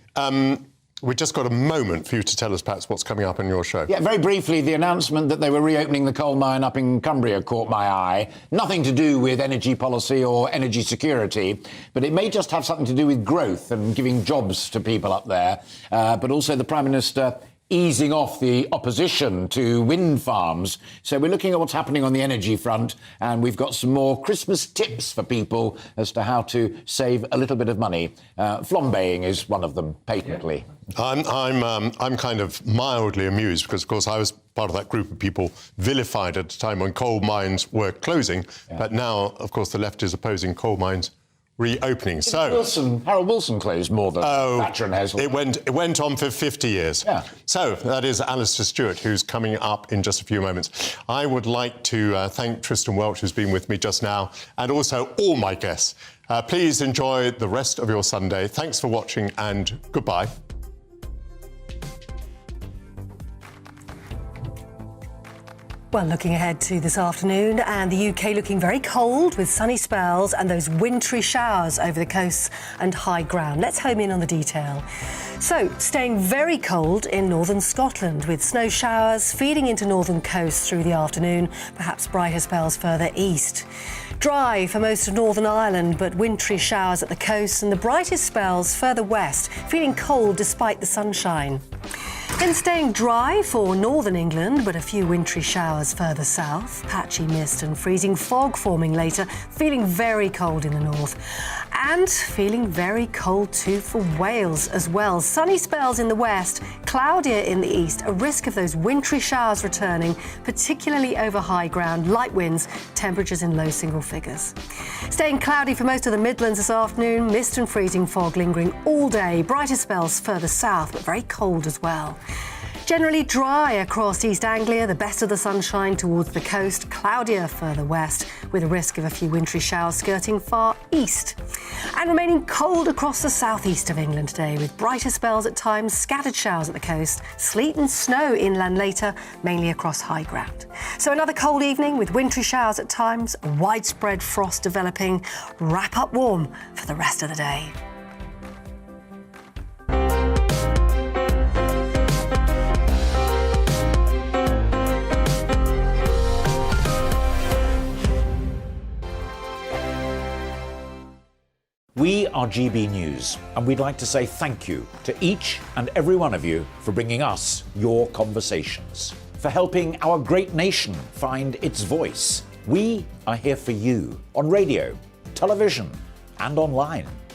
[SPEAKER 12] We've just got a moment for you to tell us perhaps what's coming up in your show.
[SPEAKER 1] Yeah, very briefly, the announcement that they were reopening the coal mine up in Cumbria caught my eye. Nothing to do with energy policy or energy security, but it may just have something to do with growth and giving jobs to people up there. But also the Prime Minister easing off the opposition to wind farms. So we're looking at what's happening on the energy front, and we've got some more Christmas tips for people as to how to save a little bit of money. Flambeing is one of them, patently.
[SPEAKER 12] I'm kind of mildly amused because, of course, I was part of that group of people vilified at a time when coal mines were closing, but now, of course, the left is opposing coal mines reopening.
[SPEAKER 1] Harold Wilson closed more than Thatcher and Hazel.
[SPEAKER 12] It went on for 50 years.
[SPEAKER 1] Yeah.
[SPEAKER 12] So that is Alistair Stewart, who's coming up in just a few moments. I would like to thank Tristan Welch, who's been with me just now, and also all my guests. Please enjoy the rest of your Sunday. Thanks for watching, and goodbye.
[SPEAKER 3] Well, looking ahead to this afternoon, and the UK looking very cold with sunny spells and those wintry showers over the coasts and high ground. Let's home in on the detail. So, staying very cold in northern Scotland with snow showers feeding into northern coasts through the afternoon, perhaps brighter spells further east. Dry for most of Northern Ireland, but wintry showers at the coast and the brightest spells further west, feeling cold despite the sunshine. Then staying dry for northern England, but a few wintry showers further south. Patchy mist and freezing fog forming later, feeling very cold in the north. And feeling very cold too for Wales as well. Sunny spells in the west, cloudier in the east, a risk of those wintry showers returning, particularly over high ground, light winds, temperatures in low single figures. Staying cloudy for most of the Midlands this afternoon, mist and freezing fog lingering all day, brighter spells further south, but very cold as well. Generally dry across East Anglia, the best of the sunshine towards the coast, cloudier further west, with a risk of a few wintry showers skirting far east. And remaining cold across the southeast of England today, with brighter spells at times, scattered showers at the coast, sleet and snow inland later, mainly across high ground. So another cold evening with wintry showers at times, widespread frost developing. Wrap up warm for the rest of the day.
[SPEAKER 1] We are GB News, and we'd like to say thank you to each and every one of you for bringing us your conversations, for helping our great nation find its voice. We are here for you on radio, television, and online.